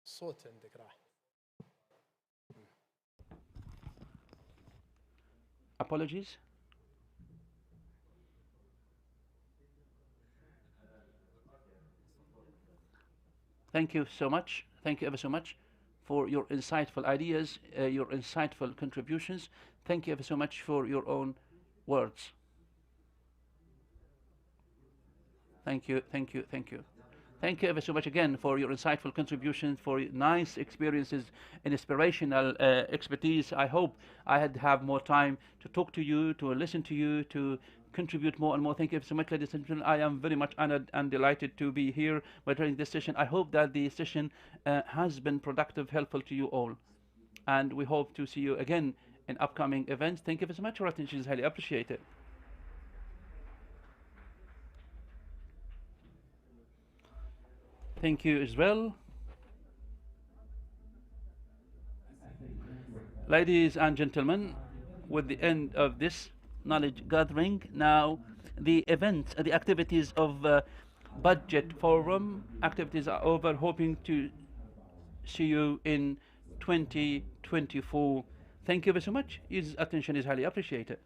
صوت عندك راح. Apologies. Thank you so much. Thank you ever so much for your insightful ideas, your insightful contributions. Thank you ever so much for your own words. Thank you, thank you, thank you. Thank you ever so much again for your insightful contributions, for nice experiences and inspirational expertise. I hope I had have more time to talk to you, to listen to you, to contribute more and more. Thank you so much, ladies and gentlemen. I am very much honored and delighted to be here during this session. I hope that the session has been productive, helpful to you all. and we hope to see you again in upcoming events. Thank you very much. Your attention is highly appreciated. Thank you as well. Ladies and gentlemen, with the end of this knowledge gathering, now the events, the activities of budget forum activities are over. Hoping to see you in 2024. Thank you very much. Your attention is highly appreciated.